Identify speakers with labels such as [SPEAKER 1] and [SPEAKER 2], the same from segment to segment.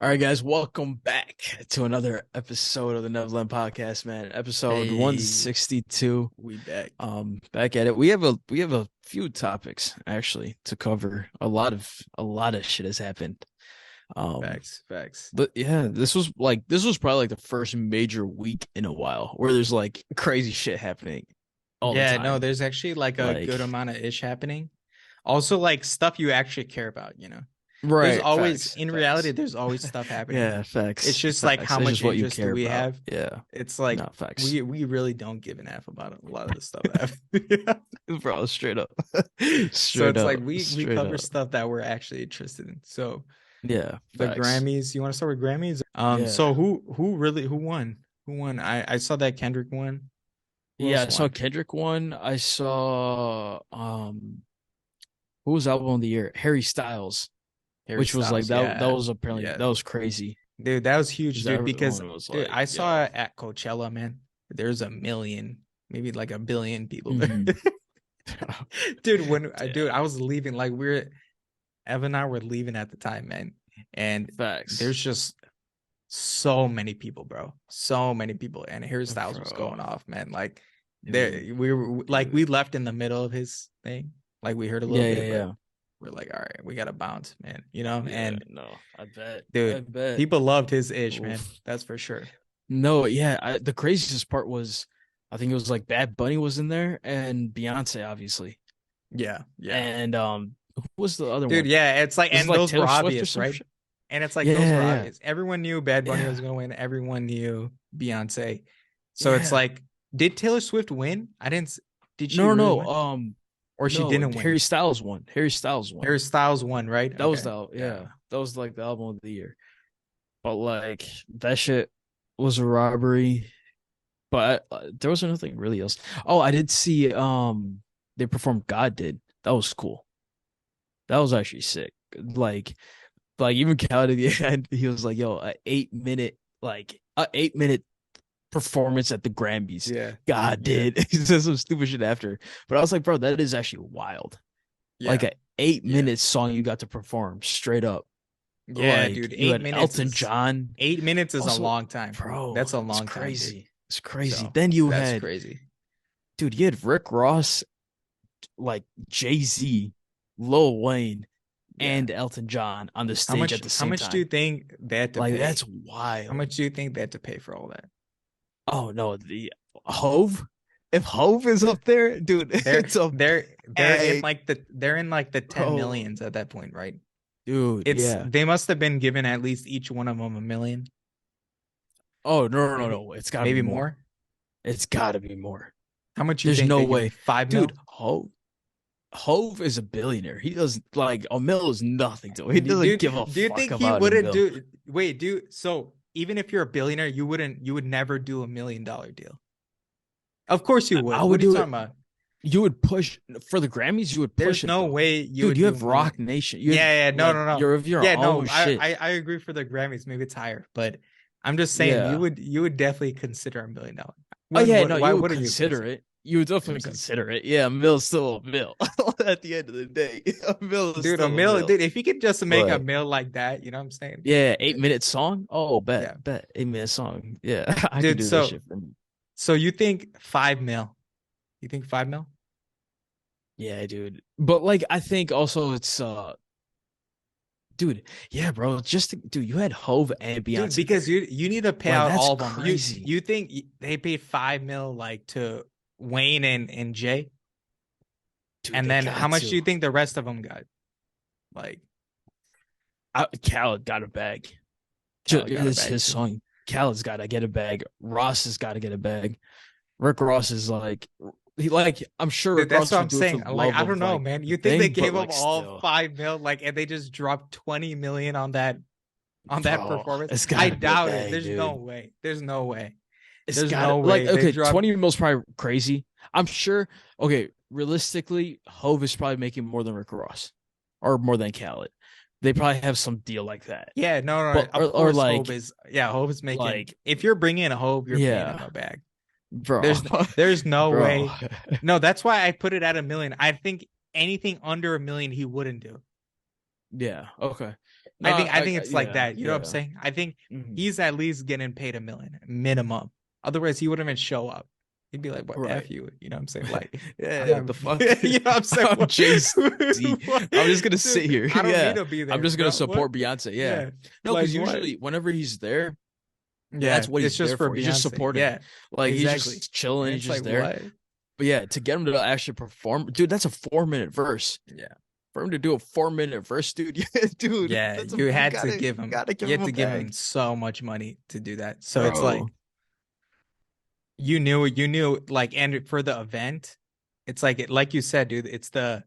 [SPEAKER 1] All right, guys, welcome back to another episode of the Neverland Podcast, man. Episode
[SPEAKER 2] Hey,
[SPEAKER 1] 162.
[SPEAKER 2] we back.
[SPEAKER 1] Back at it. We have a few topics actually to cover. A lot of shit has happened. Um,
[SPEAKER 2] Facts.
[SPEAKER 1] but yeah, this was probably like the first major week in a while where there's like crazy shit happening all the
[SPEAKER 2] Yeah, no,
[SPEAKER 1] time.
[SPEAKER 2] there's actually like a
[SPEAKER 1] Like,
[SPEAKER 2] good amount of ish happening. Also, like stuff you actually care about. There's
[SPEAKER 1] right,
[SPEAKER 2] always,
[SPEAKER 1] facts,
[SPEAKER 2] in reality,
[SPEAKER 1] facts.
[SPEAKER 2] there's always stuff happening.
[SPEAKER 1] Yeah,
[SPEAKER 2] It's
[SPEAKER 1] facts,
[SPEAKER 2] just like
[SPEAKER 1] facts.
[SPEAKER 2] how
[SPEAKER 1] It's just
[SPEAKER 2] much
[SPEAKER 1] what you
[SPEAKER 2] interest do
[SPEAKER 1] care
[SPEAKER 2] we
[SPEAKER 1] about.
[SPEAKER 2] have?
[SPEAKER 1] Yeah,
[SPEAKER 2] It's like
[SPEAKER 1] no, facts.
[SPEAKER 2] we really don't give an F about a lot of the stuff happening.
[SPEAKER 1] Bro, straight up.
[SPEAKER 2] So
[SPEAKER 1] Straight
[SPEAKER 2] it's like
[SPEAKER 1] up.
[SPEAKER 2] we
[SPEAKER 1] Straight
[SPEAKER 2] cover
[SPEAKER 1] up.
[SPEAKER 2] stuff that we're actually interested in. So
[SPEAKER 1] Yeah,
[SPEAKER 2] the
[SPEAKER 1] facts.
[SPEAKER 2] Grammys, you want to start with Grammys?
[SPEAKER 1] Yeah.
[SPEAKER 2] So who won? Who won? I saw that Kendrick won. Who
[SPEAKER 1] Yeah,
[SPEAKER 2] else
[SPEAKER 1] I saw
[SPEAKER 2] won?
[SPEAKER 1] Kendrick one. I saw who was album of the year? Harry Styles,
[SPEAKER 2] Harry
[SPEAKER 1] which was like
[SPEAKER 2] Styles,
[SPEAKER 1] that
[SPEAKER 2] yeah.
[SPEAKER 1] was apparently
[SPEAKER 2] Yeah.
[SPEAKER 1] that was crazy.
[SPEAKER 2] Dude, that was huge,
[SPEAKER 1] Because
[SPEAKER 2] dude, because
[SPEAKER 1] everyone was
[SPEAKER 2] dude,
[SPEAKER 1] like,
[SPEAKER 2] I saw
[SPEAKER 1] yo.
[SPEAKER 2] it at Coachella, man. There's a million, maybe like a billion people there.
[SPEAKER 1] Mhm.
[SPEAKER 2] Dude, when dude,
[SPEAKER 1] Damn.
[SPEAKER 2] I was leaving, like Evan and I were leaving at the time, man. And
[SPEAKER 1] Facts.
[SPEAKER 2] there's just so many people, bro. So many people. And Harry Styles was
[SPEAKER 1] Bro.
[SPEAKER 2] going off, man. Like
[SPEAKER 1] Dude.
[SPEAKER 2] we were like we
[SPEAKER 1] Dude.
[SPEAKER 2] left in the middle of his thing. Like we heard a little
[SPEAKER 1] Yeah, yeah,
[SPEAKER 2] bit, but
[SPEAKER 1] yeah.
[SPEAKER 2] we're like, all right, we gotta bounce, man.
[SPEAKER 1] Yeah,
[SPEAKER 2] And
[SPEAKER 1] no, I bet. I
[SPEAKER 2] dude,
[SPEAKER 1] bet.
[SPEAKER 2] people loved his ish, man.
[SPEAKER 1] Oof.
[SPEAKER 2] That's for sure.
[SPEAKER 1] No, yeah, the craziest part was I think it was like Bad Bunny was in there and Beyonce, obviously.
[SPEAKER 2] Yeah.
[SPEAKER 1] And who was the other
[SPEAKER 2] Dude,
[SPEAKER 1] one?
[SPEAKER 2] yeah, it's like,
[SPEAKER 1] Was it
[SPEAKER 2] and
[SPEAKER 1] like
[SPEAKER 2] those were
[SPEAKER 1] Taylor Swift or
[SPEAKER 2] obvious,
[SPEAKER 1] some
[SPEAKER 2] right?
[SPEAKER 1] shit?
[SPEAKER 2] And it's like those were
[SPEAKER 1] Yeah,
[SPEAKER 2] obvious. Everyone knew Bad Bunny was
[SPEAKER 1] yeah,
[SPEAKER 2] gonna win. Everyone knew Beyonce. So it's
[SPEAKER 1] yeah.
[SPEAKER 2] like, did Taylor Swift win? I didn't. Did she
[SPEAKER 1] No,
[SPEAKER 2] really
[SPEAKER 1] no,
[SPEAKER 2] win, or she
[SPEAKER 1] no.
[SPEAKER 2] didn't win?
[SPEAKER 1] Harry Styles won. Harry Styles won.
[SPEAKER 2] Harry Styles won, right?
[SPEAKER 1] That was
[SPEAKER 2] Okay,
[SPEAKER 1] the
[SPEAKER 2] yeah.
[SPEAKER 1] yeah. That was like the album of the year. But like that shit was a robbery. But there was nothing really else. Oh, I did see they performed God did. That was cool. That was actually sick. Like even Khaled at the end, he was like, "Yo, a 8 minute performance at the Grammys."
[SPEAKER 2] Yeah,
[SPEAKER 1] God
[SPEAKER 2] yeah,
[SPEAKER 1] did. He said some stupid shit after, but I was like, "Bro, that is actually wild." Like
[SPEAKER 2] yeah,
[SPEAKER 1] an eight
[SPEAKER 2] yeah,
[SPEAKER 1] minute song you got to perform straight up.
[SPEAKER 2] yeah,
[SPEAKER 1] Like
[SPEAKER 2] dude.
[SPEAKER 1] you
[SPEAKER 2] eight
[SPEAKER 1] had
[SPEAKER 2] minutes
[SPEAKER 1] Elton
[SPEAKER 2] is
[SPEAKER 1] John.
[SPEAKER 2] 8 minutes is a
[SPEAKER 1] Also,
[SPEAKER 2] long time.
[SPEAKER 1] bro,
[SPEAKER 2] That's a
[SPEAKER 1] it's
[SPEAKER 2] long time, dude.
[SPEAKER 1] crazy. It's crazy.
[SPEAKER 2] So
[SPEAKER 1] Then you
[SPEAKER 2] that's
[SPEAKER 1] had,
[SPEAKER 2] crazy.
[SPEAKER 1] dude, you had Rick Ross, like Jay-Z, Lil Wayne,
[SPEAKER 2] Yeah.
[SPEAKER 1] and Elton John on the
[SPEAKER 2] How
[SPEAKER 1] stage
[SPEAKER 2] much?
[SPEAKER 1] at the
[SPEAKER 2] How
[SPEAKER 1] same
[SPEAKER 2] much do you
[SPEAKER 1] time.
[SPEAKER 2] think they had to
[SPEAKER 1] Like
[SPEAKER 2] pay?
[SPEAKER 1] that's
[SPEAKER 2] How
[SPEAKER 1] wild.
[SPEAKER 2] much do you think they had to pay for all that?
[SPEAKER 1] Oh no, the Hove. If Hove is up there, dude,
[SPEAKER 2] They're
[SPEAKER 1] it's a
[SPEAKER 2] they're in
[SPEAKER 1] bag,
[SPEAKER 2] like the 10
[SPEAKER 1] bro.
[SPEAKER 2] millions at that point, right?
[SPEAKER 1] Dude,
[SPEAKER 2] It's
[SPEAKER 1] yeah.
[SPEAKER 2] they must have been given at least each one of them a million,
[SPEAKER 1] Oh no, no, no,
[SPEAKER 2] maybe
[SPEAKER 1] no. It's gotta be
[SPEAKER 2] maybe
[SPEAKER 1] more.
[SPEAKER 2] more.
[SPEAKER 1] It's gotta be more.
[SPEAKER 2] How much you
[SPEAKER 1] There's
[SPEAKER 2] think
[SPEAKER 1] no
[SPEAKER 2] they give him?
[SPEAKER 1] way.
[SPEAKER 2] 5 mil?
[SPEAKER 1] Dude, Hove is a billionaire. He doesn't like a mill is nothing to him. He doesn't give a
[SPEAKER 2] Do you
[SPEAKER 1] fuck
[SPEAKER 2] think he
[SPEAKER 1] about a
[SPEAKER 2] wouldn't
[SPEAKER 1] mill.
[SPEAKER 2] do? Wait, do so? Even if you're a billionaire, you would never do $1 million deal. Of course you
[SPEAKER 1] I
[SPEAKER 2] would.
[SPEAKER 1] would
[SPEAKER 2] What are you
[SPEAKER 1] do
[SPEAKER 2] talking
[SPEAKER 1] it.
[SPEAKER 2] about?
[SPEAKER 1] You would push for the Grammys, you would
[SPEAKER 2] There's
[SPEAKER 1] push it
[SPEAKER 2] no
[SPEAKER 1] though.
[SPEAKER 2] way you
[SPEAKER 1] Dude,
[SPEAKER 2] would
[SPEAKER 1] you
[SPEAKER 2] do a
[SPEAKER 1] have Rock
[SPEAKER 2] million.
[SPEAKER 1] Nation. You have
[SPEAKER 2] Yeah, no,
[SPEAKER 1] like
[SPEAKER 2] no, no.
[SPEAKER 1] you're of your
[SPEAKER 2] Yeah,
[SPEAKER 1] own
[SPEAKER 2] no.
[SPEAKER 1] shit.
[SPEAKER 2] I agree for the Grammys. Maybe it's higher, but I'm just saying
[SPEAKER 1] Yeah.
[SPEAKER 2] you would definitely consider $1 million.
[SPEAKER 1] Oh yeah, no,
[SPEAKER 2] Why
[SPEAKER 1] you would
[SPEAKER 2] wouldn't you
[SPEAKER 1] consider
[SPEAKER 2] consider?
[SPEAKER 1] it. You would
[SPEAKER 2] You know what I'm
[SPEAKER 1] definitely
[SPEAKER 2] saying?
[SPEAKER 1] consider it. Yeah, a mill's still a mill. At the end of the day, a mill is
[SPEAKER 2] Dude, a
[SPEAKER 1] still a
[SPEAKER 2] mil,
[SPEAKER 1] mill.
[SPEAKER 2] dude, if you could just make a
[SPEAKER 1] But
[SPEAKER 2] meal like that, you know what I'm saying?
[SPEAKER 1] yeah,
[SPEAKER 2] Yeah,
[SPEAKER 1] 8 minute song. Oh,
[SPEAKER 2] yeah.
[SPEAKER 1] bet 8 minute song. Yeah, I could
[SPEAKER 2] Dude,
[SPEAKER 1] do this
[SPEAKER 2] so
[SPEAKER 1] shit for me.
[SPEAKER 2] so you think 5 mil? You think 5 mil?
[SPEAKER 1] Yeah, dude. But like, I think also it's dude. Yeah, bro. Dude, you had Hove and
[SPEAKER 2] Dude,
[SPEAKER 1] Beyonce
[SPEAKER 2] because
[SPEAKER 1] there.
[SPEAKER 2] you need to pay
[SPEAKER 1] Like
[SPEAKER 2] out
[SPEAKER 1] that's
[SPEAKER 2] all of them.
[SPEAKER 1] crazy.
[SPEAKER 2] You think they paid 5 mil like to Wayne and Jay?
[SPEAKER 1] Dude,
[SPEAKER 2] And
[SPEAKER 1] they
[SPEAKER 2] then how
[SPEAKER 1] got
[SPEAKER 2] much do
[SPEAKER 1] to.
[SPEAKER 2] you think the rest of them got? Like
[SPEAKER 1] Khaled got a bag.
[SPEAKER 2] Khaled got a
[SPEAKER 1] It's
[SPEAKER 2] bag
[SPEAKER 1] his
[SPEAKER 2] too.
[SPEAKER 1] song. Khaled's got to get a bag. Ross has got to get a bag. Rick Ross is like he like I'm sure
[SPEAKER 2] Dude,
[SPEAKER 1] Rick
[SPEAKER 2] that's
[SPEAKER 1] Ross
[SPEAKER 2] what
[SPEAKER 1] would
[SPEAKER 2] I'm
[SPEAKER 1] do it for
[SPEAKER 2] saying.
[SPEAKER 1] the
[SPEAKER 2] Like,
[SPEAKER 1] love
[SPEAKER 2] I don't
[SPEAKER 1] of
[SPEAKER 2] know,
[SPEAKER 1] like
[SPEAKER 2] man.
[SPEAKER 1] the
[SPEAKER 2] You think they
[SPEAKER 1] thing, but
[SPEAKER 2] gave them
[SPEAKER 1] like
[SPEAKER 2] all
[SPEAKER 1] still,
[SPEAKER 2] 5 mil, like, and they just dropped 20 million on that
[SPEAKER 1] bro,
[SPEAKER 2] performance?
[SPEAKER 1] it's
[SPEAKER 2] I
[SPEAKER 1] got to be a
[SPEAKER 2] doubt it.
[SPEAKER 1] bag,
[SPEAKER 2] There's no
[SPEAKER 1] dude.
[SPEAKER 2] way. There's no way.
[SPEAKER 1] It's
[SPEAKER 2] There's
[SPEAKER 1] got
[SPEAKER 2] no
[SPEAKER 1] to like
[SPEAKER 2] way they
[SPEAKER 1] okay,
[SPEAKER 2] dropped.
[SPEAKER 1] 20 mils probably crazy. I'm sure. Okay, realistically, Hove is probably making more than Rick Ross or more than Khaled. They probably have some deal like that.
[SPEAKER 2] Yeah, no.
[SPEAKER 1] But
[SPEAKER 2] Of
[SPEAKER 1] or
[SPEAKER 2] course,
[SPEAKER 1] like
[SPEAKER 2] Hove is making.
[SPEAKER 1] like
[SPEAKER 2] If you're bringing in a Hove, you're paying him
[SPEAKER 1] yeah,
[SPEAKER 2] a bag.
[SPEAKER 1] bro,
[SPEAKER 2] There's no
[SPEAKER 1] bro.
[SPEAKER 2] way. No, that's why I put it at 1 million. I think anything under 1 million he wouldn't do.
[SPEAKER 1] Yeah, okay. No,
[SPEAKER 2] I think it's like
[SPEAKER 1] yeah,
[SPEAKER 2] that. You know what I'm
[SPEAKER 1] yeah.
[SPEAKER 2] saying? I think
[SPEAKER 1] Mhm.
[SPEAKER 2] he's at least getting paid 1 million minimum. Otherwise, he wouldn't even show up. He'd be like, "What
[SPEAKER 1] Right.
[SPEAKER 2] f you?" You know what I'm saying? Like, I'm
[SPEAKER 1] Yeah,
[SPEAKER 2] not.
[SPEAKER 1] what the fuck?
[SPEAKER 2] You know what I'm saying?
[SPEAKER 1] I'm
[SPEAKER 2] What?
[SPEAKER 1] Jay-Z.
[SPEAKER 2] What?
[SPEAKER 1] I'm just gonna sit
[SPEAKER 2] Dude,
[SPEAKER 1] here.
[SPEAKER 2] I don't need
[SPEAKER 1] Yeah.
[SPEAKER 2] to be
[SPEAKER 1] I'm
[SPEAKER 2] there,
[SPEAKER 1] just gonna
[SPEAKER 2] bro. What?
[SPEAKER 1] support Beyonce. Yeah.
[SPEAKER 2] Yeah,
[SPEAKER 1] No,
[SPEAKER 2] like
[SPEAKER 1] because
[SPEAKER 2] what?
[SPEAKER 1] usually whenever he's there,
[SPEAKER 2] Yeah,
[SPEAKER 1] that's what
[SPEAKER 2] it's
[SPEAKER 1] he's
[SPEAKER 2] just
[SPEAKER 1] there
[SPEAKER 2] for
[SPEAKER 1] for. He's just
[SPEAKER 2] Beyonce.
[SPEAKER 1] supporting.
[SPEAKER 2] Yeah,
[SPEAKER 1] Like he's
[SPEAKER 2] exactly.
[SPEAKER 1] just chilling,
[SPEAKER 2] And
[SPEAKER 1] he's
[SPEAKER 2] it's like
[SPEAKER 1] just there.
[SPEAKER 2] what?
[SPEAKER 1] But yeah, to get him to actually perform, dude, that's a 4 minute verse.
[SPEAKER 2] Yeah.
[SPEAKER 1] For him to do a 4 minute verse, dude, yeah, dude,
[SPEAKER 2] Yeah,
[SPEAKER 1] that's a
[SPEAKER 2] you
[SPEAKER 1] you
[SPEAKER 2] had to
[SPEAKER 1] gotta
[SPEAKER 2] give him
[SPEAKER 1] gotta give
[SPEAKER 2] you
[SPEAKER 1] him
[SPEAKER 2] had
[SPEAKER 1] a
[SPEAKER 2] to give him
[SPEAKER 1] bag.
[SPEAKER 2] so much money to do that. So it's like
[SPEAKER 1] Bro.
[SPEAKER 2] you knew like and for the event, it's like you said, dude, it's the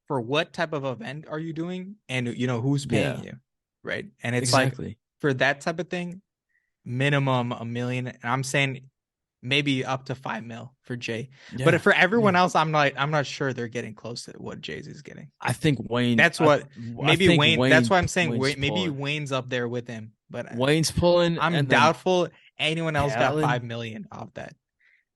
[SPEAKER 2] for what type of event are you doing and who's paying
[SPEAKER 1] Yeah,
[SPEAKER 2] you, right? And it's like
[SPEAKER 1] exactly.
[SPEAKER 2] for that type of thing, minimum 1 million. And I'm saying maybe up to 5 mil for Jay. But
[SPEAKER 1] Yeah,
[SPEAKER 2] for everyone
[SPEAKER 1] yeah.
[SPEAKER 2] else, I'm not sure they're getting close to what Jay-Z's getting.
[SPEAKER 1] I think Wayne.
[SPEAKER 2] That's what
[SPEAKER 1] I
[SPEAKER 2] maybe
[SPEAKER 1] think
[SPEAKER 2] Wayne. That's
[SPEAKER 1] Wayne.
[SPEAKER 2] why I'm saying
[SPEAKER 1] Wayne's
[SPEAKER 2] Maybe
[SPEAKER 1] pulling.
[SPEAKER 2] Wayne's up there with him, but
[SPEAKER 1] Wayne's pulling,
[SPEAKER 2] I'm
[SPEAKER 1] and then
[SPEAKER 2] doubtful anyone else got
[SPEAKER 1] Khaled.
[SPEAKER 2] 5 million off that.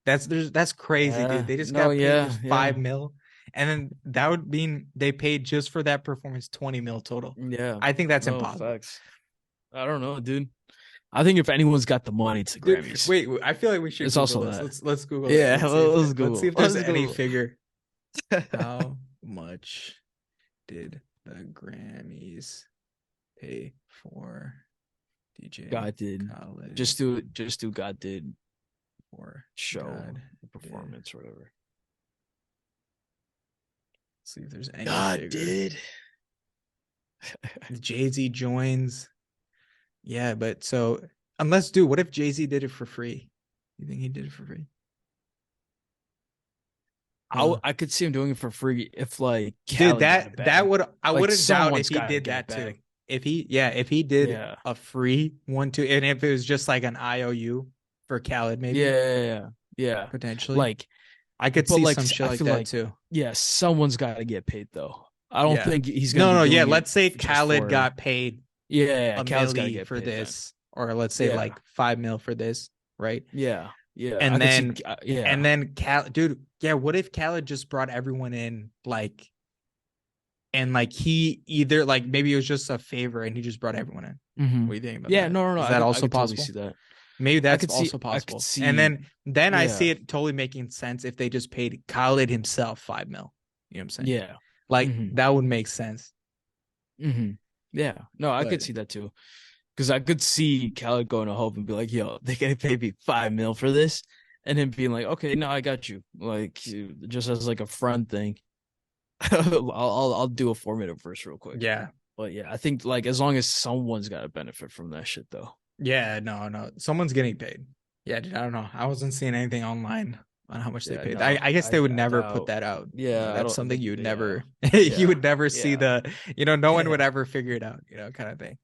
[SPEAKER 2] That's crazy, dude.
[SPEAKER 1] Yeah.
[SPEAKER 2] They just
[SPEAKER 1] No.
[SPEAKER 2] got paid
[SPEAKER 1] Yeah.
[SPEAKER 2] just
[SPEAKER 1] Yeah.
[SPEAKER 2] 5 mil, and then that would mean they paid just for that performance 20 mil total.
[SPEAKER 1] Yeah.
[SPEAKER 2] I think that's
[SPEAKER 1] No
[SPEAKER 2] impossible.
[SPEAKER 1] facts. I don't know, dude. I think if anyone's got the money, it's the
[SPEAKER 2] Dude,
[SPEAKER 1] Grammys.
[SPEAKER 2] wait, I feel like we should
[SPEAKER 1] It's
[SPEAKER 2] Google
[SPEAKER 1] also
[SPEAKER 2] this.
[SPEAKER 1] that.
[SPEAKER 2] Let's Google this.
[SPEAKER 1] Yeah. Let's
[SPEAKER 2] Let's see
[SPEAKER 1] Google.
[SPEAKER 2] if there's
[SPEAKER 1] Let's
[SPEAKER 2] any
[SPEAKER 1] Google.
[SPEAKER 2] figure. How much did the Grammys pay for DJ
[SPEAKER 1] God did.
[SPEAKER 2] Khaled
[SPEAKER 1] Just do God did
[SPEAKER 2] or
[SPEAKER 1] show
[SPEAKER 2] God did?
[SPEAKER 1] performance or whatever.
[SPEAKER 2] See if there's any
[SPEAKER 1] God
[SPEAKER 2] figure.
[SPEAKER 1] did.
[SPEAKER 2] Jay-Z joins. Yeah, but so unless, dude, what if Jay-Z did it for free? You think he did it for free?
[SPEAKER 1] I could see him doing it for free if like
[SPEAKER 2] Dude,
[SPEAKER 1] Khaled got a
[SPEAKER 2] that
[SPEAKER 1] bag.
[SPEAKER 2] would I
[SPEAKER 1] Like
[SPEAKER 2] wouldn't doubt if
[SPEAKER 1] someone's
[SPEAKER 2] he
[SPEAKER 1] got to
[SPEAKER 2] did
[SPEAKER 1] get a
[SPEAKER 2] that too.
[SPEAKER 1] bag.
[SPEAKER 2] If he did
[SPEAKER 1] Yeah.
[SPEAKER 2] a free one too, and if it was just like an IOU for Khaled, maybe
[SPEAKER 1] Yeah. Yeah.
[SPEAKER 2] potentially,
[SPEAKER 1] Like,
[SPEAKER 2] I could
[SPEAKER 1] but
[SPEAKER 2] see
[SPEAKER 1] like
[SPEAKER 2] some shit
[SPEAKER 1] I
[SPEAKER 2] like
[SPEAKER 1] feel
[SPEAKER 2] that
[SPEAKER 1] like
[SPEAKER 2] too.
[SPEAKER 1] yeah, someone's got to get paid though. I don't
[SPEAKER 2] Yeah.
[SPEAKER 1] think he's gonna
[SPEAKER 2] No,
[SPEAKER 1] be
[SPEAKER 2] no, yeah.
[SPEAKER 1] doing it
[SPEAKER 2] Let's say
[SPEAKER 1] just
[SPEAKER 2] Khaled
[SPEAKER 1] for
[SPEAKER 2] got paid
[SPEAKER 1] yeah.
[SPEAKER 2] a
[SPEAKER 1] Khaled's got to
[SPEAKER 2] milli
[SPEAKER 1] get
[SPEAKER 2] for
[SPEAKER 1] paid then.
[SPEAKER 2] this, or let's say
[SPEAKER 1] Yeah.
[SPEAKER 2] like 5 mil for this, right?
[SPEAKER 1] Yeah. Yeah. I
[SPEAKER 2] And
[SPEAKER 1] could see.
[SPEAKER 2] then
[SPEAKER 1] Yeah.
[SPEAKER 2] Dude, yeah, what if Khaled just brought everyone in like and like he either like maybe it was just a favor and he just brought everyone in.
[SPEAKER 1] Mm-hmm.
[SPEAKER 2] What do you think about
[SPEAKER 1] Yeah.
[SPEAKER 2] that?
[SPEAKER 1] No.
[SPEAKER 2] Is
[SPEAKER 1] I
[SPEAKER 2] that
[SPEAKER 1] could. I
[SPEAKER 2] also
[SPEAKER 1] could totally
[SPEAKER 2] possible?
[SPEAKER 1] see that.
[SPEAKER 2] Maybe
[SPEAKER 1] I
[SPEAKER 2] that's
[SPEAKER 1] could see.
[SPEAKER 2] also
[SPEAKER 1] I could
[SPEAKER 2] possible. And
[SPEAKER 1] see.
[SPEAKER 2] then I see
[SPEAKER 1] Yeah.
[SPEAKER 2] it totally making sense if they just paid Khaled himself 5 mil. You know what I'm saying?
[SPEAKER 1] Yeah.
[SPEAKER 2] Like
[SPEAKER 1] Mm-hmm.
[SPEAKER 2] that would make sense.
[SPEAKER 1] Mm-hmm. Yeah. No, I
[SPEAKER 2] But
[SPEAKER 1] could see that too. Because I could see Khaled going to Hope and be like, "Yo, they gotta pay me 5 mil for this," and him being like, "Okay, no, I got you." Like just as like a front thing, I'll do a 4 minute verse real quick.
[SPEAKER 2] yeah.
[SPEAKER 1] But yeah, I think like as long as someone's got to benefit from that shit though.
[SPEAKER 2] Yeah, no. Someone's getting paid. Yeah, dude, I don't know. I wasn't seeing anything online on how much they
[SPEAKER 1] Yeah,
[SPEAKER 2] paid.
[SPEAKER 1] no,
[SPEAKER 2] I guess they would
[SPEAKER 1] I
[SPEAKER 2] never put
[SPEAKER 1] doubt.
[SPEAKER 2] that out.
[SPEAKER 1] Yeah, I
[SPEAKER 2] That's
[SPEAKER 1] don't.
[SPEAKER 2] something you would
[SPEAKER 1] Yeah,
[SPEAKER 2] never you
[SPEAKER 1] yeah,
[SPEAKER 2] would never see
[SPEAKER 1] yeah.
[SPEAKER 2] no one would ever figure it out, kind of thing.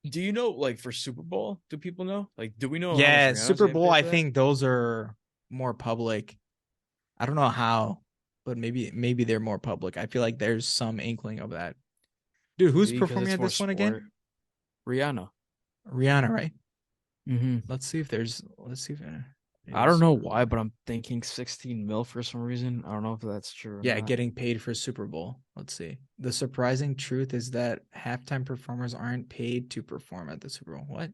[SPEAKER 1] Do you know like for Super Bowl? Do people know? Like, do we know how much
[SPEAKER 2] Yeah,
[SPEAKER 1] Rihanna's
[SPEAKER 2] Super
[SPEAKER 1] getting
[SPEAKER 2] Bowl,
[SPEAKER 1] paid
[SPEAKER 2] I
[SPEAKER 1] for that?
[SPEAKER 2] think those are more public. I don't know how, but maybe they're more public. I feel like there's some inkling of that. Dude, who's
[SPEAKER 1] Maybe because
[SPEAKER 2] performing
[SPEAKER 1] it's
[SPEAKER 2] at
[SPEAKER 1] more
[SPEAKER 2] this one again?
[SPEAKER 1] sport. Rihanna.
[SPEAKER 2] Rihanna, right?
[SPEAKER 1] Mm-hmm.
[SPEAKER 2] Let's see if
[SPEAKER 1] I don't know why, but I'm thinking 16 mil for some reason. I don't know if that's true or
[SPEAKER 2] Yeah,
[SPEAKER 1] not.
[SPEAKER 2] getting paid for Super Bowl. Let's see. The surprising truth is that halftime performers aren't paid to perform at the Super Bowl. What?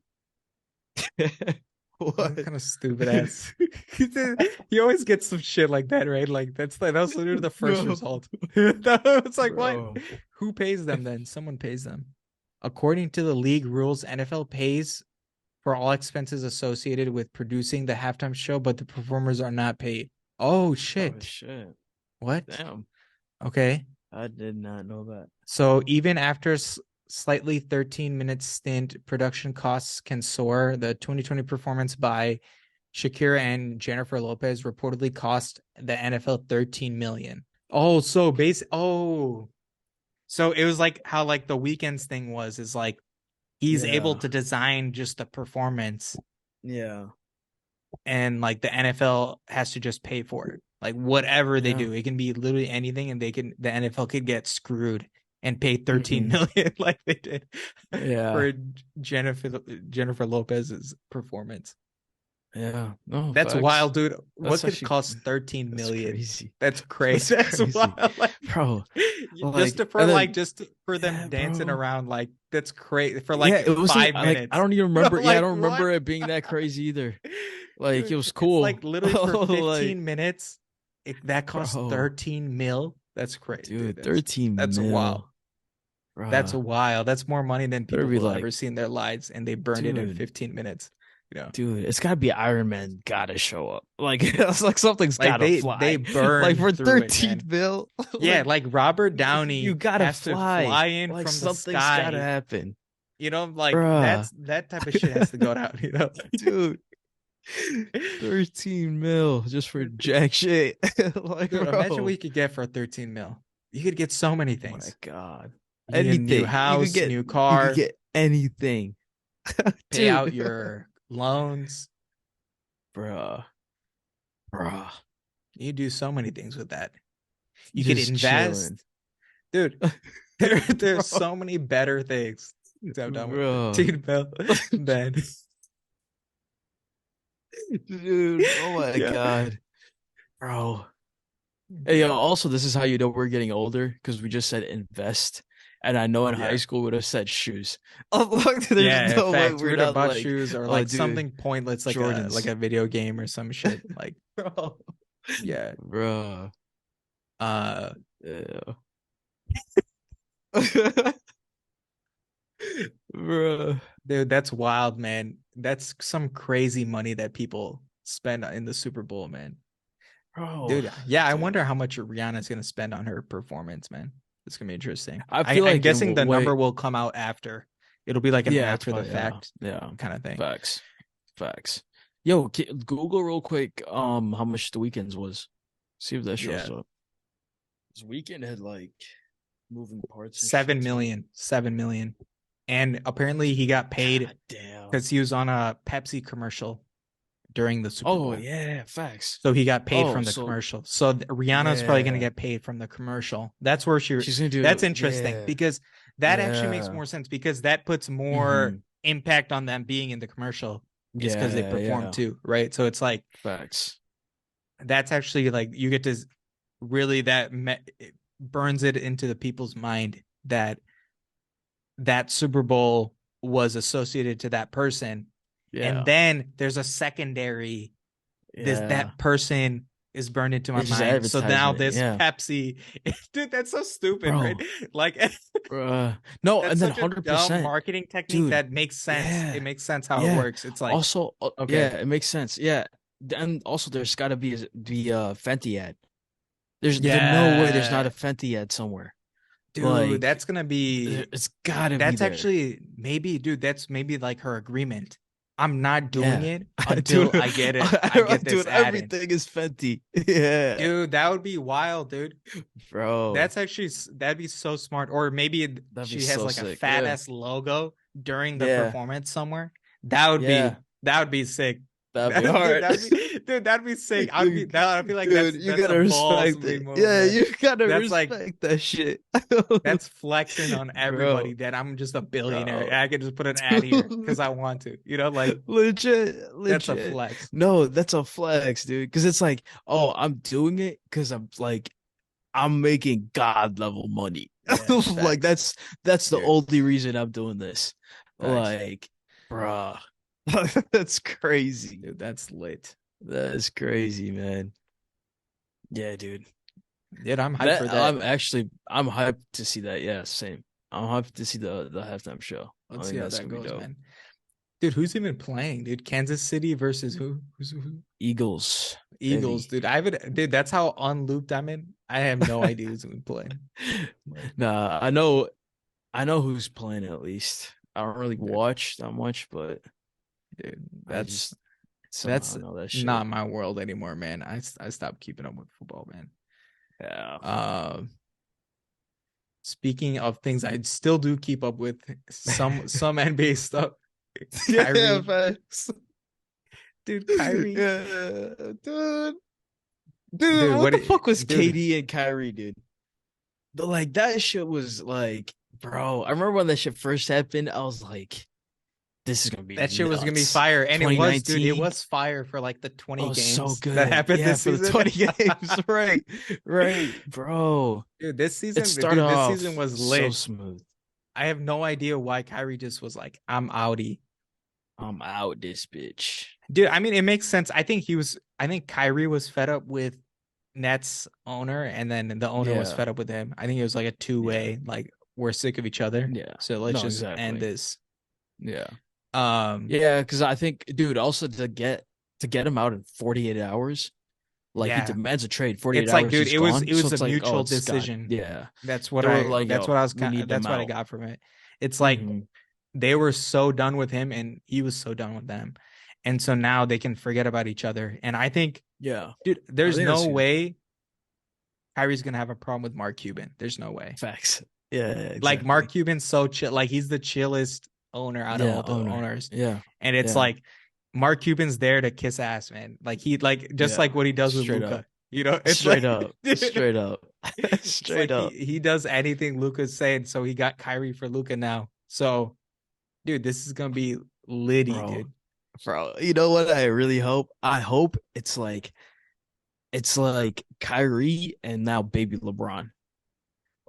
[SPEAKER 2] What
[SPEAKER 1] What?
[SPEAKER 2] kind of stupid ass? You always get some shit like that, right? Like that was literally the first
[SPEAKER 1] Bro,
[SPEAKER 2] result. It's like what?
[SPEAKER 1] bro.
[SPEAKER 2] Who pays them then? Someone pays them. According to the league rules, NFL pays for all expenses associated with producing the halftime show, but the performers are not paid. Oh
[SPEAKER 1] Oh
[SPEAKER 2] shit.
[SPEAKER 1] shit.
[SPEAKER 2] What?
[SPEAKER 1] Damn.
[SPEAKER 2] Okay.
[SPEAKER 1] I did not know that.
[SPEAKER 2] So even after slightly 13-minute stint, production costs can soar. The 2020 performance by Shakira and Jennifer Lopez reportedly cost the NFL 13 million. Oh, so so it was like how like the weekends thing was is like he's able
[SPEAKER 1] Yeah.
[SPEAKER 2] to design just the performance
[SPEAKER 1] Yeah.
[SPEAKER 2] and like the NFL has to just pay for it. Like whatever they
[SPEAKER 1] Yeah.
[SPEAKER 2] do, it can be literally anything, and the NFL could get screwed and pay 13
[SPEAKER 1] Mhm.
[SPEAKER 2] million like they did
[SPEAKER 1] Yeah.
[SPEAKER 2] for Jennifer Lopez's performance.
[SPEAKER 1] Yeah. No,
[SPEAKER 2] That's
[SPEAKER 1] facts.
[SPEAKER 2] wild, dude. What
[SPEAKER 1] That's
[SPEAKER 2] could
[SPEAKER 1] actually
[SPEAKER 2] cost 13
[SPEAKER 1] that's
[SPEAKER 2] million?
[SPEAKER 1] crazy.
[SPEAKER 2] That's crazy.
[SPEAKER 1] That's
[SPEAKER 2] That's
[SPEAKER 1] crazy.
[SPEAKER 2] wild. Like
[SPEAKER 1] Bro.
[SPEAKER 2] just
[SPEAKER 1] Like, and then
[SPEAKER 2] just for them
[SPEAKER 1] yeah,
[SPEAKER 2] dancing
[SPEAKER 1] bro.
[SPEAKER 2] around, like that's crazy for
[SPEAKER 1] Yeah,
[SPEAKER 2] like
[SPEAKER 1] it wasn't
[SPEAKER 2] five
[SPEAKER 1] like I
[SPEAKER 2] minutes.
[SPEAKER 1] don't even
[SPEAKER 2] You know,
[SPEAKER 1] remember. Yeah, I
[SPEAKER 2] like
[SPEAKER 1] don't
[SPEAKER 2] what?
[SPEAKER 1] remember it being that crazy either. Like it
[SPEAKER 2] Dude,
[SPEAKER 1] was
[SPEAKER 2] it's
[SPEAKER 1] cool.
[SPEAKER 2] like literally for
[SPEAKER 1] Like,
[SPEAKER 2] 15 minutes. That costs
[SPEAKER 1] bro,
[SPEAKER 2] 13 mil. That's crazy, dude.
[SPEAKER 1] dude, 13
[SPEAKER 2] That's wild.
[SPEAKER 1] mil.
[SPEAKER 2] That's
[SPEAKER 1] Bruh.
[SPEAKER 2] wild. That's more money than
[SPEAKER 1] Better
[SPEAKER 2] people
[SPEAKER 1] be
[SPEAKER 2] will
[SPEAKER 1] like,
[SPEAKER 2] ever see in their lives, and they burned it in
[SPEAKER 1] dude,
[SPEAKER 2] 15 minutes. You know,
[SPEAKER 1] dude, it's gotta be Iron Man gotta show up. Like it's like something's
[SPEAKER 2] like
[SPEAKER 1] gotta
[SPEAKER 2] they
[SPEAKER 1] fly. Like
[SPEAKER 2] burned
[SPEAKER 1] for
[SPEAKER 2] through it,
[SPEAKER 1] 13
[SPEAKER 2] man.
[SPEAKER 1] mil,
[SPEAKER 2] Yeah,
[SPEAKER 1] like
[SPEAKER 2] like Robert
[SPEAKER 1] you
[SPEAKER 2] Downey
[SPEAKER 1] gotta
[SPEAKER 2] has to
[SPEAKER 1] fly.
[SPEAKER 2] fly in
[SPEAKER 1] Like
[SPEAKER 2] from the
[SPEAKER 1] something's gotta
[SPEAKER 2] sky.
[SPEAKER 1] happen.
[SPEAKER 2] You know, like
[SPEAKER 1] Bruh.
[SPEAKER 2] that type of shit has to go down. You know,
[SPEAKER 1] Dude, 13 mil just for jack shit. Like,
[SPEAKER 2] dude, imagine what
[SPEAKER 1] bro.
[SPEAKER 2] you could get for 13 mil. You could get so many
[SPEAKER 1] Oh my
[SPEAKER 2] things.
[SPEAKER 1] God.
[SPEAKER 2] You could get a new
[SPEAKER 1] Anything.
[SPEAKER 2] house, new
[SPEAKER 1] You could
[SPEAKER 2] car,
[SPEAKER 1] get anything.
[SPEAKER 2] pay out
[SPEAKER 1] Dude.
[SPEAKER 2] your loans.
[SPEAKER 1] Bruh. Bruh.
[SPEAKER 2] You do so many things with that. You could
[SPEAKER 1] Just
[SPEAKER 2] invest,
[SPEAKER 1] chilling.
[SPEAKER 2] dude. There's
[SPEAKER 1] Bro.
[SPEAKER 2] so many better things to have done with
[SPEAKER 1] Bro.
[SPEAKER 2] 15 mil than
[SPEAKER 1] Dude. Oh my
[SPEAKER 2] yeah.
[SPEAKER 1] God. Bro. Hey, yo, also, this is how you know we're getting older because we just said invest. And I know in high
[SPEAKER 2] Yeah.
[SPEAKER 1] school we would have said shoes. Oh, look, there's
[SPEAKER 2] Yeah, in
[SPEAKER 1] no way
[SPEAKER 2] fact, we
[SPEAKER 1] we're
[SPEAKER 2] would have
[SPEAKER 1] not
[SPEAKER 2] bought
[SPEAKER 1] like,
[SPEAKER 2] shoes or
[SPEAKER 1] oh,
[SPEAKER 2] like
[SPEAKER 1] dude,
[SPEAKER 2] something pointless like
[SPEAKER 1] Jordans.
[SPEAKER 2] a video game or some shit. Like,
[SPEAKER 1] Bro.
[SPEAKER 2] yeah.
[SPEAKER 1] Bro.
[SPEAKER 2] Uh
[SPEAKER 1] Yeah. Bro.
[SPEAKER 2] dude, that's wild, man. That's some crazy money that people spend in the Super Bowl, man.
[SPEAKER 1] Bro.
[SPEAKER 2] Dude, yeah, I
[SPEAKER 1] Dude.
[SPEAKER 2] wonder how much Rihanna's gonna spend on her performance, man. It's gonna be interesting.
[SPEAKER 1] I feel
[SPEAKER 2] I'm
[SPEAKER 1] like in
[SPEAKER 2] guessing the number
[SPEAKER 1] way,
[SPEAKER 2] will come out after. It'll be like an
[SPEAKER 1] yeah, it's
[SPEAKER 2] after the
[SPEAKER 1] probably, yeah.
[SPEAKER 2] fact
[SPEAKER 1] Yeah.
[SPEAKER 2] kind of thing.
[SPEAKER 1] Facts. Facts. Yo, Google real quick, how much the weekends was. See if that shows
[SPEAKER 2] Yeah.
[SPEAKER 1] up. This weekend had like moving parts and shit
[SPEAKER 2] 7
[SPEAKER 1] too.
[SPEAKER 2] million. 7 million. And apparently he got paid
[SPEAKER 1] God damn.
[SPEAKER 2] because he was on a Pepsi commercial during the Super
[SPEAKER 1] Oh
[SPEAKER 2] Bowl.
[SPEAKER 1] yeah, facts.
[SPEAKER 2] So he got paid
[SPEAKER 1] Oh,
[SPEAKER 2] from the
[SPEAKER 1] so
[SPEAKER 2] commercial. So Rihanna's probably going to
[SPEAKER 1] yeah,
[SPEAKER 2] get paid from the commercial. That's where
[SPEAKER 1] she's gonna
[SPEAKER 2] that's
[SPEAKER 1] do
[SPEAKER 2] interesting
[SPEAKER 1] yeah,
[SPEAKER 2] because that actually makes
[SPEAKER 1] yeah.
[SPEAKER 2] more sense because that puts more
[SPEAKER 1] Hmm.
[SPEAKER 2] impact on them being in the commercial is because they
[SPEAKER 1] Yeah,
[SPEAKER 2] perform
[SPEAKER 1] yeah.
[SPEAKER 2] too, right? So it's like
[SPEAKER 1] Facts.
[SPEAKER 2] that's actually like you get to really it burns it into the people's mind that that Super Bowl was associated to that person. And
[SPEAKER 1] Yeah,
[SPEAKER 2] then there's a secondary this
[SPEAKER 1] yeah.
[SPEAKER 2] that person is burned into my
[SPEAKER 1] It's just
[SPEAKER 2] mind. So now
[SPEAKER 1] advertisement.
[SPEAKER 2] this
[SPEAKER 1] Yeah,
[SPEAKER 2] Pepsi, dude, that's so stupid, right?
[SPEAKER 1] bro.
[SPEAKER 2] Like
[SPEAKER 1] No,
[SPEAKER 2] that's
[SPEAKER 1] and then
[SPEAKER 2] such a dumb
[SPEAKER 1] 100%,
[SPEAKER 2] marketing technique
[SPEAKER 1] dude.
[SPEAKER 2] that makes sense. It
[SPEAKER 1] Yeah,
[SPEAKER 2] makes sense how it
[SPEAKER 1] yeah.
[SPEAKER 2] works. It's like,
[SPEAKER 1] Also,
[SPEAKER 2] okay,
[SPEAKER 1] yeah, it makes sense. Yeah, and also there's got to be the Fenty ad. There's no way there's not
[SPEAKER 2] yeah,
[SPEAKER 1] a Fenty ad somewhere.
[SPEAKER 2] dude,
[SPEAKER 1] Like
[SPEAKER 2] that's gonna be
[SPEAKER 1] it's got to be
[SPEAKER 2] that's
[SPEAKER 1] there.
[SPEAKER 2] actually maybe, dude, that's maybe like her agreement. I'm not doing
[SPEAKER 1] Yeah,
[SPEAKER 2] it
[SPEAKER 1] dude,
[SPEAKER 2] until I get it. I get this
[SPEAKER 1] dude,
[SPEAKER 2] ad in.
[SPEAKER 1] everything is Fenty. Yeah,
[SPEAKER 2] Dude, that would be wild, dude.
[SPEAKER 1] bro,
[SPEAKER 2] That's actually that'd be so smart. Or maybe
[SPEAKER 1] that'd be
[SPEAKER 2] she has
[SPEAKER 1] so
[SPEAKER 2] like a
[SPEAKER 1] sick.
[SPEAKER 2] fat
[SPEAKER 1] Yeah,
[SPEAKER 2] ass logo during the
[SPEAKER 1] yeah,
[SPEAKER 2] performance somewhere.
[SPEAKER 1] yeah.
[SPEAKER 2] That would be sick.
[SPEAKER 1] That'd be hard.
[SPEAKER 2] Dude, that'd be sick.
[SPEAKER 1] Dude,
[SPEAKER 2] I feel like
[SPEAKER 1] dude, you
[SPEAKER 2] that's a
[SPEAKER 1] gotta respect
[SPEAKER 2] ballsy
[SPEAKER 1] it.
[SPEAKER 2] move,
[SPEAKER 1] Yeah,
[SPEAKER 2] man.
[SPEAKER 1] you gotta
[SPEAKER 2] That's like
[SPEAKER 1] respect that shit.
[SPEAKER 2] that's flexing on everybody
[SPEAKER 1] Bro,
[SPEAKER 2] that I'm just a billionaire.
[SPEAKER 1] bro.
[SPEAKER 2] And I can just put an ad here because I want to. You know, like
[SPEAKER 1] Legit,
[SPEAKER 2] that's a
[SPEAKER 1] legit.
[SPEAKER 2] flex.
[SPEAKER 1] No, that's a flex, dude. Because it's like, oh, I'm doing it because I'm like, I'm making God level money.
[SPEAKER 2] Yeah,
[SPEAKER 1] Like
[SPEAKER 2] facts.
[SPEAKER 1] that's the
[SPEAKER 2] Dude,
[SPEAKER 1] only reason I'm doing this.
[SPEAKER 2] facts.
[SPEAKER 1] Like, bruh, that's crazy.
[SPEAKER 2] Dude, that's lit.
[SPEAKER 1] That's crazy, man. Yeah, dude.
[SPEAKER 2] Dude, I'm hyped for
[SPEAKER 1] That
[SPEAKER 2] that.
[SPEAKER 1] I'm hyped to see that. Yeah, same. I'm hyped to see the halftime show. I
[SPEAKER 2] Let's see
[SPEAKER 1] think
[SPEAKER 2] how
[SPEAKER 1] that's
[SPEAKER 2] that
[SPEAKER 1] gonna be
[SPEAKER 2] goes,
[SPEAKER 1] dope.
[SPEAKER 2] man. Dude, who's even playing? Dude, Kansas City versus who?
[SPEAKER 1] Eagles,
[SPEAKER 2] Eagles,
[SPEAKER 1] baby.
[SPEAKER 2] dude. I haven't, dude. That's how unlooped I'm in. I have no idea who's even playing. Like,
[SPEAKER 1] Nah, I know who's playing at least. I don't really
[SPEAKER 2] dude,
[SPEAKER 1] watch that much, but
[SPEAKER 2] dude,
[SPEAKER 1] I just somehow
[SPEAKER 2] that's
[SPEAKER 1] know that
[SPEAKER 2] not
[SPEAKER 1] shit.
[SPEAKER 2] my world anymore, man. I stopped keeping up with football, man.
[SPEAKER 1] Yeah.
[SPEAKER 2] Um, speaking of things I still do keep up with, some NBA stuff.
[SPEAKER 1] Yeah,
[SPEAKER 2] Kyrie,
[SPEAKER 1] facts.
[SPEAKER 2] dude, Kyrie,
[SPEAKER 1] Yeah, dude. Dude,
[SPEAKER 2] dude.
[SPEAKER 1] what
[SPEAKER 2] What,
[SPEAKER 1] the fuck was
[SPEAKER 2] dude?
[SPEAKER 1] KD and Kyrie, dude? But like that shit was like, bro. I remember when that shit first happened. I was like, this is gonna be
[SPEAKER 2] That shit was gonna be
[SPEAKER 1] nuts.
[SPEAKER 2] fire, and it was, dude. It
[SPEAKER 1] 2019.
[SPEAKER 2] was fire for like the 20
[SPEAKER 1] Oh, so
[SPEAKER 2] games that
[SPEAKER 1] good.
[SPEAKER 2] happened
[SPEAKER 1] Yeah,
[SPEAKER 2] this
[SPEAKER 1] for the
[SPEAKER 2] season.
[SPEAKER 1] 20 games. Right. Right, bro.
[SPEAKER 2] Dude,
[SPEAKER 1] It started
[SPEAKER 2] this season
[SPEAKER 1] off
[SPEAKER 2] was
[SPEAKER 1] so
[SPEAKER 2] lit.
[SPEAKER 1] smooth.
[SPEAKER 2] I have no idea why Kyrie just was like, I'm outie.
[SPEAKER 1] I'm out this bitch.
[SPEAKER 2] Dude, I mean, it makes sense. I think Kyrie was fed up with Nets owner, and then the owner was
[SPEAKER 1] Yeah.
[SPEAKER 2] fed up with him. I think it was like a
[SPEAKER 1] Yeah.
[SPEAKER 2] two-way, like we're sick of each other.
[SPEAKER 1] Yeah.
[SPEAKER 2] So let's
[SPEAKER 1] No,
[SPEAKER 2] just end
[SPEAKER 1] exactly.
[SPEAKER 2] this.
[SPEAKER 1] Yeah.
[SPEAKER 2] Um,
[SPEAKER 1] Yeah, because I think, dude, also to get him out in 48 hours, like he
[SPEAKER 2] yeah.
[SPEAKER 1] demands a trade. 48
[SPEAKER 2] It's like,
[SPEAKER 1] hours,
[SPEAKER 2] dude,
[SPEAKER 1] he's gone.
[SPEAKER 2] it
[SPEAKER 1] So
[SPEAKER 2] was a
[SPEAKER 1] it's like, oh,
[SPEAKER 2] mutual
[SPEAKER 1] it's gone.
[SPEAKER 2] decision.
[SPEAKER 1] Yeah. They were like,
[SPEAKER 2] That's what I
[SPEAKER 1] yo,
[SPEAKER 2] was
[SPEAKER 1] we need them
[SPEAKER 2] that's what I
[SPEAKER 1] out.
[SPEAKER 2] got from it. It's like
[SPEAKER 1] Hmm.
[SPEAKER 2] they were so done with him and he was so done with them. And so now they can forget about each other. And I think,
[SPEAKER 1] Yeah.
[SPEAKER 2] dude,
[SPEAKER 1] I
[SPEAKER 2] there's
[SPEAKER 1] think
[SPEAKER 2] no
[SPEAKER 1] that's good.
[SPEAKER 2] way Kyrie's gonna have a problem with Mark Cuban. There's no way.
[SPEAKER 1] Facts. Yeah,
[SPEAKER 2] Like Mark
[SPEAKER 1] exactly.
[SPEAKER 2] Cuban's so chill, like he's the chillest owner out of
[SPEAKER 1] Yeah,
[SPEAKER 2] all the
[SPEAKER 1] owner.
[SPEAKER 2] owners.
[SPEAKER 1] Yeah.
[SPEAKER 2] And it's
[SPEAKER 1] Yeah.
[SPEAKER 2] like Mark Cuban's there to kiss ass, man. Like he like just
[SPEAKER 1] Yeah.
[SPEAKER 2] like what he does with
[SPEAKER 1] Straight up.
[SPEAKER 2] Luca. You know, it's
[SPEAKER 1] Straight
[SPEAKER 2] like
[SPEAKER 1] up.
[SPEAKER 2] dude,
[SPEAKER 1] Straight up.
[SPEAKER 2] it's
[SPEAKER 1] Straight
[SPEAKER 2] like
[SPEAKER 1] up.
[SPEAKER 2] he does anything Luca's saying. So he got Kyrie for Luca now. So dude, this is gonna be litty,
[SPEAKER 1] Bro.
[SPEAKER 2] dude.
[SPEAKER 1] Bro. You know what I really hope? I hope it's like Kyrie and now baby LeBron.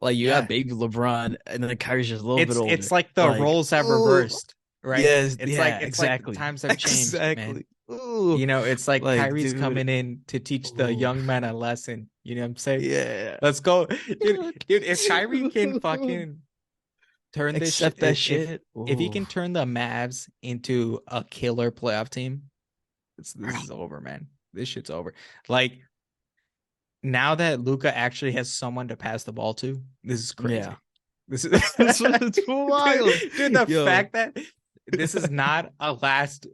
[SPEAKER 1] Like you got
[SPEAKER 2] Yeah.
[SPEAKER 1] baby LeBron and then Kyrie's just a little bit
[SPEAKER 2] It's
[SPEAKER 1] older.
[SPEAKER 2] like the
[SPEAKER 1] Like,
[SPEAKER 2] roles have
[SPEAKER 1] ooh,
[SPEAKER 2] reversed, right?
[SPEAKER 1] yes, yeah,
[SPEAKER 2] It's like
[SPEAKER 1] exactly.
[SPEAKER 2] times have changed, man.
[SPEAKER 1] Exactly. Ooh.
[SPEAKER 2] You know, it's like
[SPEAKER 1] Like,
[SPEAKER 2] Kyrie's
[SPEAKER 1] dude.
[SPEAKER 2] coming in to teach the
[SPEAKER 1] Ooh.
[SPEAKER 2] young man a lesson. You know what I'm saying?
[SPEAKER 1] Yeah.
[SPEAKER 2] Let's go. Dude, if Kyrie can fucking turn this
[SPEAKER 1] Accept that
[SPEAKER 2] if
[SPEAKER 1] shit.
[SPEAKER 2] he
[SPEAKER 1] Ooh.
[SPEAKER 2] can turn the Mavs into a killer playoff team, this is over, man. This shit's over. Like now that Luca actually has someone to pass the ball to, this is
[SPEAKER 1] Yeah.
[SPEAKER 2] crazy. This is
[SPEAKER 1] It's wild.
[SPEAKER 2] dude, the
[SPEAKER 1] Yo.
[SPEAKER 2] fact that this is not a last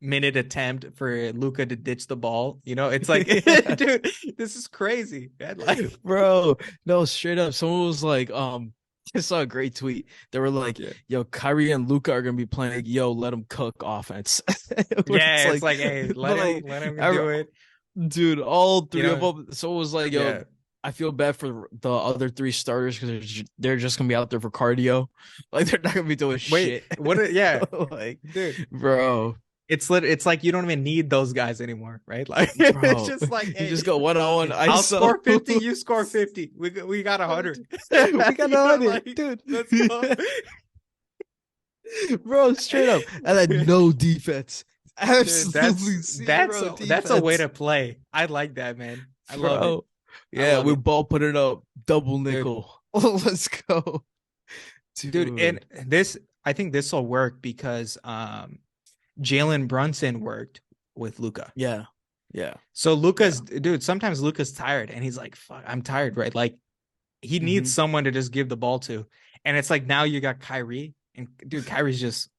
[SPEAKER 2] minute attempt for Luca to ditch the ball. You know, it's like,
[SPEAKER 1] Yeah.
[SPEAKER 2] dude, this is crazy. Man. Like,
[SPEAKER 1] Bro, no, straight up. Someone was like, I saw a great tweet. They were like,
[SPEAKER 2] yeah,
[SPEAKER 1] yo, Kyrie and Luca are gonna be playing, yo, let them cook offense. Where it's
[SPEAKER 2] it's like, hey,
[SPEAKER 1] like,
[SPEAKER 2] let him
[SPEAKER 1] I,
[SPEAKER 2] do it.
[SPEAKER 1] dude, all
[SPEAKER 2] You
[SPEAKER 1] three of
[SPEAKER 2] know,
[SPEAKER 1] them. Someone was like, yo,
[SPEAKER 2] yeah.
[SPEAKER 1] I feel bad for the other three starters because they're just gonna be out there for cardio. Like they're not gonna be doing
[SPEAKER 2] Wait,
[SPEAKER 1] shit.
[SPEAKER 2] yeah,
[SPEAKER 1] Like,
[SPEAKER 2] dude.
[SPEAKER 1] bro,
[SPEAKER 2] It's like you don't even need those guys anymore, right? Like it's
[SPEAKER 1] bro,
[SPEAKER 2] just like,
[SPEAKER 1] you
[SPEAKER 2] hey,
[SPEAKER 1] just go one on one
[SPEAKER 2] I'll
[SPEAKER 1] ISO.
[SPEAKER 2] score 50, you score 50. We got 100.
[SPEAKER 1] We got
[SPEAKER 2] You know,
[SPEAKER 1] on it,
[SPEAKER 2] like
[SPEAKER 1] dude.
[SPEAKER 2] let's go.
[SPEAKER 1] Bro, straight up. And then no defense.
[SPEAKER 2] Dude,
[SPEAKER 1] Absolutely zero
[SPEAKER 2] that's a way
[SPEAKER 1] defense.
[SPEAKER 2] to play. I like that, man. I love it.
[SPEAKER 1] Bro.
[SPEAKER 2] I
[SPEAKER 1] Yeah,
[SPEAKER 2] love
[SPEAKER 1] we
[SPEAKER 2] it.
[SPEAKER 1] ball put it up. Double
[SPEAKER 2] Dude,
[SPEAKER 1] nickel. Let's go.
[SPEAKER 2] dude, and
[SPEAKER 1] Dude.
[SPEAKER 2] this I think this will work because Jalen Brunson worked with Luca.
[SPEAKER 1] Yeah. Yeah.
[SPEAKER 2] So
[SPEAKER 1] Yeah.
[SPEAKER 2] Luca's dude, sometimes Luca's tired and he's like, fuck, I'm tired, right? Like he needs
[SPEAKER 1] Hmm.
[SPEAKER 2] someone to just give the ball to. And it's like now you got Kyrie, and dude, Kyrie's just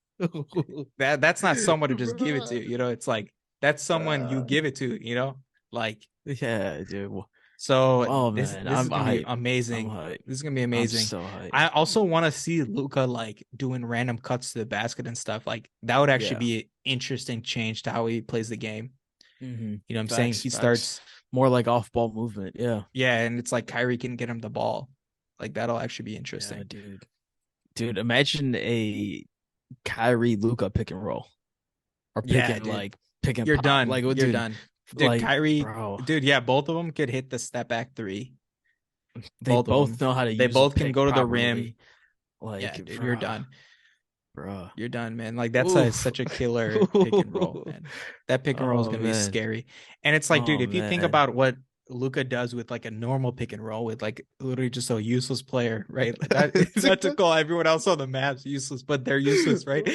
[SPEAKER 2] that's not someone to just give it to.
[SPEAKER 1] Bruh.
[SPEAKER 2] You know, it's like that's someone you
[SPEAKER 1] Bruh.
[SPEAKER 2] give it to, you know? Like
[SPEAKER 1] Yeah, dude.
[SPEAKER 2] so
[SPEAKER 1] Oh man,
[SPEAKER 2] this is
[SPEAKER 1] I'm
[SPEAKER 2] gonna be
[SPEAKER 1] hype. I'm
[SPEAKER 2] amazing.
[SPEAKER 1] hype.
[SPEAKER 2] This is gonna be
[SPEAKER 1] I'm
[SPEAKER 2] amazing.
[SPEAKER 1] so hype.
[SPEAKER 2] I also want to see Luca like doing random cuts to the basket and stuff. Like that would actually
[SPEAKER 1] Yeah.
[SPEAKER 2] be an interesting change to how he plays the game.
[SPEAKER 1] Hmm.
[SPEAKER 2] You know what I'm saying?
[SPEAKER 1] Facts,
[SPEAKER 2] He
[SPEAKER 1] facts.
[SPEAKER 2] starts,
[SPEAKER 1] More like off ball movement. Yeah.
[SPEAKER 2] yeah, and it's like Kyrie can get him the ball. Like that'll actually be
[SPEAKER 1] Yeah,
[SPEAKER 2] interesting.
[SPEAKER 1] dude. Dude, imagine a Kyrie Luca pick and roll. Or
[SPEAKER 2] Yeah,
[SPEAKER 1] picking
[SPEAKER 2] dude.
[SPEAKER 1] like pick and
[SPEAKER 2] You're
[SPEAKER 1] pop.
[SPEAKER 2] done.
[SPEAKER 1] Like, well,
[SPEAKER 2] You're
[SPEAKER 1] dude,
[SPEAKER 2] done. Dude,
[SPEAKER 1] like,
[SPEAKER 2] Kyrie,
[SPEAKER 1] bro,
[SPEAKER 2] dude, yeah, both of them could hit the step back three.
[SPEAKER 1] they
[SPEAKER 2] Both of
[SPEAKER 1] both
[SPEAKER 2] them.
[SPEAKER 1] know how to
[SPEAKER 2] They
[SPEAKER 1] use a
[SPEAKER 2] both can
[SPEAKER 1] pick
[SPEAKER 2] go to the
[SPEAKER 1] properly.
[SPEAKER 2] rim. Yeah,
[SPEAKER 1] Like,
[SPEAKER 2] dude, you're done.
[SPEAKER 1] bro.
[SPEAKER 2] You're done, man. Like that's
[SPEAKER 1] Oof.
[SPEAKER 2] such a killer pick and roll, man. That pick and roll is
[SPEAKER 1] Oh
[SPEAKER 2] gonna be
[SPEAKER 1] man.
[SPEAKER 2] scary. And it's like, dude,
[SPEAKER 1] Oh
[SPEAKER 2] if you think
[SPEAKER 1] man.
[SPEAKER 2] about what Luca does with like a normal pick and roll with like literally just a useless player, right? That not to call everyone else on the maps useless, but they're useless, right?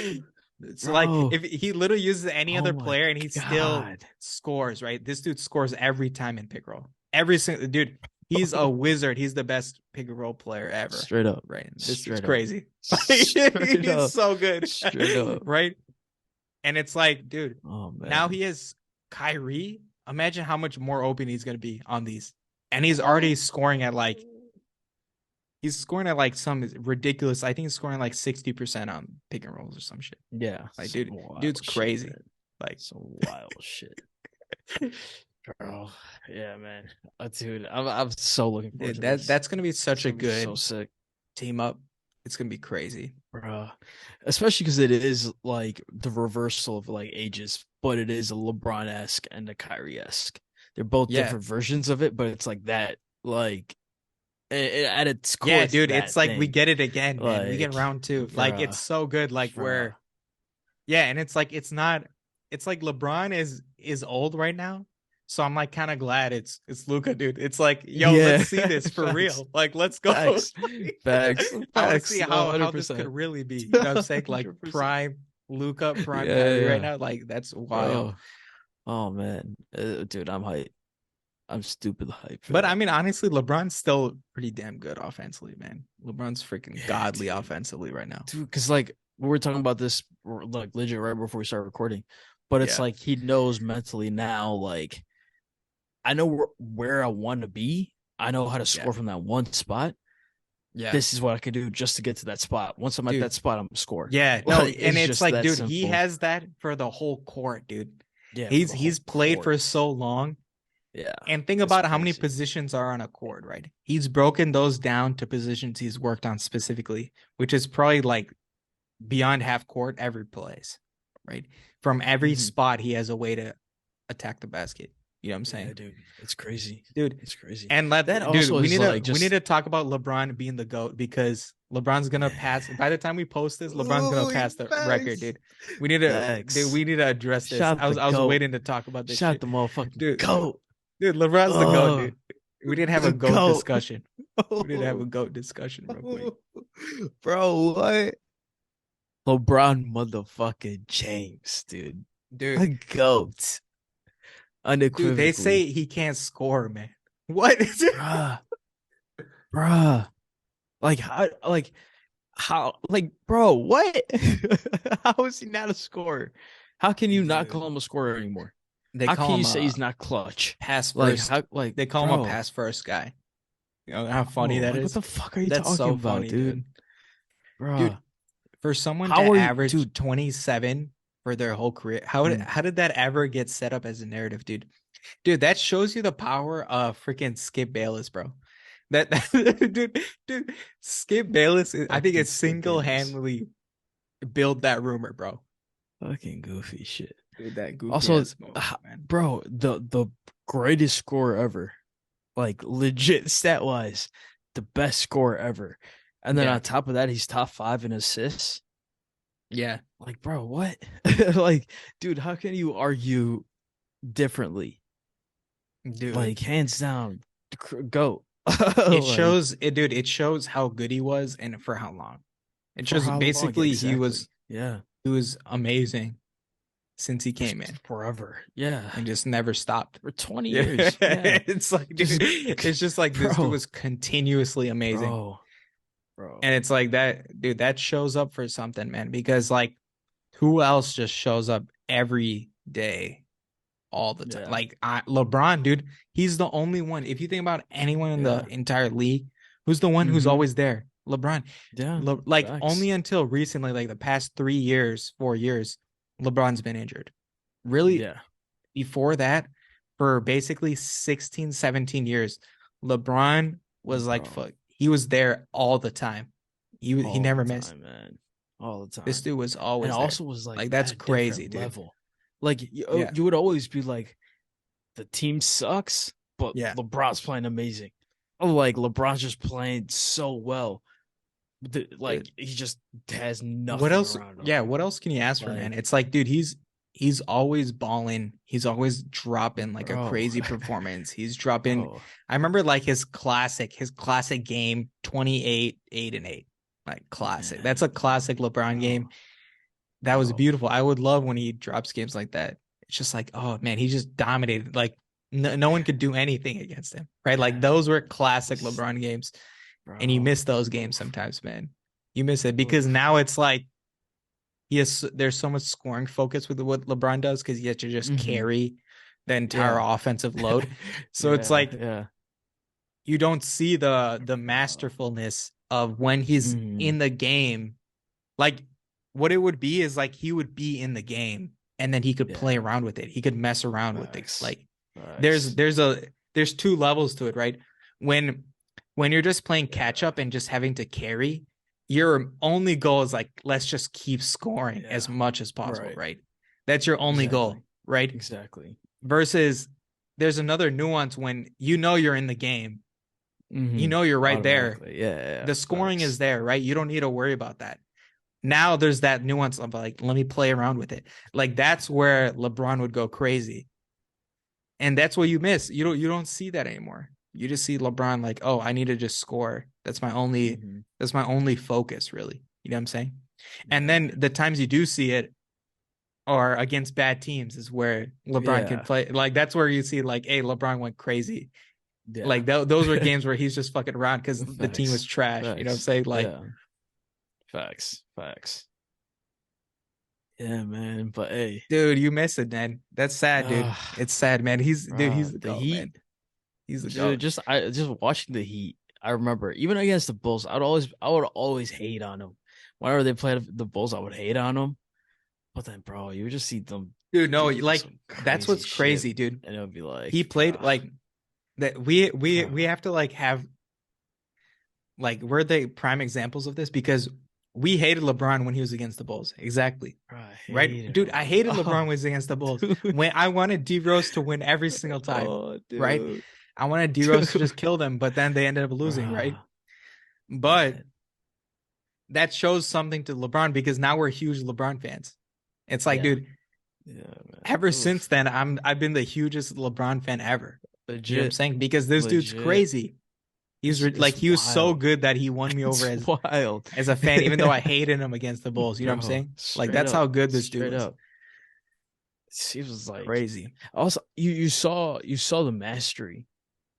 [SPEAKER 2] It's like
[SPEAKER 1] Bro.
[SPEAKER 2] if he literally uses any
[SPEAKER 1] Oh
[SPEAKER 2] other
[SPEAKER 1] my
[SPEAKER 2] player and he still
[SPEAKER 1] God.
[SPEAKER 2] scores, right? This dude scores every time in pick roll. Every single dude, he's a wizard. He's the best pick and roll player ever.
[SPEAKER 1] Straight up.
[SPEAKER 2] Right. This dude's
[SPEAKER 1] Straight up.
[SPEAKER 2] crazy.
[SPEAKER 1] Straight
[SPEAKER 2] He's
[SPEAKER 1] up.
[SPEAKER 2] so good.
[SPEAKER 1] Straight up.
[SPEAKER 2] Right. And it's like, dude,
[SPEAKER 1] Oh
[SPEAKER 2] now
[SPEAKER 1] man.
[SPEAKER 2] he has Kyrie. Imagine how much more open he's going to be on these. And he's already scoring at like, he's scoring at like some ridiculous, I think he's scoring like 60% on pick and rolls or some shit.
[SPEAKER 1] Yeah.
[SPEAKER 2] Like,
[SPEAKER 1] Some
[SPEAKER 2] dude's
[SPEAKER 1] wild shit,
[SPEAKER 2] crazy.
[SPEAKER 1] man.
[SPEAKER 2] Like,
[SPEAKER 1] Some wild shit. Bro, yeah, man, dude, I'm so looking forward
[SPEAKER 2] dude,
[SPEAKER 1] to this.
[SPEAKER 2] that's going to be
[SPEAKER 1] It's
[SPEAKER 2] such a
[SPEAKER 1] gonna be so
[SPEAKER 2] good
[SPEAKER 1] sick.
[SPEAKER 2] team up. It's gonna be crazy.
[SPEAKER 1] Bruh. Especially because it is like the reversal of like ages, but it is a LeBron-esque and a Kyrie-esque. They're both
[SPEAKER 2] Yeah.
[SPEAKER 1] different versions of it, but it's like that, like at its core,
[SPEAKER 2] Yeah,
[SPEAKER 1] it's
[SPEAKER 2] dude, it's
[SPEAKER 1] that
[SPEAKER 2] like we
[SPEAKER 1] thing.
[SPEAKER 2] get it again, man. We get
[SPEAKER 1] Like,
[SPEAKER 2] round two. Like it's
[SPEAKER 1] bruh,
[SPEAKER 2] so good. Like
[SPEAKER 1] bruh.
[SPEAKER 2] where, yeah, and it's like it's not. It's like LeBron is old right now, so I'm like kind of glad it's Luca, dude. It's like, yo, let's
[SPEAKER 1] Yeah,
[SPEAKER 2] see this for
[SPEAKER 1] facts,
[SPEAKER 2] real. Like, let's go.
[SPEAKER 1] facts, facts,
[SPEAKER 2] I want to see
[SPEAKER 1] facts,
[SPEAKER 2] how this could
[SPEAKER 1] 100%.
[SPEAKER 2] really be. You know what I'm saying? Like
[SPEAKER 1] 100%.
[SPEAKER 2] prime Luca, prime
[SPEAKER 1] Yeah,
[SPEAKER 2] Kyrie right
[SPEAKER 1] yeah,
[SPEAKER 2] now. Like that's wild.
[SPEAKER 1] bro. Oh man, dude, I'm hyped. I'm stupid hyped for
[SPEAKER 2] But I
[SPEAKER 1] that.
[SPEAKER 2] mean, honestly, LeBron's still pretty damn good offensively, man. LeBron's freaking
[SPEAKER 1] Yeah,
[SPEAKER 2] godly
[SPEAKER 1] dude.
[SPEAKER 2] offensively right now.
[SPEAKER 1] Dude, because like we were talking about this like legit right before we start recording, but it's
[SPEAKER 2] Yeah,
[SPEAKER 1] like he knows mentally now, like I know where I want to be. I know how to
[SPEAKER 2] yeah,
[SPEAKER 1] score from that one spot.
[SPEAKER 2] yeah,
[SPEAKER 1] This is what I can do just to get to that spot. Once I'm at
[SPEAKER 2] dude.
[SPEAKER 1] that spot, I'm gonna score.
[SPEAKER 2] Yeah, no,
[SPEAKER 1] Like
[SPEAKER 2] and
[SPEAKER 1] it's
[SPEAKER 2] it's
[SPEAKER 1] just
[SPEAKER 2] like,
[SPEAKER 1] that
[SPEAKER 2] dude, he
[SPEAKER 1] simple.
[SPEAKER 2] has that for the whole court, dude.
[SPEAKER 1] Yeah, for
[SPEAKER 2] He's
[SPEAKER 1] the whole
[SPEAKER 2] he's played
[SPEAKER 1] court.
[SPEAKER 2] for so long,
[SPEAKER 1] Yeah,
[SPEAKER 2] and think
[SPEAKER 1] it's
[SPEAKER 2] about how many
[SPEAKER 1] crazy.
[SPEAKER 2] positions are on a court, right? He's broken those down to positions he's worked on specifically, which is probably like beyond half court every place, right? From every
[SPEAKER 1] Hmm.
[SPEAKER 2] spot, he has a way to attack the basket. You know what I'm
[SPEAKER 1] Yeah,
[SPEAKER 2] saying,
[SPEAKER 1] dude, it's crazy.
[SPEAKER 2] dude?
[SPEAKER 1] It's crazy.
[SPEAKER 2] And
[SPEAKER 1] That
[SPEAKER 2] dude,
[SPEAKER 1] also is like
[SPEAKER 2] we need
[SPEAKER 1] just
[SPEAKER 2] to talk about LeBron being the GOAT because LeBron's gonna pass by the time we post this, LeBron's gonna
[SPEAKER 1] Ooh,
[SPEAKER 2] pass the record,
[SPEAKER 1] facts.
[SPEAKER 2] dude.
[SPEAKER 1] Facts.
[SPEAKER 2] We need to address this.
[SPEAKER 1] Shout the
[SPEAKER 2] I was
[SPEAKER 1] goat.
[SPEAKER 2] waiting to talk about this
[SPEAKER 1] Shout
[SPEAKER 2] shit.
[SPEAKER 1] the motherfucking
[SPEAKER 2] Dude,
[SPEAKER 1] goat.
[SPEAKER 2] LeBron's the GOAT,
[SPEAKER 1] Oh,
[SPEAKER 2] dude. We didn't have a
[SPEAKER 1] the
[SPEAKER 2] GOAT
[SPEAKER 1] goat.
[SPEAKER 2] discussion. We didn't have a
[SPEAKER 1] Oh,
[SPEAKER 2] GOAT discussion real quick.
[SPEAKER 1] bro, what? LeBron motherfucking James, dude.
[SPEAKER 2] Dude,
[SPEAKER 1] The GOAT.
[SPEAKER 2] they
[SPEAKER 1] Unequivocally.
[SPEAKER 2] say he can't score, man. What is it?
[SPEAKER 1] Bruh. Bruh. Like, bro, what? How is he not a scorer? How can you not
[SPEAKER 2] Dude,
[SPEAKER 1] call him a scorer anymore?
[SPEAKER 2] they
[SPEAKER 1] How
[SPEAKER 2] call
[SPEAKER 1] can you
[SPEAKER 2] him
[SPEAKER 1] say
[SPEAKER 2] a
[SPEAKER 1] he's not clutch?
[SPEAKER 2] pass
[SPEAKER 1] Like,
[SPEAKER 2] first.
[SPEAKER 1] how, like,
[SPEAKER 2] They call him a
[SPEAKER 1] bro,
[SPEAKER 2] pass first guy. You know how funny
[SPEAKER 1] bro,
[SPEAKER 2] that
[SPEAKER 1] like, what
[SPEAKER 2] is?
[SPEAKER 1] the fuck are you
[SPEAKER 2] That's
[SPEAKER 1] talking
[SPEAKER 2] so
[SPEAKER 1] about,
[SPEAKER 2] funny, dude.
[SPEAKER 1] dude?
[SPEAKER 2] Dude,
[SPEAKER 1] Bruh,
[SPEAKER 2] for someone
[SPEAKER 1] how
[SPEAKER 2] to
[SPEAKER 1] are you,
[SPEAKER 2] average
[SPEAKER 1] dude?
[SPEAKER 2] 27 for their whole career,
[SPEAKER 1] Mm,
[SPEAKER 2] how did that ever get set up as a narrative, dude? Dude, that shows you the power of freaking Skip Bayless, bro. Dude, Skip Bayless, I think
[SPEAKER 1] fucking
[SPEAKER 2] it's
[SPEAKER 1] Skip Bayless.
[SPEAKER 2] single-handedly built that rumor, bro.
[SPEAKER 1] Fucking goofy shit.
[SPEAKER 2] Dude, that goofy
[SPEAKER 1] Also,
[SPEAKER 2] ass move, man.
[SPEAKER 1] bro, the greatest scorer ever, like legit stat wise, the best scorer ever. And then
[SPEAKER 2] Yeah,
[SPEAKER 1] on top of that, he's top five in assists.
[SPEAKER 2] yeah,
[SPEAKER 1] Like, bro, what? Like, dude, how can you argue differently?
[SPEAKER 2] dude.
[SPEAKER 1] Like, hands down, goat.
[SPEAKER 2] It
[SPEAKER 1] Like,
[SPEAKER 2] shows it, dude. It shows how good he was and for how long. It
[SPEAKER 1] for
[SPEAKER 2] shows
[SPEAKER 1] how long?
[SPEAKER 2] basically
[SPEAKER 1] Exactly. Yeah.
[SPEAKER 2] he was amazing since he came in
[SPEAKER 1] Forever. Yeah.
[SPEAKER 2] and just never stopped.
[SPEAKER 1] For 20
[SPEAKER 2] Yeah,
[SPEAKER 1] years. Yeah.
[SPEAKER 2] it's like, dude,
[SPEAKER 1] Just,
[SPEAKER 2] it's just like this dude
[SPEAKER 1] bro,
[SPEAKER 2] was continuously amazing.
[SPEAKER 1] bro, bro.
[SPEAKER 2] And it's like that, dude, that shows up for something, man, because like who else just shows up every day, all the time?
[SPEAKER 1] Yeah.
[SPEAKER 2] Like LeBron, dude, he's the only one. If you think about anyone in the
[SPEAKER 1] Yeah.
[SPEAKER 2] entire league, who's the one who's
[SPEAKER 1] Mm-hmm.
[SPEAKER 2] always there? LeBron.
[SPEAKER 1] Yeah.
[SPEAKER 2] Like only
[SPEAKER 1] Facts.
[SPEAKER 2] until recently, like the past 3 years, 4 years, LeBron's been injured. Really,
[SPEAKER 1] Yeah.
[SPEAKER 2] before that, for basically 16, 17 years, LeBron was like,
[SPEAKER 1] Bro.
[SPEAKER 2] fuck, he was there all the time. He
[SPEAKER 1] All the
[SPEAKER 2] never missed.
[SPEAKER 1] time, man. All the
[SPEAKER 2] This
[SPEAKER 1] time.
[SPEAKER 2] dude was
[SPEAKER 1] And
[SPEAKER 2] always there.
[SPEAKER 1] also was like
[SPEAKER 2] Like
[SPEAKER 1] at
[SPEAKER 2] that's
[SPEAKER 1] a
[SPEAKER 2] crazy,
[SPEAKER 1] different
[SPEAKER 2] dude.
[SPEAKER 1] level. Like
[SPEAKER 2] Yeah.
[SPEAKER 1] you would always be like, the team sucks, but
[SPEAKER 2] Yeah.
[SPEAKER 1] LeBron's playing amazing. Like LeBron's just playing so well. Like he just has
[SPEAKER 2] What
[SPEAKER 1] nothing
[SPEAKER 2] else?
[SPEAKER 1] around him.
[SPEAKER 2] Yeah, what else can you ask for, man?
[SPEAKER 1] Like,
[SPEAKER 2] It's like, dude, he's always balling. He's always dropping like a
[SPEAKER 1] bro,
[SPEAKER 2] crazy performance. He's dropping.
[SPEAKER 1] bro,
[SPEAKER 2] I remember like his classic game, 28, 8 and 8. Like classic. That's a
[SPEAKER 1] man,
[SPEAKER 2] classic LeBron
[SPEAKER 1] bro,
[SPEAKER 2] game. That was
[SPEAKER 1] bro.
[SPEAKER 2] beautiful. I would love when he drops games like that. It's just like, oh man, he just dominated. Like no one could do anything against him, right? Like
[SPEAKER 1] Yeah,
[SPEAKER 2] those were classic
[SPEAKER 1] it's-
[SPEAKER 2] LeBron games, and you
[SPEAKER 1] bro.
[SPEAKER 2] miss those games
[SPEAKER 1] Oof,
[SPEAKER 2] sometimes, man. You miss it because
[SPEAKER 1] oof.
[SPEAKER 2] now it's like there's so much scoring focus with what LeBron does because he has to just
[SPEAKER 1] Mm-hmm.
[SPEAKER 2] carry the entire
[SPEAKER 1] Yeah,
[SPEAKER 2] offensive load. So it's
[SPEAKER 1] yeah,
[SPEAKER 2] like
[SPEAKER 1] yeah.
[SPEAKER 2] you don't see the
[SPEAKER 1] Bro.
[SPEAKER 2] masterfulness of when he's
[SPEAKER 1] Mm-hmm.
[SPEAKER 2] in the game. Like what it would be is like he would be in the game and then he could
[SPEAKER 1] Yeah,
[SPEAKER 2] play around with it. He could mess around with it.
[SPEAKER 1] facts,
[SPEAKER 2] Like there's
[SPEAKER 1] facts.
[SPEAKER 2] there's a there's two levels to it, right? When when you're just playing catch
[SPEAKER 1] Yeah,
[SPEAKER 2] up and just having to carry, your only goal is like, let's just keep scoring as
[SPEAKER 1] Yeah.
[SPEAKER 2] much as possible,
[SPEAKER 1] Right.
[SPEAKER 2] right? That's your only
[SPEAKER 1] Exactly.
[SPEAKER 2] goal, right?
[SPEAKER 1] Exactly.
[SPEAKER 2] Versus there's another nuance when you know you're in the game, you
[SPEAKER 1] Mm-hmm.
[SPEAKER 2] know you're right there.
[SPEAKER 1] Automatically. Yeah, yeah, yeah.
[SPEAKER 2] The scoring is
[SPEAKER 1] Facts.
[SPEAKER 2] there, right? You don't need to worry about that. Now there's that nuance of like, let me play around with it. Like that's where LeBron would go crazy. And that's what you miss. You don't see that anymore. You just see LeBron like, oh, I need to just score.
[SPEAKER 1] Mm-hmm.
[SPEAKER 2] That's my only focus, really. You know what I'm saying? And
[SPEAKER 1] Yeah,
[SPEAKER 2] then
[SPEAKER 1] man.
[SPEAKER 2] the times you do see it are against bad teams is where LeBron can
[SPEAKER 1] Yeah.
[SPEAKER 2] play. Like that's where you see like, hey, LeBron went crazy.
[SPEAKER 1] Yeah.
[SPEAKER 2] Like those were games where he's just fucking around because the team was
[SPEAKER 1] Facts.
[SPEAKER 2] trash. You know what I'm
[SPEAKER 1] Facts.
[SPEAKER 2] saying? Like,
[SPEAKER 1] Yeah. Facts. Facts. Yeah, man. But hey,
[SPEAKER 2] dude, you miss it, man. That's sad, dude.
[SPEAKER 1] uh,
[SPEAKER 2] It's sad, man. He's the
[SPEAKER 1] the
[SPEAKER 2] goat,
[SPEAKER 1] Heat,
[SPEAKER 2] man. He's the goat.
[SPEAKER 1] just watching the Heat. I remember even against the Bulls, I would always hate on them. Whenever they played the Bulls, I would hate on them. But then, bro, you would just see them
[SPEAKER 2] Dude, no,
[SPEAKER 1] do
[SPEAKER 2] like
[SPEAKER 1] some
[SPEAKER 2] that's
[SPEAKER 1] crazy
[SPEAKER 2] what's
[SPEAKER 1] shit,
[SPEAKER 2] crazy, dude.
[SPEAKER 1] and it would be
[SPEAKER 2] He
[SPEAKER 1] like,
[SPEAKER 2] played like that. We
[SPEAKER 1] bro,
[SPEAKER 2] have to like have like we're the prime examples of this because we hated LeBron when he was against the Bulls. Exactly.
[SPEAKER 1] I
[SPEAKER 2] Right?
[SPEAKER 1] hated
[SPEAKER 2] Dude,
[SPEAKER 1] him.
[SPEAKER 2] I hated LeBron when
[SPEAKER 1] Oh,
[SPEAKER 2] he was against the Bulls.
[SPEAKER 1] dude.
[SPEAKER 2] When I wanted D Rose to win every single time,
[SPEAKER 1] Oh,
[SPEAKER 2] right?
[SPEAKER 1] dude.
[SPEAKER 2] I wanted D Rose to
[SPEAKER 1] Dude.
[SPEAKER 2] just kill them, but then they ended up losing, right?
[SPEAKER 1] Bruh,
[SPEAKER 2] But
[SPEAKER 1] man.
[SPEAKER 2] that shows something to LeBron because now we're huge LeBron fans. It's like,
[SPEAKER 1] Yeah.
[SPEAKER 2] dude,
[SPEAKER 1] Yeah, man.
[SPEAKER 2] ever since
[SPEAKER 1] Oof.
[SPEAKER 2] then, I've been the hugest LeBron fan ever. You know what I'm
[SPEAKER 1] Legit.
[SPEAKER 2] saying? Because this dude's
[SPEAKER 1] Legit.
[SPEAKER 2] crazy.
[SPEAKER 1] It's
[SPEAKER 2] Like he was so
[SPEAKER 1] wild.
[SPEAKER 2] good that he won me over
[SPEAKER 1] It's wild.
[SPEAKER 2] as a fan, even though I hated him against the Bulls. You know what I'm
[SPEAKER 1] Bro,
[SPEAKER 2] saying? Like
[SPEAKER 1] straight
[SPEAKER 2] that's
[SPEAKER 1] up.
[SPEAKER 2] how good this dude
[SPEAKER 1] Straight
[SPEAKER 2] was.
[SPEAKER 1] up. He was like
[SPEAKER 2] Crazy.
[SPEAKER 1] also you saw the mastery.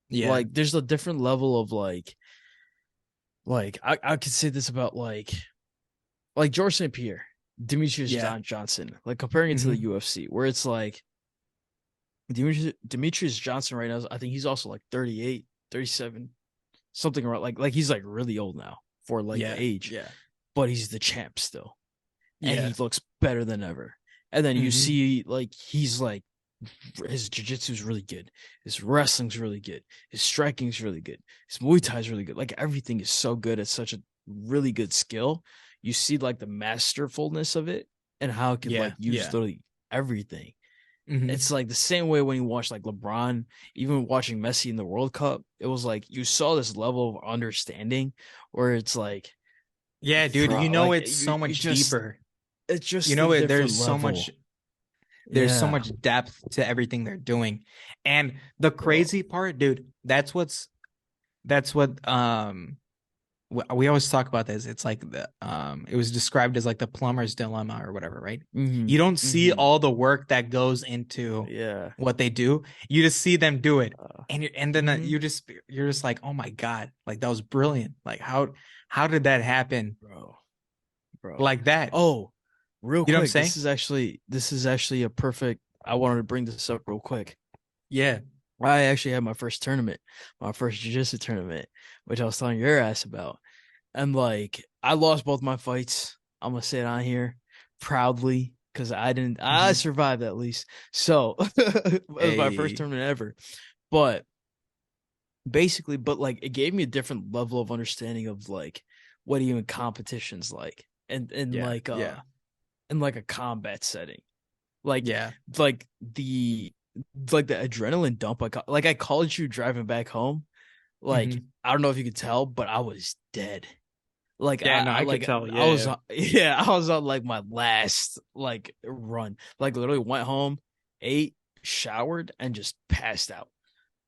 [SPEAKER 2] Yeah.
[SPEAKER 1] Like there's a different level of I could say this about like George St. Pierre, Demetrius
[SPEAKER 2] Yeah.
[SPEAKER 1] Johnson, like comparing it to the
[SPEAKER 2] Hmm.
[SPEAKER 1] UFC, where it's like Demetrius Johnson right now, I think he's also like 38, 37, something around like he's like really old now for like the
[SPEAKER 2] Yeah.
[SPEAKER 1] age,
[SPEAKER 2] Yeah.
[SPEAKER 1] but he's the champ still. And he
[SPEAKER 2] Yeah.
[SPEAKER 1] looks better than ever. And then you
[SPEAKER 2] Hmm.
[SPEAKER 1] see like he's like his jiu-jitsu is really good. His wrestling's really good. His striking's really good. His Muay Thai's really good. Like everything is so good. It's such a really good skill. You see like the masterfulness of it and how it could
[SPEAKER 2] Yeah.
[SPEAKER 1] like use
[SPEAKER 2] Yeah.
[SPEAKER 1] literally everything.
[SPEAKER 2] Hmm.
[SPEAKER 1] It's like the same way when you watch like LeBron, even watching Messi in the World Cup, it was like you saw this level of understanding where it's like,
[SPEAKER 2] Yeah, dude. You
[SPEAKER 1] bro,
[SPEAKER 2] know
[SPEAKER 1] like
[SPEAKER 2] it's so
[SPEAKER 1] you
[SPEAKER 2] much
[SPEAKER 1] just
[SPEAKER 2] deeper.
[SPEAKER 1] it's
[SPEAKER 2] You
[SPEAKER 1] just a
[SPEAKER 2] know it.
[SPEAKER 1] different level.
[SPEAKER 2] There's so
[SPEAKER 1] Yeah,
[SPEAKER 2] much depth to everything they're doing, and the
[SPEAKER 1] bro.
[SPEAKER 2] crazy part, dude. That's what we always talk about this. It's like the it was described as like the plumber's dilemma or whatever, right?
[SPEAKER 1] Mm-hmm.
[SPEAKER 2] You don't see
[SPEAKER 1] Mm-hmm.
[SPEAKER 2] all the work that goes into
[SPEAKER 1] Yeah.
[SPEAKER 2] what they do. You just see them do it.
[SPEAKER 1] Uh,
[SPEAKER 2] And then
[SPEAKER 1] mm-hmm.
[SPEAKER 2] you're just like, "Oh my God, like that was brilliant. Like how did that happen
[SPEAKER 1] Bro, bro.
[SPEAKER 2] like that?"
[SPEAKER 1] Oh, real
[SPEAKER 2] You know what I'm
[SPEAKER 1] quick.
[SPEAKER 2] saying?
[SPEAKER 1] This is actually a perfect. I wanted to bring this up real quick.
[SPEAKER 2] Yeah.
[SPEAKER 1] I actually had my first tournament, my first jiu-jitsu tournament, which I was telling your ass about. And like I lost both my fights. I'm gonna say it on here proudly because I
[SPEAKER 2] Hmm.
[SPEAKER 1] survived at least. So it was my first
[SPEAKER 2] Hey.
[SPEAKER 1] tournament ever. But basically, but like it gave me a different level of understanding of like what even competitions like and
[SPEAKER 2] Yeah. Yeah.
[SPEAKER 1] in like a combat setting. Like
[SPEAKER 2] Yeah.
[SPEAKER 1] like the the adrenaline dump I called you driving back home. Like
[SPEAKER 2] Hmm.
[SPEAKER 1] I don't know if you could tell, but I was dead. Like
[SPEAKER 2] Yeah, no, I could tell.
[SPEAKER 1] I was
[SPEAKER 2] Yeah.
[SPEAKER 1] yeah, I was on like my last like run. Like literally went home, ate, showered, and just passed out.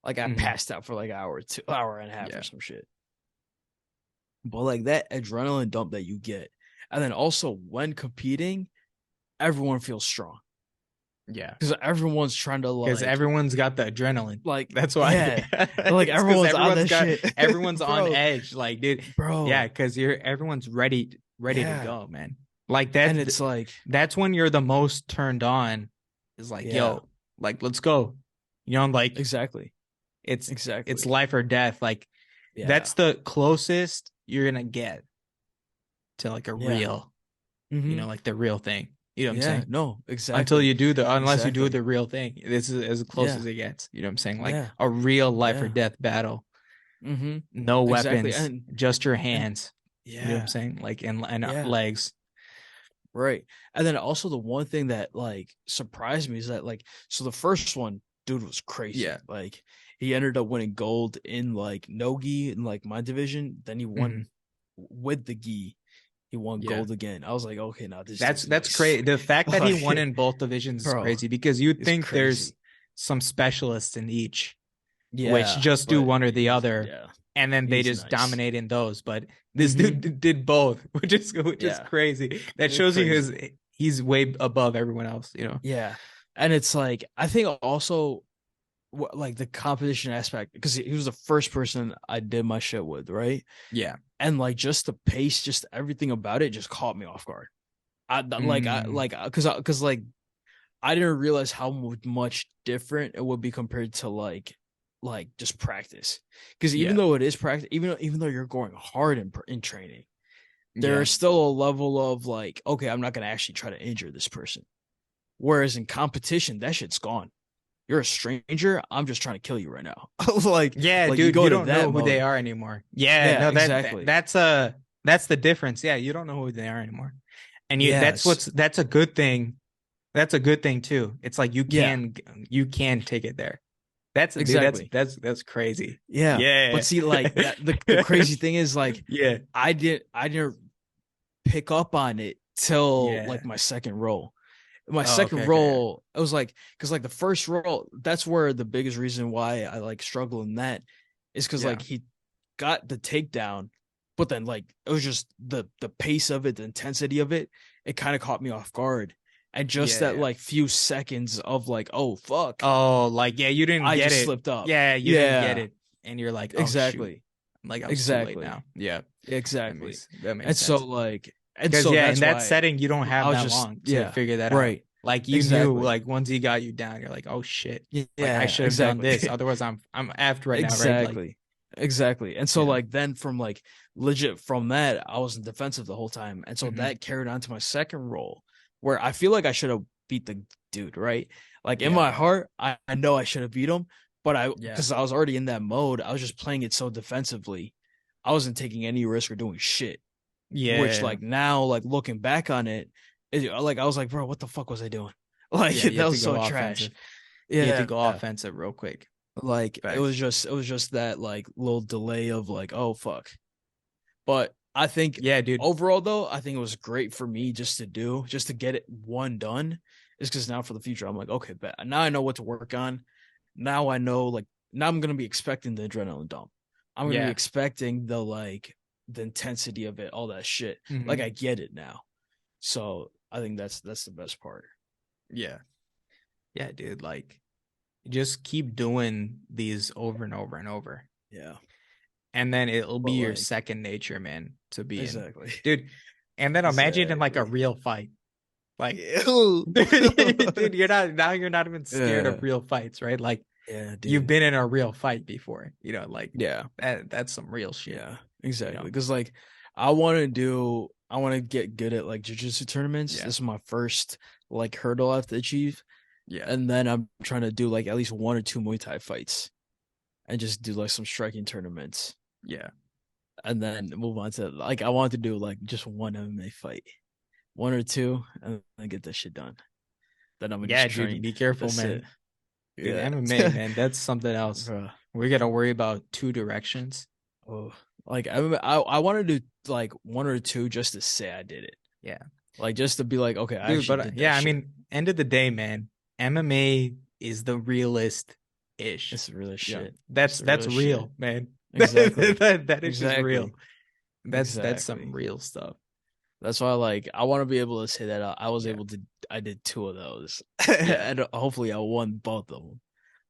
[SPEAKER 1] Like I
[SPEAKER 2] Hmm.
[SPEAKER 1] passed out for like hour, 2 hour and a half or
[SPEAKER 2] Yeah.
[SPEAKER 1] some shit. But like that adrenaline dump that you get, and then also when competing, everyone feels strong
[SPEAKER 2] Yeah.
[SPEAKER 1] because everyone's trying to
[SPEAKER 2] Because everyone's got the adrenaline. That's why.
[SPEAKER 1] yeah, like
[SPEAKER 2] It's because
[SPEAKER 1] everyone's on that shit,
[SPEAKER 2] everyone's on
[SPEAKER 1] bro,
[SPEAKER 2] edge. Like, dude, yeah,
[SPEAKER 1] bro,
[SPEAKER 2] because everyone's ready to
[SPEAKER 1] yeah,
[SPEAKER 2] go, man. Like
[SPEAKER 1] and it's like
[SPEAKER 2] that's when you're the most turned on. Is like,
[SPEAKER 1] yeah,
[SPEAKER 2] yo, like let's go. You know, like
[SPEAKER 1] exactly,
[SPEAKER 2] it's it's
[SPEAKER 1] exactly,
[SPEAKER 2] life or death. Like
[SPEAKER 1] yeah,
[SPEAKER 2] that's the closest you're gonna get to like a
[SPEAKER 1] yeah,
[SPEAKER 2] real,
[SPEAKER 1] mm-hmm.
[SPEAKER 2] like the real thing. You know what I'm
[SPEAKER 1] Yeah,
[SPEAKER 2] saying?
[SPEAKER 1] no,
[SPEAKER 2] Until
[SPEAKER 1] exactly,
[SPEAKER 2] you do unless you do
[SPEAKER 1] exactly,
[SPEAKER 2] the real thing. This is as close
[SPEAKER 1] yeah,
[SPEAKER 2] as it gets. You know what I'm saying? Like
[SPEAKER 1] yeah,
[SPEAKER 2] a real life or
[SPEAKER 1] yeah,
[SPEAKER 2] death battle.
[SPEAKER 1] mm-hmm.
[SPEAKER 2] No
[SPEAKER 1] Exactly,
[SPEAKER 2] weapons, just your
[SPEAKER 1] and
[SPEAKER 2] hands. You know what I'm
[SPEAKER 1] Yeah.
[SPEAKER 2] saying? Like and
[SPEAKER 1] Yeah.
[SPEAKER 2] legs.
[SPEAKER 1] Right. And then also the one thing that like surprised me is that like so the first one, dude was crazy.
[SPEAKER 2] Yeah.
[SPEAKER 1] Like he ended up winning gold in like no gi in like my division. Then he
[SPEAKER 2] Hmm.
[SPEAKER 1] won with the gi. He won
[SPEAKER 2] Yeah.
[SPEAKER 1] gold again. I was like, okay, now this dude's gonna
[SPEAKER 2] That's
[SPEAKER 1] be
[SPEAKER 2] crazy. The
[SPEAKER 1] sweet.
[SPEAKER 2] fact that he won
[SPEAKER 1] Like,
[SPEAKER 2] in both divisions is
[SPEAKER 1] bro,
[SPEAKER 2] crazy because you'd
[SPEAKER 1] it's
[SPEAKER 2] think there's
[SPEAKER 1] crazy.
[SPEAKER 2] some specialists in each, which
[SPEAKER 1] Yeah,
[SPEAKER 2] just do
[SPEAKER 1] but
[SPEAKER 2] one or the other,
[SPEAKER 1] yeah,
[SPEAKER 2] and then they
[SPEAKER 1] he's
[SPEAKER 2] just
[SPEAKER 1] nice.
[SPEAKER 2] dominate in those. But this
[SPEAKER 1] Hmm.
[SPEAKER 2] dude did both, which is
[SPEAKER 1] Yeah,
[SPEAKER 2] crazy. That shows you his
[SPEAKER 1] crazy.
[SPEAKER 2] he's way above everyone else. You know?
[SPEAKER 1] Yeah, and it's like I think also like the competition aspect because he was the first person I did my shit with, right?
[SPEAKER 2] Yeah.
[SPEAKER 1] And like just the pace, just everything about it just caught me off guard. I
[SPEAKER 2] Mm,
[SPEAKER 1] like because like I didn't realize how much different it would be compared to like just practice. Because even
[SPEAKER 2] yeah.
[SPEAKER 1] though it is practice, even though you're going hard in training,
[SPEAKER 2] Yeah.
[SPEAKER 1] there's still a level of like, okay, I'm not gonna actually try to injure this person. Whereas in competition, that shit's gone. You're a stranger. I'm just trying to kill you right now.
[SPEAKER 2] Yeah,
[SPEAKER 1] like you
[SPEAKER 2] dude,
[SPEAKER 1] go
[SPEAKER 2] you
[SPEAKER 1] to
[SPEAKER 2] don't know
[SPEAKER 1] that
[SPEAKER 2] who they
[SPEAKER 1] mode.
[SPEAKER 2] are anymore. Yeah,
[SPEAKER 1] Yeah,
[SPEAKER 2] no,
[SPEAKER 1] exactly.
[SPEAKER 2] that's the difference. Yeah, you don't know who they are anymore. And you
[SPEAKER 1] Yes.
[SPEAKER 2] that's a good thing. That's a good thing too. It's like
[SPEAKER 1] Yeah,
[SPEAKER 2] you can take it there. That's dude,
[SPEAKER 1] exactly.
[SPEAKER 2] that's crazy.
[SPEAKER 1] Yeah. But
[SPEAKER 2] Yeah.
[SPEAKER 1] see, like that the crazy thing is like
[SPEAKER 2] Yeah.
[SPEAKER 1] I didn't pick up on it till
[SPEAKER 2] Yeah.
[SPEAKER 1] like my second roll. My
[SPEAKER 2] Oh,
[SPEAKER 1] second
[SPEAKER 2] okay, okay.
[SPEAKER 1] roll, it was like because like the first roll, that's where the biggest reason why I like struggle in that is because
[SPEAKER 2] Yeah.
[SPEAKER 1] like he got the takedown, but then like it was just the pace of it, the intensity of it, it kind of caught me off guard. And just
[SPEAKER 2] Yeah,
[SPEAKER 1] that
[SPEAKER 2] yeah.
[SPEAKER 1] like few seconds of like, oh fuck,
[SPEAKER 2] Oh, like yeah, you didn't
[SPEAKER 1] I
[SPEAKER 2] get
[SPEAKER 1] just
[SPEAKER 2] it.
[SPEAKER 1] slipped up.
[SPEAKER 2] Yeah, you didn't get
[SPEAKER 1] Yeah,
[SPEAKER 2] it. And you're like, "Oh shoot."
[SPEAKER 1] exactly.
[SPEAKER 2] Like it's too late
[SPEAKER 1] Exactly.
[SPEAKER 2] now. Yeah.
[SPEAKER 1] Exactly.
[SPEAKER 2] That makes
[SPEAKER 1] And so
[SPEAKER 2] sense.
[SPEAKER 1] like and
[SPEAKER 2] Because
[SPEAKER 1] so
[SPEAKER 2] yeah, in
[SPEAKER 1] that's
[SPEAKER 2] that
[SPEAKER 1] why
[SPEAKER 2] setting, you don't
[SPEAKER 1] I
[SPEAKER 2] have
[SPEAKER 1] was
[SPEAKER 2] that
[SPEAKER 1] just
[SPEAKER 2] long to
[SPEAKER 1] yeah,
[SPEAKER 2] figure that out.
[SPEAKER 1] right.
[SPEAKER 2] Like you knew,
[SPEAKER 1] Exactly.
[SPEAKER 2] like once he got you down, you're like, oh shit, like I
[SPEAKER 1] Yeah,
[SPEAKER 2] should have done
[SPEAKER 1] exactly.
[SPEAKER 2] this. Otherwise, I'm after right now, right? Like,
[SPEAKER 1] Exactly. Exactly. And so
[SPEAKER 2] yeah.
[SPEAKER 1] like then from like legit from that, I was in defensive the whole time. And so
[SPEAKER 2] Hmm.
[SPEAKER 1] that carried on to my second role where I feel like I should have beat the dude, right? Like in
[SPEAKER 2] Yeah,
[SPEAKER 1] my heart, I know I should have beat him, but I
[SPEAKER 2] yeah,
[SPEAKER 1] because I was already in that mode, I was just playing it so defensively. I wasn't taking any risk or doing shit. Which
[SPEAKER 2] yeah,
[SPEAKER 1] like now, like looking back on it, like I was like, bro, what the fuck was I doing? Like
[SPEAKER 2] yeah. You
[SPEAKER 1] that
[SPEAKER 2] have to
[SPEAKER 1] was
[SPEAKER 2] go
[SPEAKER 1] so trash.
[SPEAKER 2] offensive. You have to
[SPEAKER 1] Yeah.
[SPEAKER 2] go offensive real quick.
[SPEAKER 1] Like
[SPEAKER 2] Facts.
[SPEAKER 1] it was just that like little delay of like, oh fuck. But I think
[SPEAKER 2] Yeah, dude.
[SPEAKER 1] overall though, I think it was great for me just to get it one done. Is because now for the future, I'm like, okay, bet now I know what to work on. Now I know like now I'm gonna be expecting the adrenaline dump. I'm gonna be
[SPEAKER 2] Yeah.
[SPEAKER 1] expecting the intensity of it, all that shit. Like
[SPEAKER 2] Hmm.
[SPEAKER 1] I get it now. So I think that's the best part.
[SPEAKER 2] Yeah. Yeah, dude. Like, just keep doing these over and over and over.
[SPEAKER 1] Yeah.
[SPEAKER 2] And then it'll
[SPEAKER 1] But
[SPEAKER 2] be your
[SPEAKER 1] like
[SPEAKER 2] second nature, man, to be in.
[SPEAKER 1] exactly.
[SPEAKER 2] Dude, and then imagine in like a
[SPEAKER 1] Exactly.
[SPEAKER 2] real fight. Like,
[SPEAKER 1] Ew.
[SPEAKER 2] dude, you're not even scared
[SPEAKER 1] Yeah.
[SPEAKER 2] of real fights, right? Like
[SPEAKER 1] Yeah,
[SPEAKER 2] you've
[SPEAKER 1] dude.
[SPEAKER 2] been in a real fight before, like
[SPEAKER 1] Yeah.
[SPEAKER 2] that's some real shit,
[SPEAKER 1] Yeah.
[SPEAKER 2] you
[SPEAKER 1] Exactly.
[SPEAKER 2] know?
[SPEAKER 1] Because like I want to get good at like jiu-jitsu tournaments.
[SPEAKER 2] Yeah.
[SPEAKER 1] This is my first like hurdle I have to achieve.
[SPEAKER 2] Yeah.
[SPEAKER 1] And then I'm trying to do like at least one or two Muay Thai fights and just do like some striking tournaments.
[SPEAKER 2] Yeah.
[SPEAKER 1] And then move on to like I want to do like just one MMA fight. One or two and then get that shit done. Then I'm gonna
[SPEAKER 2] Yeah,
[SPEAKER 1] just
[SPEAKER 2] dude,
[SPEAKER 1] train.
[SPEAKER 2] be careful,
[SPEAKER 1] That's it.
[SPEAKER 2] man. Dude,
[SPEAKER 1] Yeah.
[SPEAKER 2] MMA, man, that's something else.
[SPEAKER 1] Bro.
[SPEAKER 2] We gotta worry about two directions.
[SPEAKER 1] Oh, like I want to do like one or two just to say I did it.
[SPEAKER 2] Yeah.
[SPEAKER 1] Like just to be like, okay, I
[SPEAKER 2] Dude,
[SPEAKER 1] actually
[SPEAKER 2] but
[SPEAKER 1] did that
[SPEAKER 2] yeah, I
[SPEAKER 1] shit.
[SPEAKER 2] mean, end of the day, man, MMA is the realest ish.
[SPEAKER 1] It's the real
[SPEAKER 2] Yeah.
[SPEAKER 1] shit. It's
[SPEAKER 2] That's
[SPEAKER 1] the
[SPEAKER 2] that's
[SPEAKER 1] real shit.
[SPEAKER 2] real, man.
[SPEAKER 1] Exactly.
[SPEAKER 2] That ish is real.
[SPEAKER 1] Exactly.
[SPEAKER 2] That's some
[SPEAKER 1] Exactly.
[SPEAKER 2] real stuff.
[SPEAKER 1] That's why like I want to be able to say that I was
[SPEAKER 2] Yeah.
[SPEAKER 1] able to I did two of those.
[SPEAKER 2] Yeah.
[SPEAKER 1] And hopefully I won both of them.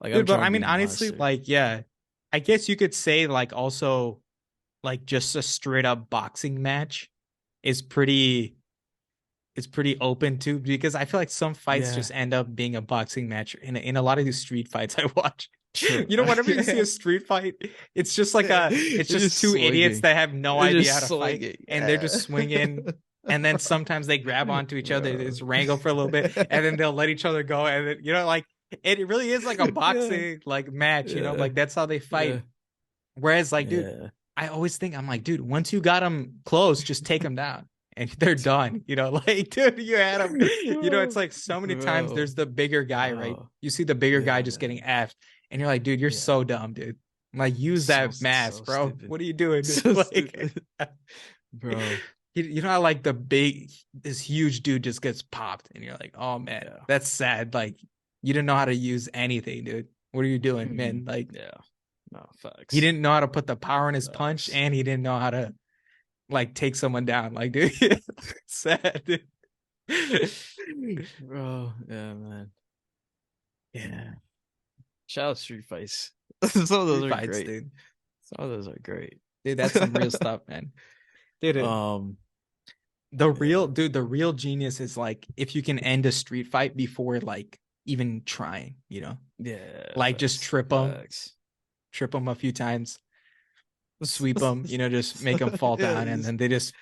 [SPEAKER 1] Like I'm
[SPEAKER 2] Dude, but
[SPEAKER 1] trying
[SPEAKER 2] I
[SPEAKER 1] to be
[SPEAKER 2] mean
[SPEAKER 1] a
[SPEAKER 2] honestly,
[SPEAKER 1] monster.
[SPEAKER 2] like, yeah, I guess you could say like also like just a straight up boxing match is pretty open too because I feel like some fights
[SPEAKER 1] Yeah.
[SPEAKER 2] just end up being a boxing match in a lot of these street fights I watch.
[SPEAKER 1] True.
[SPEAKER 2] Whenever you see a street fight, it's
[SPEAKER 1] It's
[SPEAKER 2] just
[SPEAKER 1] just
[SPEAKER 2] two idiots
[SPEAKER 1] swinging.
[SPEAKER 2] that have no
[SPEAKER 1] It's
[SPEAKER 2] idea how
[SPEAKER 1] just
[SPEAKER 2] to fight
[SPEAKER 1] swinging.
[SPEAKER 2] and they're just
[SPEAKER 1] Yeah.
[SPEAKER 2] swinging. And then sometimes they grab onto each other, they
[SPEAKER 1] Bro.
[SPEAKER 2] just wrangle for a little bit, and then they'll let each other go. And then, like it really is like a
[SPEAKER 1] Yeah.
[SPEAKER 2] boxing like match,
[SPEAKER 1] Yeah.
[SPEAKER 2] like that's how they
[SPEAKER 1] Yeah.
[SPEAKER 2] fight. Whereas like, dude,
[SPEAKER 1] Yeah.
[SPEAKER 2] I always think I'm like, dude, once you got them close, just take them down. And they're done, like, dude, you had them. It's
[SPEAKER 1] Bro,
[SPEAKER 2] like so many times
[SPEAKER 1] bro,
[SPEAKER 2] there's the bigger guy, right?
[SPEAKER 1] bro.
[SPEAKER 2] You see the bigger guy
[SPEAKER 1] Yeah,
[SPEAKER 2] just getting effed, and you're like, dude, you're
[SPEAKER 1] yeah.
[SPEAKER 2] so dumb, dude. I'm like, use
[SPEAKER 1] So
[SPEAKER 2] that mask,
[SPEAKER 1] so
[SPEAKER 2] bro.
[SPEAKER 1] stupid.
[SPEAKER 2] What are you doing?
[SPEAKER 1] So
[SPEAKER 2] Like,
[SPEAKER 1] stupid, bro.
[SPEAKER 2] how like this huge dude just gets popped, and you're like, oh man,
[SPEAKER 1] Yeah.
[SPEAKER 2] that's sad. Like, you didn't know how to use anything, dude. What are you doing,
[SPEAKER 1] Hmm.
[SPEAKER 2] man? Like,
[SPEAKER 1] Yeah. No,
[SPEAKER 2] he
[SPEAKER 1] facts.
[SPEAKER 2] didn't know how to put the power in his punch,
[SPEAKER 1] Facts.
[SPEAKER 2] and he didn't know how to like take someone down. Like, dude, sad. Dude.
[SPEAKER 1] Bro, yeah, man.
[SPEAKER 2] Yeah,
[SPEAKER 1] Shout out Street Fights. Some of those
[SPEAKER 2] street
[SPEAKER 1] are
[SPEAKER 2] fights,
[SPEAKER 1] great.
[SPEAKER 2] dude.
[SPEAKER 1] Some of those are great.
[SPEAKER 2] Dude, that's some real stuff, man. Dude,
[SPEAKER 1] Um,
[SPEAKER 2] the
[SPEAKER 1] yeah,
[SPEAKER 2] the real genius is like if you can end a street fight before like even trying,
[SPEAKER 1] yeah,
[SPEAKER 2] like just
[SPEAKER 1] facts, facts.
[SPEAKER 2] trip them a few times, sweep them, just make them fall
[SPEAKER 1] Yeah,
[SPEAKER 2] down, and then they just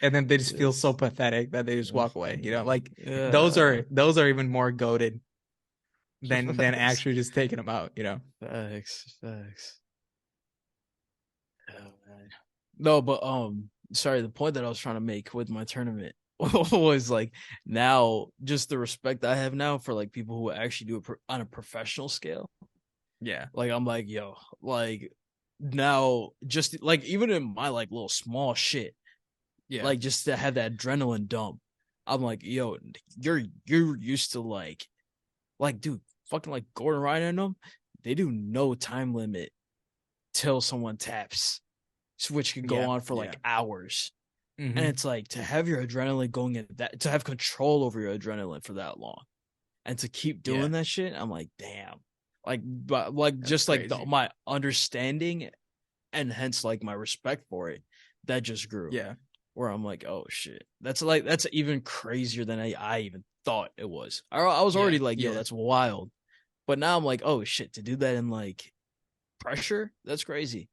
[SPEAKER 2] feel so
[SPEAKER 1] just,
[SPEAKER 2] pathetic that they just walk away. Like
[SPEAKER 1] yeah,
[SPEAKER 2] those are even more goated than
[SPEAKER 1] facts,
[SPEAKER 2] actually just taking them out.
[SPEAKER 1] facts, facts. Oh, man. No, but sorry, the point that I was trying to make with my tournament was like now just the respect I have now for like people who actually do it on a professional scale.
[SPEAKER 2] Yeah,
[SPEAKER 1] Like I'm like, yo, like now just like even in my like little small shit,
[SPEAKER 2] yeah,
[SPEAKER 1] like just to have that adrenaline dump, I'm like, yo, you're used to like dude, fucking like Gordon Ryan and them, they do no time limit till someone taps, which could go
[SPEAKER 2] yeah,
[SPEAKER 1] on for
[SPEAKER 2] yeah.
[SPEAKER 1] like hours. And
[SPEAKER 2] Mm-hmm.
[SPEAKER 1] it's like to have your adrenaline going in that to have control over your adrenaline for that long and to keep
[SPEAKER 2] Yeah,
[SPEAKER 1] doing that shit, I'm like, damn. But like
[SPEAKER 2] that's
[SPEAKER 1] just like
[SPEAKER 2] crazy.
[SPEAKER 1] my understanding and hence like my respect for it that just grew.
[SPEAKER 2] Yeah,
[SPEAKER 1] Where I'm like, oh shit, that's even crazier than I even thought it was. I was
[SPEAKER 2] yeah,
[SPEAKER 1] already like, yo,
[SPEAKER 2] yeah.
[SPEAKER 1] that's wild. But now I'm like, oh shit, to do that in like pressure, that's crazy.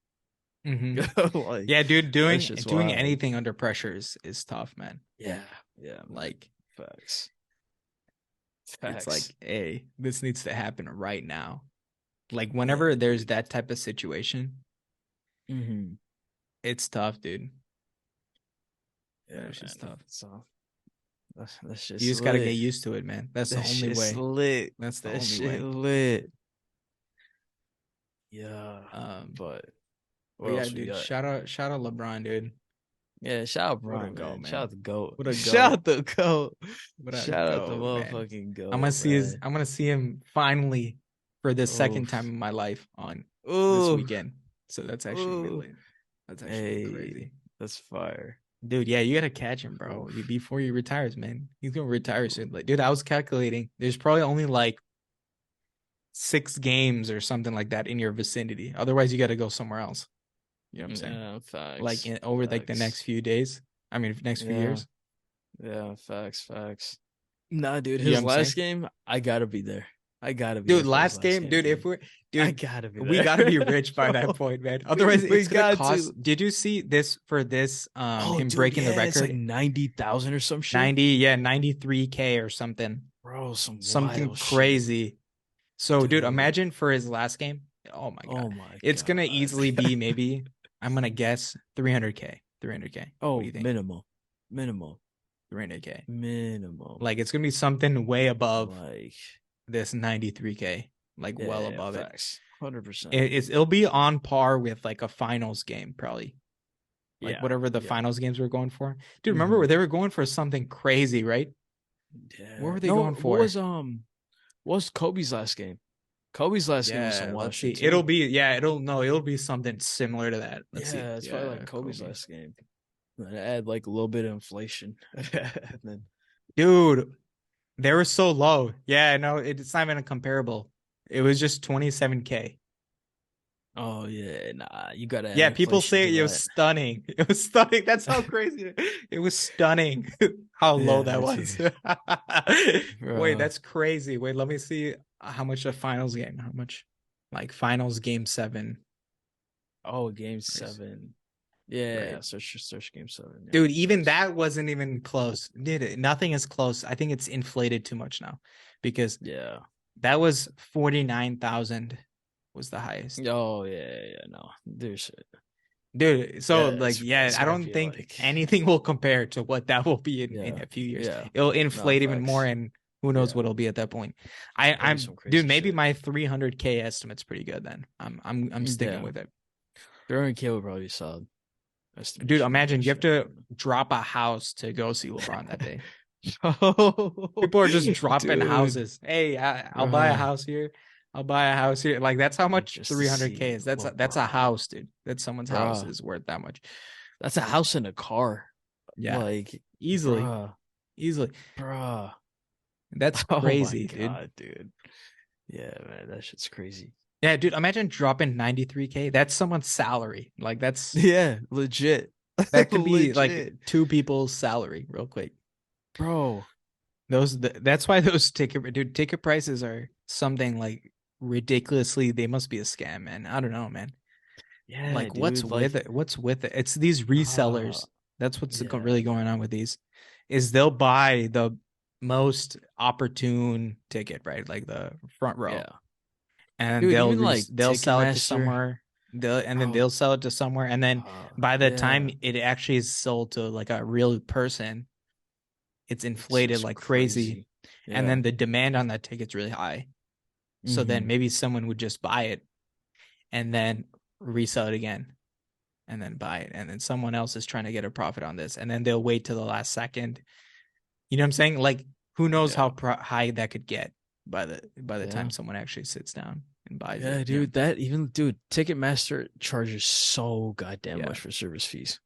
[SPEAKER 2] Mm-hmm.
[SPEAKER 1] Like
[SPEAKER 2] Yeah, dude,
[SPEAKER 1] that's
[SPEAKER 2] doing
[SPEAKER 1] just
[SPEAKER 2] doing
[SPEAKER 1] wild.
[SPEAKER 2] anything under pressure is tough, man.
[SPEAKER 1] Yeah, yeah, man.
[SPEAKER 2] Like
[SPEAKER 1] Facts,
[SPEAKER 2] it's
[SPEAKER 1] facts.
[SPEAKER 2] like, hey, this needs to happen right now. Like
[SPEAKER 1] Yeah,
[SPEAKER 2] whenever there's
[SPEAKER 1] dude.
[SPEAKER 2] that type of situation,
[SPEAKER 1] Mm-hmm.
[SPEAKER 2] it's tough, dude.
[SPEAKER 1] Yeah,
[SPEAKER 2] It's just
[SPEAKER 1] man.
[SPEAKER 2] tough.
[SPEAKER 1] So that's
[SPEAKER 2] You
[SPEAKER 1] just
[SPEAKER 2] just gotta get
[SPEAKER 1] lit.
[SPEAKER 2] used to it, man. That's the
[SPEAKER 1] That
[SPEAKER 2] only
[SPEAKER 1] shit's
[SPEAKER 2] way.
[SPEAKER 1] lit.
[SPEAKER 2] That's the
[SPEAKER 1] That
[SPEAKER 2] only
[SPEAKER 1] shit
[SPEAKER 2] way.
[SPEAKER 1] lit. Yeah,
[SPEAKER 2] Um,
[SPEAKER 1] but what
[SPEAKER 2] but yeah,
[SPEAKER 1] else we
[SPEAKER 2] dude,
[SPEAKER 1] got?
[SPEAKER 2] shout out LeBron, dude.
[SPEAKER 1] Yeah, shout out
[SPEAKER 2] What a
[SPEAKER 1] Bron,
[SPEAKER 2] go,
[SPEAKER 1] man. Shout out
[SPEAKER 2] man.
[SPEAKER 1] the GOAT.
[SPEAKER 2] What a
[SPEAKER 1] Shout
[SPEAKER 2] go.
[SPEAKER 1] out the GOAT.
[SPEAKER 2] What a
[SPEAKER 1] Shout out the
[SPEAKER 2] go, man.
[SPEAKER 1] motherfucking GOAT, man.
[SPEAKER 2] I'm gonna see him finally for the second time
[SPEAKER 1] Oof.
[SPEAKER 2] in my life on this
[SPEAKER 1] Oof.
[SPEAKER 2] weekend. So that's actually
[SPEAKER 1] Oof.
[SPEAKER 2] really that's actually really
[SPEAKER 1] Hey,
[SPEAKER 2] crazy.
[SPEAKER 1] that's fire.
[SPEAKER 2] Dude, yeah, you gotta catch him, bro.
[SPEAKER 1] Oof.
[SPEAKER 2] Before he retires, man. He's gonna retire soon. Like, dude, I was calculating. There's probably only like 6 games or something like that in your vicinity. Otherwise, you gotta go somewhere else. You know what I'm saying?
[SPEAKER 1] Yeah,
[SPEAKER 2] Like
[SPEAKER 1] facts.
[SPEAKER 2] over like the
[SPEAKER 1] Facts.
[SPEAKER 2] next few days. I mean, next few
[SPEAKER 1] Yeah.
[SPEAKER 2] years.
[SPEAKER 1] Yeah, facts, facts. Nah, dude,
[SPEAKER 2] You know what
[SPEAKER 1] his
[SPEAKER 2] I'm
[SPEAKER 1] last
[SPEAKER 2] saying?
[SPEAKER 1] game, I gotta be there. I gotta be
[SPEAKER 2] Dude,
[SPEAKER 1] there for his
[SPEAKER 2] last
[SPEAKER 1] last
[SPEAKER 2] game,
[SPEAKER 1] game,
[SPEAKER 2] dude,
[SPEAKER 1] dude. I
[SPEAKER 2] dude,
[SPEAKER 1] gotta be
[SPEAKER 2] we
[SPEAKER 1] there.
[SPEAKER 2] gotta be rich by that
[SPEAKER 1] Bro,
[SPEAKER 2] point, man. Otherwise,
[SPEAKER 1] we
[SPEAKER 2] it's gonna
[SPEAKER 1] got
[SPEAKER 2] cost.
[SPEAKER 1] to.
[SPEAKER 2] Did you see this for this?
[SPEAKER 1] Oh,
[SPEAKER 2] Him
[SPEAKER 1] dude,
[SPEAKER 2] breaking the
[SPEAKER 1] yeah, it's like
[SPEAKER 2] record,
[SPEAKER 1] 90,000 or some shit.
[SPEAKER 2] 90, yeah, 93K or something,
[SPEAKER 1] Bro, some
[SPEAKER 2] something
[SPEAKER 1] wild shit.
[SPEAKER 2] crazy. So, dude,
[SPEAKER 1] Dude.
[SPEAKER 2] imagine for his last game. Oh my god,
[SPEAKER 1] Oh my
[SPEAKER 2] it's gonna
[SPEAKER 1] God.
[SPEAKER 2] easily be maybe. I'm gonna guess 300K. 300K. What do
[SPEAKER 1] Oh,
[SPEAKER 2] you think?
[SPEAKER 1] minimum. Minimum.
[SPEAKER 2] 300K.
[SPEAKER 1] Minimum.
[SPEAKER 2] Like it's gonna be something way above
[SPEAKER 1] Like,
[SPEAKER 2] this 93K. Like well
[SPEAKER 1] yeah,
[SPEAKER 2] above it.
[SPEAKER 1] facts. 100%.
[SPEAKER 2] It'll be on par with like a finals game probably. Like
[SPEAKER 1] Yeah.
[SPEAKER 2] whatever the
[SPEAKER 1] Yeah.
[SPEAKER 2] finals games were going for. Dude, remember
[SPEAKER 1] Hmm.
[SPEAKER 2] where they were going for something crazy, right? What
[SPEAKER 1] Yeah.
[SPEAKER 2] were they
[SPEAKER 1] No,
[SPEAKER 2] going for?
[SPEAKER 1] what was Kobe's last game? Kobe's last game was some
[SPEAKER 2] Yeah,
[SPEAKER 1] wild
[SPEAKER 2] let's see.
[SPEAKER 1] shit too.
[SPEAKER 2] It'll be something similar to that. Let's see.
[SPEAKER 1] Yeah, it's probably like
[SPEAKER 2] Yeah,
[SPEAKER 1] Kobe's
[SPEAKER 2] Kobe.
[SPEAKER 1] last game. And add like a little bit of inflation. And then
[SPEAKER 2] Dude, they were so low. Yeah, no, it's not even comparable. It was just 27K.
[SPEAKER 1] oh yeah, nah, you gotta add
[SPEAKER 2] Yeah, people
[SPEAKER 1] inflation
[SPEAKER 2] say
[SPEAKER 1] to
[SPEAKER 2] it was
[SPEAKER 1] that.
[SPEAKER 2] stunning. It was stunning. That's how crazy it was stunning how low that
[SPEAKER 1] Yeah,
[SPEAKER 2] was.
[SPEAKER 1] dude.
[SPEAKER 2] Wait,
[SPEAKER 1] Bro.
[SPEAKER 2] that's crazy. Wait, let me see how much a finals game. How much like finals game 7.
[SPEAKER 1] Oh, game
[SPEAKER 2] Let me see.
[SPEAKER 1] seven. Yeah,
[SPEAKER 2] Right.
[SPEAKER 1] search game seven. Yeah.
[SPEAKER 2] Dude, even that wasn't even close. Dude, nothing is close. I think it's inflated too much now because
[SPEAKER 1] Yeah.
[SPEAKER 2] that was 49,000 was the highest.
[SPEAKER 1] Oh yeah, yeah, no. There's
[SPEAKER 2] dude. So
[SPEAKER 1] Yeah,
[SPEAKER 2] like, yeah,
[SPEAKER 1] it's
[SPEAKER 2] I
[SPEAKER 1] gotta
[SPEAKER 2] don't
[SPEAKER 1] be
[SPEAKER 2] think
[SPEAKER 1] like,
[SPEAKER 2] anything will compare to what that will be in
[SPEAKER 1] yeah,
[SPEAKER 2] a few years.
[SPEAKER 1] yeah.
[SPEAKER 2] It'll
[SPEAKER 1] No
[SPEAKER 2] inflate even more,
[SPEAKER 1] facts.
[SPEAKER 2] and who knows
[SPEAKER 1] Yeah,
[SPEAKER 2] what it'll be at that point.
[SPEAKER 1] it'll be
[SPEAKER 2] I'm
[SPEAKER 1] some
[SPEAKER 2] dude.
[SPEAKER 1] crazy
[SPEAKER 2] Maybe
[SPEAKER 1] shit.
[SPEAKER 2] my 300K estimate's pretty good. Then I'm sticking
[SPEAKER 1] Yeah,
[SPEAKER 2] with it,
[SPEAKER 1] 300K would probably be solid
[SPEAKER 2] dude.
[SPEAKER 1] estimation for
[SPEAKER 2] Imagine you have
[SPEAKER 1] sure.
[SPEAKER 2] to drop a house to go see LeBron that day.
[SPEAKER 1] Oh,
[SPEAKER 2] People are just dropping
[SPEAKER 1] dude,
[SPEAKER 2] houses. Hey, I'll buy a
[SPEAKER 1] bruh,
[SPEAKER 2] house here. I'll buy a house here. Like that's how much
[SPEAKER 1] just to
[SPEAKER 2] 300K
[SPEAKER 1] see
[SPEAKER 2] is. That's a
[SPEAKER 1] LeBron,
[SPEAKER 2] house, dude. That's someone's house
[SPEAKER 1] bruh.
[SPEAKER 2] is worth that much.
[SPEAKER 1] That's a house and a car.
[SPEAKER 2] Yeah,
[SPEAKER 1] Like,
[SPEAKER 2] easily,
[SPEAKER 1] bruh,
[SPEAKER 2] easily.
[SPEAKER 1] bruh.
[SPEAKER 2] That's
[SPEAKER 1] Oh my
[SPEAKER 2] crazy, dude.
[SPEAKER 1] God, dude. Yeah, man, that shit's crazy.
[SPEAKER 2] Yeah, dude. Imagine dropping 93K. That's someone's salary. Like
[SPEAKER 1] Yeah, legit.
[SPEAKER 2] that could be like
[SPEAKER 1] Legit.
[SPEAKER 2] two people's salary, real quick.
[SPEAKER 1] Bro.
[SPEAKER 2] That's why those ticket prices are something like ridiculously. They must be a scam, man. I don't know, man.
[SPEAKER 1] Yeah,
[SPEAKER 2] Like what's
[SPEAKER 1] dude.
[SPEAKER 2] with
[SPEAKER 1] Like,
[SPEAKER 2] it? What's with it? It's these
[SPEAKER 1] uh,
[SPEAKER 2] resellers. That's what's
[SPEAKER 1] yeah,
[SPEAKER 2] really going on with these. Is they'll buy the most opportune ticket, right? Like the front row,
[SPEAKER 1] yeah.
[SPEAKER 2] and
[SPEAKER 1] Dude, even like
[SPEAKER 2] they'll sell it to
[SPEAKER 1] Ticketmaster,
[SPEAKER 2] somewhere. Then
[SPEAKER 1] bro.
[SPEAKER 2] they'll sell it to somewhere, and then by the time
[SPEAKER 1] Yeah.
[SPEAKER 2] it actually is sold to like a real person, it's
[SPEAKER 1] It's
[SPEAKER 2] inflated
[SPEAKER 1] just
[SPEAKER 2] like crazy,
[SPEAKER 1] crazy.
[SPEAKER 2] and
[SPEAKER 1] Yeah.
[SPEAKER 2] then the demand on that ticket's really high. So then
[SPEAKER 1] Mm-hmm.
[SPEAKER 2] maybe someone would just buy it and then resell it again and then buy it. And then someone else is trying to get a profit on this. And then they'll wait till the last second. You know what I'm saying? Like who knows
[SPEAKER 1] Yeah.
[SPEAKER 2] how high that could get by the time
[SPEAKER 1] Yeah.
[SPEAKER 2] someone actually sits down and buys it.
[SPEAKER 1] Yeah,
[SPEAKER 2] You know?
[SPEAKER 1] dude. That even, dude, Ticketmaster charges so goddamn
[SPEAKER 2] Yeah.
[SPEAKER 1] much for service fees.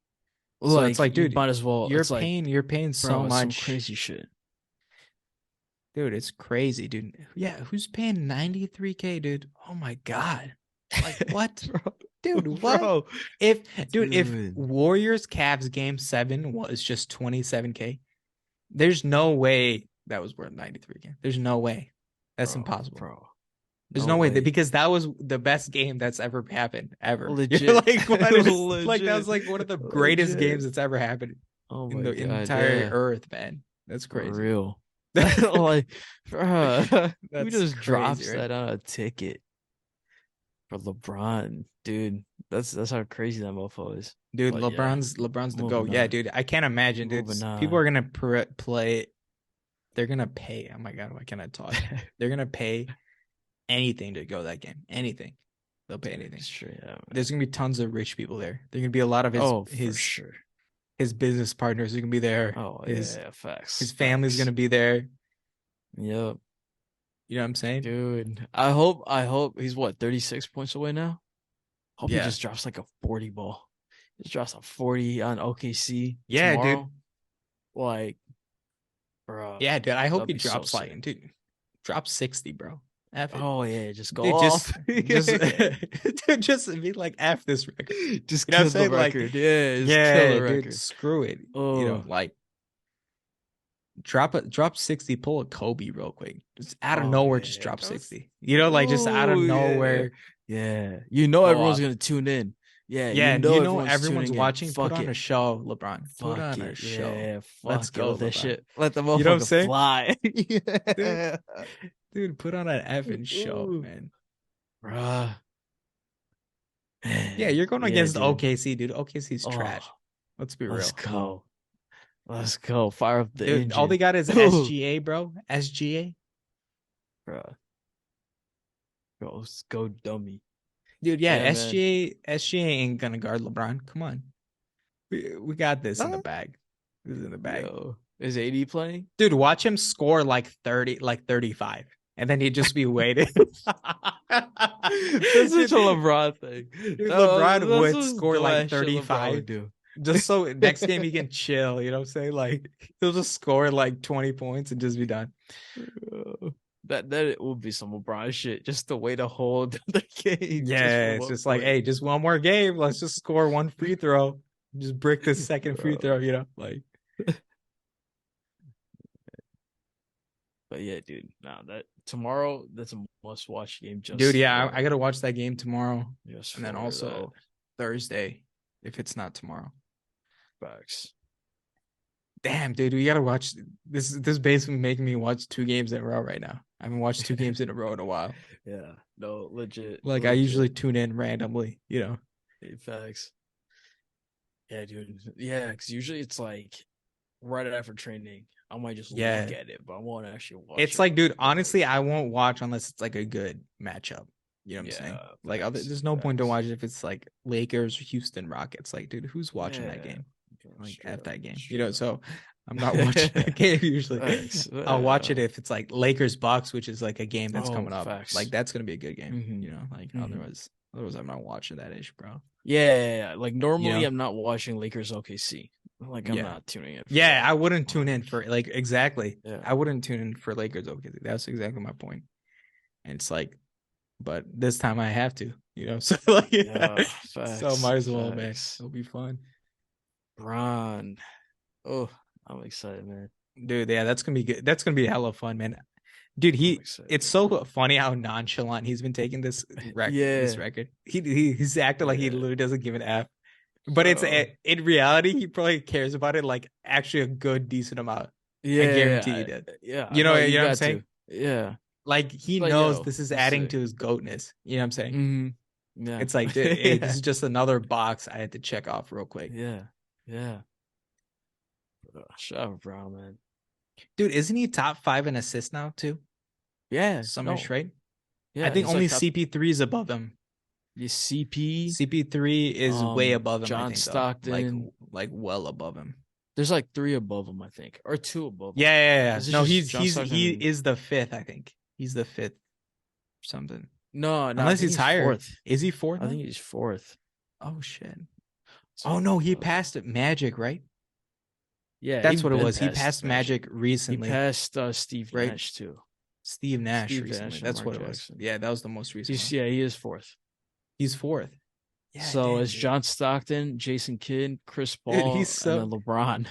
[SPEAKER 2] So it's
[SPEAKER 1] Like,
[SPEAKER 2] like,
[SPEAKER 1] you
[SPEAKER 2] dude,
[SPEAKER 1] might as well. It's like,
[SPEAKER 2] you're paying so
[SPEAKER 1] bro, it's some
[SPEAKER 2] much.
[SPEAKER 1] crazy shit.
[SPEAKER 2] Dude, it's crazy, dude. Yeah, who's paying 93K, dude? Oh my God. Like what?
[SPEAKER 1] Bro,
[SPEAKER 2] Dude, what?
[SPEAKER 1] bro,
[SPEAKER 2] If if
[SPEAKER 1] dude,
[SPEAKER 2] Warriors Cavs game 7 was just 27K, there's no way that was worth 93K. There's no way. That's impossible.
[SPEAKER 1] bro,
[SPEAKER 2] There's
[SPEAKER 1] no
[SPEAKER 2] no way that
[SPEAKER 1] way.
[SPEAKER 2] because that was the best game that's ever happened ever. You're
[SPEAKER 1] Legit,
[SPEAKER 2] like, what is like that was
[SPEAKER 1] legit,
[SPEAKER 2] like one of the greatest games
[SPEAKER 1] legit.
[SPEAKER 2] that's ever happened
[SPEAKER 1] Oh
[SPEAKER 2] in
[SPEAKER 1] my
[SPEAKER 2] the
[SPEAKER 1] God,
[SPEAKER 2] entire
[SPEAKER 1] yeah,
[SPEAKER 2] earth, man. That's
[SPEAKER 1] for
[SPEAKER 2] crazy.
[SPEAKER 1] real. Like, bro, who
[SPEAKER 2] That's
[SPEAKER 1] just
[SPEAKER 2] crazy,
[SPEAKER 1] drops
[SPEAKER 2] right?
[SPEAKER 1] that on a ticket for LeBron, dude? That's how crazy that mofo is.
[SPEAKER 2] Dude,
[SPEAKER 1] But yeah,
[SPEAKER 2] LeBron's the GOAT.
[SPEAKER 1] moving
[SPEAKER 2] Yeah,
[SPEAKER 1] on,
[SPEAKER 2] dude. I can't imagine, dude.
[SPEAKER 1] moving
[SPEAKER 2] People are
[SPEAKER 1] on.
[SPEAKER 2] gonna play. They're gonna pay. Oh my God, why can't I talk? They're gonna pay anything to go that game. Anything. They'll pay
[SPEAKER 1] Dude,
[SPEAKER 2] anything.
[SPEAKER 1] straight up, man.
[SPEAKER 2] There's gonna be tons of rich people there. There's gonna be a lot of
[SPEAKER 1] Oh, for sure.
[SPEAKER 2] his business partners are gonna be there.
[SPEAKER 1] Oh yeah, facts,
[SPEAKER 2] His family's
[SPEAKER 1] facts.
[SPEAKER 2] gonna be there.
[SPEAKER 1] Yep.
[SPEAKER 2] You know what I'm saying?
[SPEAKER 1] Dude, I hope he's what, 36 points away now? Hope he
[SPEAKER 2] Yeah.
[SPEAKER 1] just drops like a 40 ball. Just drops a 40 on OKC
[SPEAKER 2] Yeah, dude.
[SPEAKER 1] tomorrow. Like, bro,
[SPEAKER 2] Yeah, dude. I hope
[SPEAKER 1] that'd
[SPEAKER 2] he
[SPEAKER 1] be so
[SPEAKER 2] drops
[SPEAKER 1] sick.
[SPEAKER 2] like, dude, drop 60, bro. F it.
[SPEAKER 1] Oh yeah, just go
[SPEAKER 2] Dude,
[SPEAKER 1] off.
[SPEAKER 2] dude, just be like F this record.
[SPEAKER 1] Just
[SPEAKER 2] You know what I'm
[SPEAKER 1] kill the
[SPEAKER 2] saying? Like,
[SPEAKER 1] record. Yeah, just kill
[SPEAKER 2] yeah,
[SPEAKER 1] the
[SPEAKER 2] dude,
[SPEAKER 1] record.
[SPEAKER 2] screw it. You know,
[SPEAKER 1] Oh,
[SPEAKER 2] like drop 60, pull a Kobe real quick. Just out of
[SPEAKER 1] oh
[SPEAKER 2] nowhere, just
[SPEAKER 1] yeah.
[SPEAKER 2] drop
[SPEAKER 1] That was
[SPEAKER 2] 60. You know, like just out of
[SPEAKER 1] oh yeah.
[SPEAKER 2] nowhere,
[SPEAKER 1] Yeah. You know
[SPEAKER 2] go
[SPEAKER 1] everyone's
[SPEAKER 2] off.
[SPEAKER 1] gonna tune in. Yeah, you
[SPEAKER 2] Yeah, and you
[SPEAKER 1] know
[SPEAKER 2] know
[SPEAKER 1] everyone's
[SPEAKER 2] everyone's
[SPEAKER 1] tuning in.
[SPEAKER 2] watching. Put
[SPEAKER 1] Fuck
[SPEAKER 2] on a
[SPEAKER 1] it.
[SPEAKER 2] show, LeBron. Put
[SPEAKER 1] Fuck
[SPEAKER 2] on a
[SPEAKER 1] it.
[SPEAKER 2] show.
[SPEAKER 1] Yeah,
[SPEAKER 2] Let's
[SPEAKER 1] fuck it.
[SPEAKER 2] go,
[SPEAKER 1] Let that
[SPEAKER 2] LeBron.
[SPEAKER 1] shit. Let the
[SPEAKER 2] You know what I'm
[SPEAKER 1] motherfucker
[SPEAKER 2] saying?
[SPEAKER 1] fly.
[SPEAKER 2] Dude,
[SPEAKER 1] Yeah.
[SPEAKER 2] dude, put on an effing show,
[SPEAKER 1] Ooh,
[SPEAKER 2] man.
[SPEAKER 1] bruh.
[SPEAKER 2] Yeah,
[SPEAKER 1] Man.
[SPEAKER 2] you're going
[SPEAKER 1] Yeah,
[SPEAKER 2] against
[SPEAKER 1] dude.
[SPEAKER 2] OKC, dude. OKC's
[SPEAKER 1] Oh,
[SPEAKER 2] trash. Let's be
[SPEAKER 1] let's
[SPEAKER 2] real.
[SPEAKER 1] go. Let's go. Fire up the
[SPEAKER 2] Dude, all they
[SPEAKER 1] engine.
[SPEAKER 2] got is
[SPEAKER 1] Ooh,
[SPEAKER 2] SGA, bro. SGA.
[SPEAKER 1] bruh. Go dummy.
[SPEAKER 2] Dude, yeah,
[SPEAKER 1] Yeah, man.
[SPEAKER 2] SGA ain't gonna guard LeBron. Come on. We got this in the
[SPEAKER 1] Huh?
[SPEAKER 2] bag. This is in the bag.
[SPEAKER 1] Yo, is AD playing?
[SPEAKER 2] Dude, watch him score like 30, like 35. And then he'd just be waiting.
[SPEAKER 1] That's such
[SPEAKER 2] dude,
[SPEAKER 1] a LeBron thing.
[SPEAKER 2] dude, LeBron
[SPEAKER 1] That's
[SPEAKER 2] would
[SPEAKER 1] some
[SPEAKER 2] score
[SPEAKER 1] dumb
[SPEAKER 2] like
[SPEAKER 1] ass shit LeBron
[SPEAKER 2] 35
[SPEAKER 1] would do.
[SPEAKER 2] just so next game he can chill. You know what I'm saying? Like he'll just score like 20 points and just be done.
[SPEAKER 1] That it would be some LeBron shit just to wait a whole other game just for
[SPEAKER 2] Yeah, it's
[SPEAKER 1] one
[SPEAKER 2] just like,
[SPEAKER 1] play.
[SPEAKER 2] hey, just one more game. Let's just score one free throw. Just break this second free
[SPEAKER 1] Bro.
[SPEAKER 2] throw, you know? Like,
[SPEAKER 1] But yeah, dude. Now that tomorrow, that's a must watch game
[SPEAKER 2] dude,
[SPEAKER 1] just
[SPEAKER 2] yeah, I
[SPEAKER 1] for
[SPEAKER 2] gotta watch that game tomorrow.
[SPEAKER 1] just
[SPEAKER 2] And then
[SPEAKER 1] for that.
[SPEAKER 2] also Thursday, if it's not tomorrow.
[SPEAKER 1] Facts.
[SPEAKER 2] Damn, dude, we gotta watch this basically making me watch two games in a row right now. I haven't watched two games in a row in a while.
[SPEAKER 1] Yeah. No, legit.
[SPEAKER 2] Like I usually
[SPEAKER 1] Legit.
[SPEAKER 2] tune in randomly, you know.
[SPEAKER 1] Hey, facts. Yeah, dude. Yeah, because usually it's like right after training, I might just look
[SPEAKER 2] Yeah.
[SPEAKER 1] at it, but I won't actually watch
[SPEAKER 2] It's
[SPEAKER 1] it.
[SPEAKER 2] like, dude,
[SPEAKER 1] But like,
[SPEAKER 2] honestly, I won't watch unless it's like a good matchup. You know what I'm saying?
[SPEAKER 1] yeah,
[SPEAKER 2] Like,
[SPEAKER 1] facts,
[SPEAKER 2] there's no point to
[SPEAKER 1] facts.
[SPEAKER 2] watch if it's like Lakers or Houston Rockets. Like, dude, who's watching that
[SPEAKER 1] Yeah,
[SPEAKER 2] game? Like,
[SPEAKER 1] straight
[SPEAKER 2] F
[SPEAKER 1] up,
[SPEAKER 2] that game. You
[SPEAKER 1] straight
[SPEAKER 2] know,
[SPEAKER 1] up.
[SPEAKER 2] so I'm not watching that game usually.
[SPEAKER 1] Facts.
[SPEAKER 2] I'll watch
[SPEAKER 1] Yeah.
[SPEAKER 2] it if it's like Lakers Bucks, which is like a game that's
[SPEAKER 1] Oh,
[SPEAKER 2] coming up. Like,
[SPEAKER 1] facts.
[SPEAKER 2] that's gonna be a good game.
[SPEAKER 1] Hmm.
[SPEAKER 2] You know, like
[SPEAKER 1] Hmm.
[SPEAKER 2] otherwise, I'm not watching that ish, bro.
[SPEAKER 1] Yeah. Like
[SPEAKER 2] You
[SPEAKER 1] normally,
[SPEAKER 2] know?
[SPEAKER 1] I'm not watching Lakers OKC. Like I'm
[SPEAKER 2] Yeah.
[SPEAKER 1] not tuning in for
[SPEAKER 2] Yeah,
[SPEAKER 1] that.
[SPEAKER 2] I wouldn't tune in
[SPEAKER 1] Like,
[SPEAKER 2] for like exactly.
[SPEAKER 1] yeah,
[SPEAKER 2] I wouldn't tune in for Lakers. Okay, that's exactly my point. And it's like, but this time I have to, you know. So like,
[SPEAKER 1] yeah.
[SPEAKER 2] so
[SPEAKER 1] Facts,
[SPEAKER 2] might as well, man.
[SPEAKER 1] facts.
[SPEAKER 2] It'll be fun,
[SPEAKER 1] Bron. Oh, I'm excited, man.
[SPEAKER 2] dude. Yeah, that's gonna be good. That's gonna be hella fun, man. Dude,
[SPEAKER 1] I'm
[SPEAKER 2] he. It's
[SPEAKER 1] excited.
[SPEAKER 2] so funny how nonchalant he's been taking this
[SPEAKER 1] Yeah,
[SPEAKER 2] record. He's acting like he
[SPEAKER 1] yeah.
[SPEAKER 2] literally doesn't give an F. But it's
[SPEAKER 1] Bro.
[SPEAKER 2] in reality, he probably cares about it like actually a good decent amount. I guarantee
[SPEAKER 1] Yeah,
[SPEAKER 2] you did.
[SPEAKER 1] yeah. No,
[SPEAKER 2] You
[SPEAKER 1] you
[SPEAKER 2] know what I'm
[SPEAKER 1] got
[SPEAKER 2] saying?
[SPEAKER 1] to. Yeah.
[SPEAKER 2] Like
[SPEAKER 1] It's
[SPEAKER 2] he
[SPEAKER 1] like,
[SPEAKER 2] knows
[SPEAKER 1] yo,
[SPEAKER 2] this is
[SPEAKER 1] this is
[SPEAKER 2] adding
[SPEAKER 1] sick.
[SPEAKER 2] to his goatness. You know what I'm saying?
[SPEAKER 1] Hmm. Yeah.
[SPEAKER 2] It's like, hey, this
[SPEAKER 1] Yeah.
[SPEAKER 2] is just another box I had to check off real quick.
[SPEAKER 1] Yeah. Yeah. Shut up, bro, man.
[SPEAKER 2] Dude, isn't he top five in assists now too?
[SPEAKER 1] Yeah.
[SPEAKER 2] Summers,
[SPEAKER 1] No.
[SPEAKER 2] right? I
[SPEAKER 1] Yeah.
[SPEAKER 2] think
[SPEAKER 1] He's like
[SPEAKER 2] only
[SPEAKER 1] top
[SPEAKER 2] CP3 is above him.
[SPEAKER 1] CP,
[SPEAKER 2] CP3 is way above him, I
[SPEAKER 1] John
[SPEAKER 2] think, though.
[SPEAKER 1] Stockton.
[SPEAKER 2] Like well above him.
[SPEAKER 1] There's like three above him, I think, or two above him.
[SPEAKER 2] Yeah.
[SPEAKER 1] Is it
[SPEAKER 2] No,
[SPEAKER 1] just John
[SPEAKER 2] he
[SPEAKER 1] Stockton?
[SPEAKER 2] is the fifth, I think. He's the fifth or something.
[SPEAKER 1] No, I
[SPEAKER 2] Unless
[SPEAKER 1] think
[SPEAKER 2] he's
[SPEAKER 1] he's
[SPEAKER 2] higher.
[SPEAKER 1] fourth.
[SPEAKER 2] Is he fourth
[SPEAKER 1] I
[SPEAKER 2] now?
[SPEAKER 1] think he's fourth.
[SPEAKER 2] Oh shit.
[SPEAKER 1] So,
[SPEAKER 2] Oh no, he passed Magic, right?
[SPEAKER 1] yeah,
[SPEAKER 2] That's
[SPEAKER 1] he's
[SPEAKER 2] what it
[SPEAKER 1] been
[SPEAKER 2] was. He
[SPEAKER 1] past
[SPEAKER 2] passed
[SPEAKER 1] Magic.
[SPEAKER 2] Magic
[SPEAKER 1] He
[SPEAKER 2] recently,
[SPEAKER 1] passed Steve
[SPEAKER 2] right?
[SPEAKER 1] Nash too.
[SPEAKER 2] Steve Nash
[SPEAKER 1] Steve
[SPEAKER 2] recently.
[SPEAKER 1] Nash and
[SPEAKER 2] That's
[SPEAKER 1] Mark
[SPEAKER 2] what it was.
[SPEAKER 1] Jackson.
[SPEAKER 2] Yeah, that was the most recent one.
[SPEAKER 1] Yeah, he is fourth.
[SPEAKER 2] He's fourth. Yeah,
[SPEAKER 1] So
[SPEAKER 2] damn,
[SPEAKER 1] it's
[SPEAKER 2] dude.
[SPEAKER 1] John Stockton, Jason Kidd, Chris
[SPEAKER 2] Dude, he's
[SPEAKER 1] Paul, and
[SPEAKER 2] so.
[SPEAKER 1] then LeBron.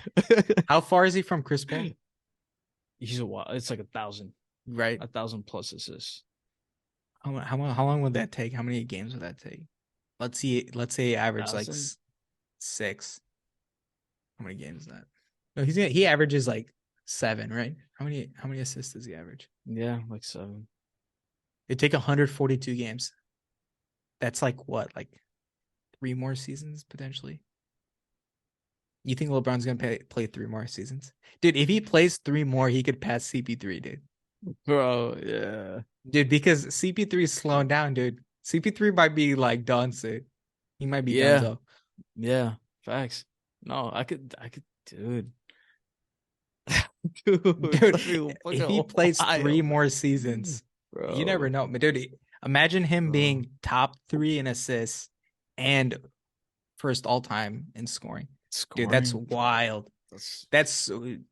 [SPEAKER 2] How far is he from Chris Paul?
[SPEAKER 1] He's a while. It's like
[SPEAKER 2] Right.
[SPEAKER 1] 1,000 plus assists.
[SPEAKER 2] How long would that take? How many games would that take? Let's see. Let's say average like
[SPEAKER 1] 1,000?
[SPEAKER 2] six. How many games is that? No, he averages like seven, right? How many assists does he average?
[SPEAKER 1] Yeah, like 7.
[SPEAKER 2] It'd take 142 games. That's like what, like three more seasons potentially? You think LeBron's gonna play three more seasons? Dude, if he plays three more, he could pass CP3, dude.
[SPEAKER 1] Bro, yeah.
[SPEAKER 2] Dude, because CP3 is slowing down, dude. CP3 might be like done soon. He might be done,
[SPEAKER 1] Yeah,
[SPEAKER 2] so.
[SPEAKER 1] yeah. Facts. No, dude. Dude,
[SPEAKER 2] Dude, if he
[SPEAKER 1] fucking
[SPEAKER 2] plays three
[SPEAKER 1] wild,
[SPEAKER 2] more seasons, you never
[SPEAKER 1] bro.
[SPEAKER 2] know. But dude, imagine him
[SPEAKER 1] Bro.
[SPEAKER 2] being top three in assists and first all time in scoring. Dude, that's
[SPEAKER 1] Scoring, bro.
[SPEAKER 2] wild.
[SPEAKER 1] That's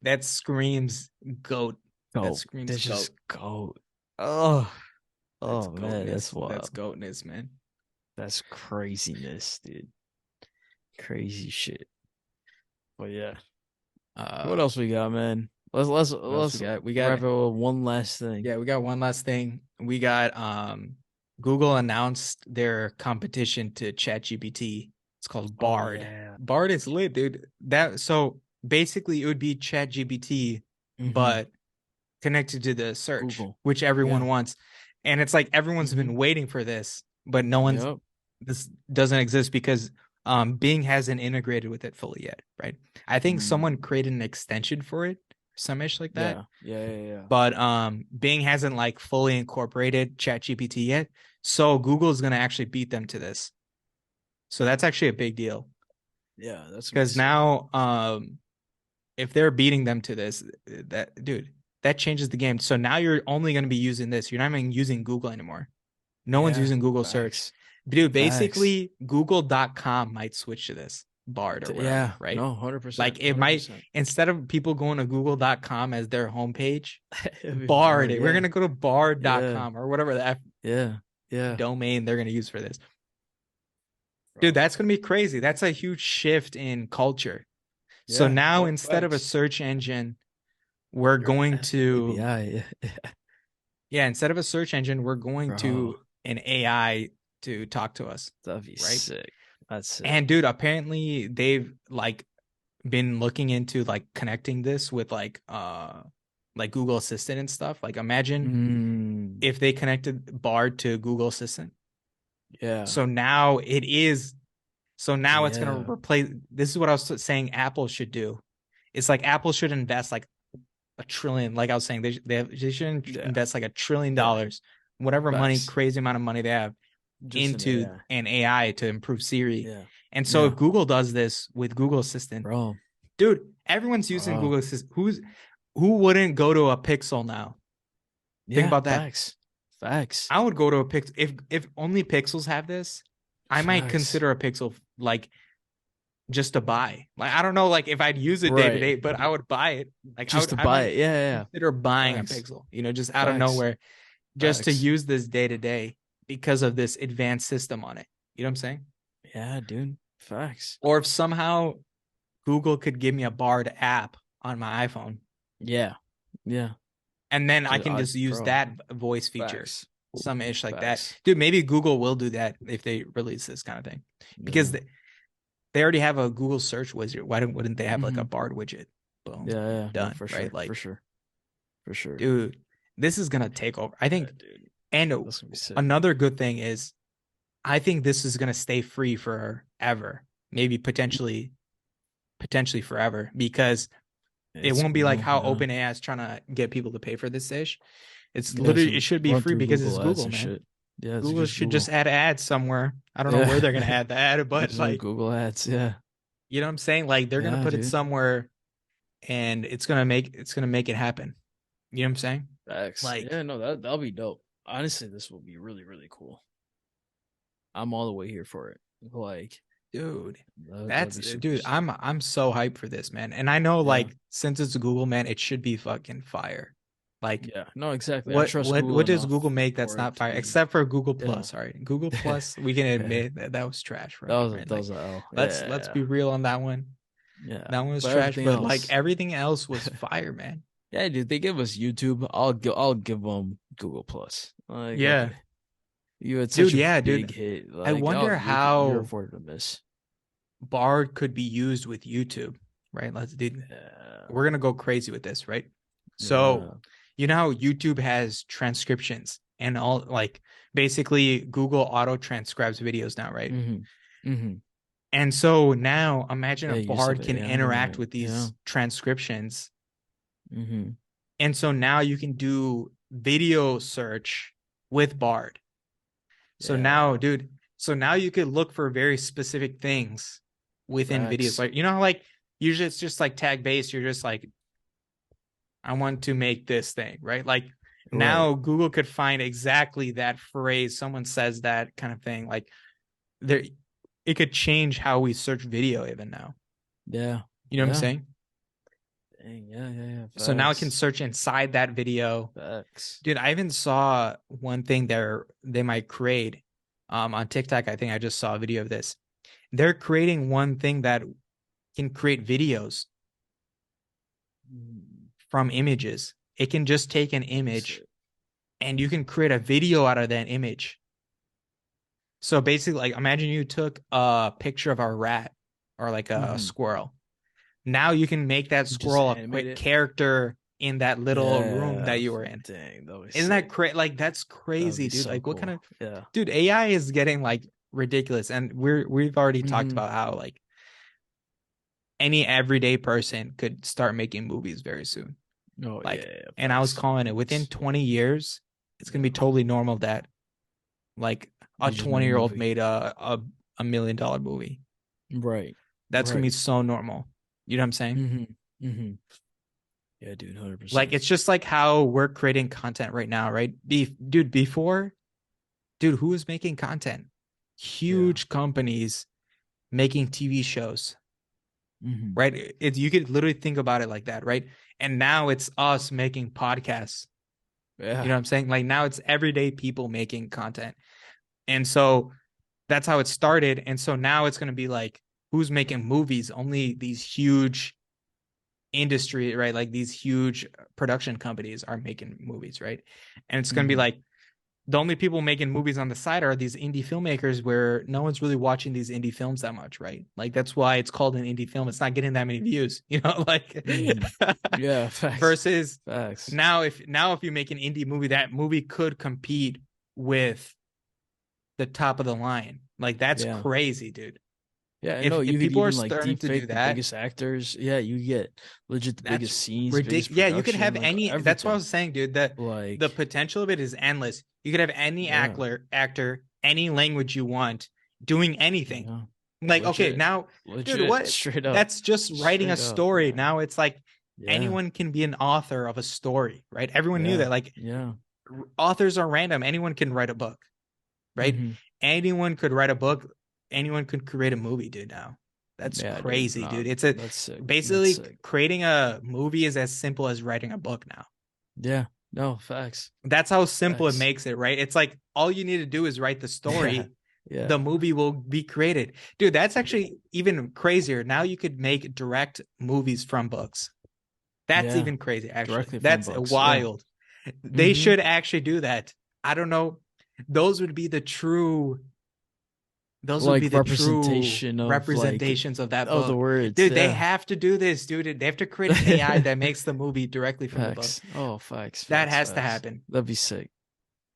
[SPEAKER 2] That screams goat. That
[SPEAKER 1] goat.
[SPEAKER 2] screams
[SPEAKER 1] That's
[SPEAKER 2] goat.
[SPEAKER 1] just goat. Oh,
[SPEAKER 2] That's
[SPEAKER 1] oh man, that's
[SPEAKER 2] goatness. That's
[SPEAKER 1] wild.
[SPEAKER 2] goatness, man.
[SPEAKER 1] That's craziness, dude. Crazy shit. But yeah. What
[SPEAKER 2] Uh,
[SPEAKER 1] else we got, man? Let's
[SPEAKER 2] what else we
[SPEAKER 1] let's
[SPEAKER 2] got? We got
[SPEAKER 1] wrap it with one last thing.
[SPEAKER 2] Yeah, we got one last thing. We got Google announced their competition to ChatGPT. It's called
[SPEAKER 1] Oh
[SPEAKER 2] Bard.
[SPEAKER 1] yeah.
[SPEAKER 2] Bard is lit, dude. That so basically it would be ChatGPT,
[SPEAKER 1] Mm-hmm.
[SPEAKER 2] but connected to the search,
[SPEAKER 1] Google.
[SPEAKER 2] which everyone
[SPEAKER 1] Yeah.
[SPEAKER 2] wants. And it's like everyone's
[SPEAKER 1] Mm-hmm.
[SPEAKER 2] been waiting for this, but no one's
[SPEAKER 1] Yep.
[SPEAKER 2] this doesn't exist because Bing hasn't integrated with it fully yet, right? I think someone
[SPEAKER 1] Mm.
[SPEAKER 2] created an extension for it, some ish like that,
[SPEAKER 1] Yeah. Yeah.
[SPEAKER 2] but Bing hasn't like fully incorporated ChatGPT yet. So Google is gonna actually beat them to this. So that's actually a big deal
[SPEAKER 1] Yeah, that's gonna be
[SPEAKER 2] because
[SPEAKER 1] sick.
[SPEAKER 2] now if they're beating them to this, that dude, that changes the game. So now you're only gonna be using this. You're not even using Google anymore. No one's
[SPEAKER 1] Yeah.
[SPEAKER 2] using Google search.
[SPEAKER 1] Facts.
[SPEAKER 2] Dude,
[SPEAKER 1] Facts.
[SPEAKER 2] basically Google.com might switch to this Bard or whatever,
[SPEAKER 1] Yeah.
[SPEAKER 2] right?
[SPEAKER 1] No,
[SPEAKER 2] Like
[SPEAKER 1] 100%.
[SPEAKER 2] it might
[SPEAKER 1] 100%.
[SPEAKER 2] instead of people going to Google.com as their homepage,
[SPEAKER 1] It'd be
[SPEAKER 2] Bard.
[SPEAKER 1] Bard.
[SPEAKER 2] We're
[SPEAKER 1] Yeah.
[SPEAKER 2] gonna go to
[SPEAKER 1] Yeah.
[SPEAKER 2] Bard.com or whatever the F
[SPEAKER 1] Yeah. Yeah.
[SPEAKER 2] domain they're gonna use for this. Dude,
[SPEAKER 1] Bro.
[SPEAKER 2] that's gonna be crazy. That's a huge shift in culture. So
[SPEAKER 1] Yeah.
[SPEAKER 2] now
[SPEAKER 1] No,
[SPEAKER 2] instead of a
[SPEAKER 1] facts.
[SPEAKER 2] search engine, we're
[SPEAKER 1] You're
[SPEAKER 2] going
[SPEAKER 1] asking an
[SPEAKER 2] to
[SPEAKER 1] API.
[SPEAKER 2] yeah, instead of a search engine, we're going
[SPEAKER 1] Bro.
[SPEAKER 2] to an AI to talk to us,
[SPEAKER 1] That'd be
[SPEAKER 2] right?
[SPEAKER 1] sick. That's sick.
[SPEAKER 2] And dude, apparently they've been looking into connecting this with like Google Assistant and stuff. Like imagine
[SPEAKER 1] Mm,
[SPEAKER 2] if they connected Bard to Google Assistant.
[SPEAKER 1] yeah.
[SPEAKER 2] So now it is So now it's going to
[SPEAKER 1] Yeah.
[SPEAKER 2] replace. This is what I was saying Apple should do. It's like Apple should invest like a trillion. Like I was saying, they should
[SPEAKER 1] Yeah.
[SPEAKER 2] invest like
[SPEAKER 1] Yeah.
[SPEAKER 2] $1 trillion, whatever money,
[SPEAKER 1] Facts.
[SPEAKER 2] crazy amount of money they have
[SPEAKER 1] Just an
[SPEAKER 2] into
[SPEAKER 1] AI.
[SPEAKER 2] an AI to improve Siri.
[SPEAKER 1] Yeah.
[SPEAKER 2] And so
[SPEAKER 1] Yeah.
[SPEAKER 2] if Google does this with Google Assistant,
[SPEAKER 1] Bro.
[SPEAKER 2] dude, everyone's using
[SPEAKER 1] Bro.
[SPEAKER 2] Google Assistant. Who wouldn't go to a Pixel now? Think
[SPEAKER 1] Yeah.
[SPEAKER 2] about that.
[SPEAKER 1] Facts. Facts.
[SPEAKER 2] I would go to a Pixel if only Pixels have this. I might
[SPEAKER 1] Facts.
[SPEAKER 2] consider a Pixel like just to buy. Like I don't know, like if I'd use it day to
[SPEAKER 1] Right.
[SPEAKER 2] day, but I would buy it. Like
[SPEAKER 1] Just to
[SPEAKER 2] I
[SPEAKER 1] buy
[SPEAKER 2] might
[SPEAKER 1] it. Yeah. Yeah. Yeah.
[SPEAKER 2] consider buying a
[SPEAKER 1] Facts.
[SPEAKER 2] Pixel. Just out of
[SPEAKER 1] Facts.
[SPEAKER 2] nowhere, just to
[SPEAKER 1] Facts.
[SPEAKER 2] use this day to day because of this advanced system on it. You know what I'm saying?
[SPEAKER 1] Yeah, dude. Facts.
[SPEAKER 2] Or if somehow Google could give me a Bard app on my iPhone,
[SPEAKER 1] Yeah. Yeah.
[SPEAKER 2] and then I
[SPEAKER 1] Just,
[SPEAKER 2] can just use
[SPEAKER 1] bro.
[SPEAKER 2] that voice feature,
[SPEAKER 1] Facts.
[SPEAKER 2] some ish like that.
[SPEAKER 1] Facts.
[SPEAKER 2] Dude, maybe Google will do that if they release this kind of thing, because
[SPEAKER 1] Yeah.
[SPEAKER 2] they already have a Google search wizard. Wouldn't they have like a
[SPEAKER 1] Hmm.
[SPEAKER 2] Bard widget? Boom,
[SPEAKER 1] Yeah. Yeah. No,
[SPEAKER 2] done.
[SPEAKER 1] for
[SPEAKER 2] Right?
[SPEAKER 1] sure.
[SPEAKER 2] Like,
[SPEAKER 1] For sure. For sure.
[SPEAKER 2] dude, this is gonna take over. I
[SPEAKER 1] Yeah,
[SPEAKER 2] think.
[SPEAKER 1] dude.
[SPEAKER 2] And
[SPEAKER 1] That's gonna be sick.
[SPEAKER 2] another good thing is, I think this is gonna stay free forever. Maybe potentially forever, because it
[SPEAKER 1] It's
[SPEAKER 2] won't be like
[SPEAKER 1] Google.
[SPEAKER 2] how
[SPEAKER 1] Yeah.
[SPEAKER 2] OpenAI is trying to get people to pay for this ish. It's
[SPEAKER 1] Yeah.
[SPEAKER 2] literally, it
[SPEAKER 1] So
[SPEAKER 2] should be
[SPEAKER 1] run
[SPEAKER 2] free
[SPEAKER 1] through
[SPEAKER 2] because it's
[SPEAKER 1] Google ads
[SPEAKER 2] Google,
[SPEAKER 1] and
[SPEAKER 2] man.
[SPEAKER 1] shit. Yeah. It's
[SPEAKER 2] Google
[SPEAKER 1] just
[SPEAKER 2] should just
[SPEAKER 1] Google.
[SPEAKER 2] add ads somewhere. I don't know
[SPEAKER 1] Yeah.
[SPEAKER 2] where they're gonna add the ad, but
[SPEAKER 1] Just some
[SPEAKER 2] like,
[SPEAKER 1] Google ads. Yeah.
[SPEAKER 2] you know what I'm saying? Like they're gonna
[SPEAKER 1] Yeah,
[SPEAKER 2] put it
[SPEAKER 1] dude.
[SPEAKER 2] somewhere, and it's gonna make it happen. You know what I'm saying?
[SPEAKER 1] Facts.
[SPEAKER 2] Like,
[SPEAKER 1] Yeah. No, that'll be dope. Honestly, this will be really, really cool. I'm all the way here for it. Like,
[SPEAKER 2] dude,
[SPEAKER 1] that'd be super
[SPEAKER 2] dude,
[SPEAKER 1] sick.
[SPEAKER 2] I'm so hyped for this, man. And I know,
[SPEAKER 1] Yeah.
[SPEAKER 2] like, since it's Google, man, it should be fucking fire. Like,
[SPEAKER 1] Yeah. No, exactly. I
[SPEAKER 2] what
[SPEAKER 1] trust
[SPEAKER 2] what
[SPEAKER 1] Google
[SPEAKER 2] what does
[SPEAKER 1] enough
[SPEAKER 2] Google make that's
[SPEAKER 1] for it
[SPEAKER 2] not
[SPEAKER 1] to
[SPEAKER 2] fire?
[SPEAKER 1] be.
[SPEAKER 2] Except for Google
[SPEAKER 1] Yeah.
[SPEAKER 2] Plus. All right, Google Plus, we can
[SPEAKER 1] Yeah.
[SPEAKER 2] admit that was trash for me, right?
[SPEAKER 1] That
[SPEAKER 2] Like,
[SPEAKER 1] was a L.
[SPEAKER 2] let's
[SPEAKER 1] Yeah.
[SPEAKER 2] be real on that one.
[SPEAKER 1] Yeah.
[SPEAKER 2] That one was
[SPEAKER 1] But
[SPEAKER 2] trash,
[SPEAKER 1] everything
[SPEAKER 2] but like
[SPEAKER 1] else.
[SPEAKER 2] everything else was fire, man.
[SPEAKER 1] Yeah, dude, they give us YouTube. I'll give them Google Plus. Like,
[SPEAKER 2] Yeah,
[SPEAKER 1] okay. You had such
[SPEAKER 2] dude.
[SPEAKER 1] a
[SPEAKER 2] Yeah,
[SPEAKER 1] big
[SPEAKER 2] dude.
[SPEAKER 1] hit.
[SPEAKER 2] I
[SPEAKER 1] Like, oh,
[SPEAKER 2] wonder
[SPEAKER 1] you're
[SPEAKER 2] how
[SPEAKER 1] afforded to miss.
[SPEAKER 2] Bard could be used with YouTube, right?
[SPEAKER 1] Yeah.
[SPEAKER 2] We're gonna go crazy with this, right? So,
[SPEAKER 1] Yeah.
[SPEAKER 2] you know how YouTube has transcriptions and all, like, basically Google auto transcribes videos now, right?
[SPEAKER 1] Mm-hmm. Mm-hmm.
[SPEAKER 2] And so now imagine a
[SPEAKER 1] Yeah, use of
[SPEAKER 2] Bard can
[SPEAKER 1] AI and
[SPEAKER 2] interact
[SPEAKER 1] it.
[SPEAKER 2] with
[SPEAKER 1] Yeah.
[SPEAKER 2] these transcriptions.
[SPEAKER 1] Mm-hmm.
[SPEAKER 2] And so now you can do video search with Bard. So now,
[SPEAKER 1] Yeah.
[SPEAKER 2] dude, so now you could look for very specific things within videos.
[SPEAKER 1] Facts.
[SPEAKER 2] Like, like usually it's just like tag based. You're just like, I want to make this thing, right? Like
[SPEAKER 1] Right.
[SPEAKER 2] now Google could find exactly that phrase. Someone says that kind of thing. Like there, it could change how we search video even now.
[SPEAKER 1] Yeah.
[SPEAKER 2] You know what I'm
[SPEAKER 1] Yeah.
[SPEAKER 2] saying?
[SPEAKER 1] Dang. Yeah. Yeah. Yeah.
[SPEAKER 2] So now I can
[SPEAKER 1] Facts.
[SPEAKER 2] search inside that video.
[SPEAKER 1] Facts.
[SPEAKER 2] Dude, I even saw one thing there they might create on TikTok. I think I just saw a video of this. They're creating one thing that can create videos
[SPEAKER 1] Mm,
[SPEAKER 2] from images. It can just take an image
[SPEAKER 1] shit.
[SPEAKER 2] and you can create a video out of that image. So basically, like, imagine you took a picture of a rat or like a
[SPEAKER 1] Mm-hmm.
[SPEAKER 2] squirrel. Now you can make that
[SPEAKER 1] Just
[SPEAKER 2] squirrel a
[SPEAKER 1] animate
[SPEAKER 2] quick
[SPEAKER 1] it.
[SPEAKER 2] character in that little room that
[SPEAKER 1] Yeah.
[SPEAKER 2] you were in.
[SPEAKER 1] Dang. That was
[SPEAKER 2] Isn't that
[SPEAKER 1] sick.
[SPEAKER 2] like that's
[SPEAKER 1] That would
[SPEAKER 2] crazy,
[SPEAKER 1] be
[SPEAKER 2] dude?
[SPEAKER 1] so
[SPEAKER 2] Like what kind
[SPEAKER 1] cool.
[SPEAKER 2] of
[SPEAKER 1] Yeah.
[SPEAKER 2] dude, AI is getting like ridiculous. And we've already talked
[SPEAKER 1] Mm-hmm.
[SPEAKER 2] about how like any everyday person could start making movies very soon.
[SPEAKER 1] Oh yeah.
[SPEAKER 2] Like,
[SPEAKER 1] Yeah.
[SPEAKER 2] and I was
[SPEAKER 1] Facts.
[SPEAKER 2] calling it within
[SPEAKER 1] Facts.
[SPEAKER 2] 20 years, it's gonna be
[SPEAKER 1] Yeah.
[SPEAKER 2] totally normal that like a
[SPEAKER 1] You just made a
[SPEAKER 2] 20-year-old
[SPEAKER 1] movie.
[SPEAKER 2] made a $1 million movie.
[SPEAKER 1] Right.
[SPEAKER 2] That's gonna be
[SPEAKER 1] Right.
[SPEAKER 2] so normal. You know what I'm saying?
[SPEAKER 1] Mm-hmm. Mm-hmm. Yeah, dude.
[SPEAKER 2] Like
[SPEAKER 1] 100%.
[SPEAKER 2] it's just like how we're creating content right now, right? Before, dude, who was making content?
[SPEAKER 1] Yeah.
[SPEAKER 2] Huge companies making TV shows,
[SPEAKER 1] Mm-hmm.
[SPEAKER 2] right? You could literally think about it like that, right? And now it's us making podcasts.
[SPEAKER 1] Yeah.
[SPEAKER 2] You know what I'm saying? Like now it's everyday people making content. And so that's how it started. And so now it's going to be like, who's making movies? Only these huge industry, right? Like these huge production companies are making movies, right? And it's going to be
[SPEAKER 1] Mm-hmm.
[SPEAKER 2] like, the only people making movies on the side are these indie filmmakers where no one's really watching these indie films that much, right? Like that's why it's called an indie film. It's not getting that many views, like
[SPEAKER 1] Mm-hmm. Yeah. Facts.
[SPEAKER 2] versus
[SPEAKER 1] Facts.
[SPEAKER 2] now if you make an indie movie, that movie could compete with the top of the line. Like that's
[SPEAKER 1] Yeah.
[SPEAKER 2] crazy, dude.
[SPEAKER 1] Yeah, I know
[SPEAKER 2] If
[SPEAKER 1] you could
[SPEAKER 2] people are
[SPEAKER 1] even like
[SPEAKER 2] starting
[SPEAKER 1] deep
[SPEAKER 2] to do
[SPEAKER 1] fake the
[SPEAKER 2] that,
[SPEAKER 1] biggest actors. Yeah, you get legit the
[SPEAKER 2] that's
[SPEAKER 1] biggest scenes, biggest
[SPEAKER 2] ridiculous. Yeah, you could
[SPEAKER 1] production,
[SPEAKER 2] have
[SPEAKER 1] like
[SPEAKER 2] any. That's what I
[SPEAKER 1] everything.
[SPEAKER 2] was saying, dude. That the
[SPEAKER 1] Like,
[SPEAKER 2] potential of it is endless. You could have any
[SPEAKER 1] yeah,
[SPEAKER 2] actor, any language you want, doing anything.
[SPEAKER 1] yeah,
[SPEAKER 2] Like, okay,
[SPEAKER 1] legit,
[SPEAKER 2] now, dude,
[SPEAKER 1] legit,
[SPEAKER 2] what?
[SPEAKER 1] straight up,
[SPEAKER 2] That's just writing a
[SPEAKER 1] straight up.
[SPEAKER 2] story.
[SPEAKER 1] Yeah,
[SPEAKER 2] Now it's like
[SPEAKER 1] yeah,
[SPEAKER 2] anyone can be an author of a story, right? Everyone knew
[SPEAKER 1] yeah,
[SPEAKER 2] that. Like,
[SPEAKER 1] yeah.
[SPEAKER 2] authors are random. Anyone can write a book, right?
[SPEAKER 1] Hmm.
[SPEAKER 2] Anyone could write a book. Anyone could create a movie, dude. Now, that's
[SPEAKER 1] Yeah, dude.
[SPEAKER 2] crazy,
[SPEAKER 1] Nah,
[SPEAKER 2] dude. It's a
[SPEAKER 1] that's sick. That's
[SPEAKER 2] basically
[SPEAKER 1] sick.
[SPEAKER 2] creating a movie is as simple as writing a book now.
[SPEAKER 1] Yeah. No, facts.
[SPEAKER 2] That's how simple it
[SPEAKER 1] Facts.
[SPEAKER 2] makes it, right? It's like all you need to do is write the
[SPEAKER 1] Yeah.
[SPEAKER 2] story.
[SPEAKER 1] Yeah.
[SPEAKER 2] The movie will be created. Dude, that's actually even crazier. Now you could make direct movies from books. That's
[SPEAKER 1] Yeah.
[SPEAKER 2] even crazy, actually.
[SPEAKER 1] Directly from
[SPEAKER 2] That's
[SPEAKER 1] books. Yeah.
[SPEAKER 2] wild. They
[SPEAKER 1] Hmm.
[SPEAKER 2] should actually do that. I don't know. Those would be the true those would be
[SPEAKER 1] Like
[SPEAKER 2] the true
[SPEAKER 1] representation of like
[SPEAKER 2] representations of that
[SPEAKER 1] of the
[SPEAKER 2] book.
[SPEAKER 1] words.
[SPEAKER 2] Dude, they
[SPEAKER 1] Yeah.
[SPEAKER 2] have to do this, dude. They have to create an AI that makes the movie directly from the book.
[SPEAKER 1] Facts. Oh, facts,
[SPEAKER 2] That
[SPEAKER 1] facts,
[SPEAKER 2] has to
[SPEAKER 1] facts.
[SPEAKER 2] happen.
[SPEAKER 1] That'd be sick.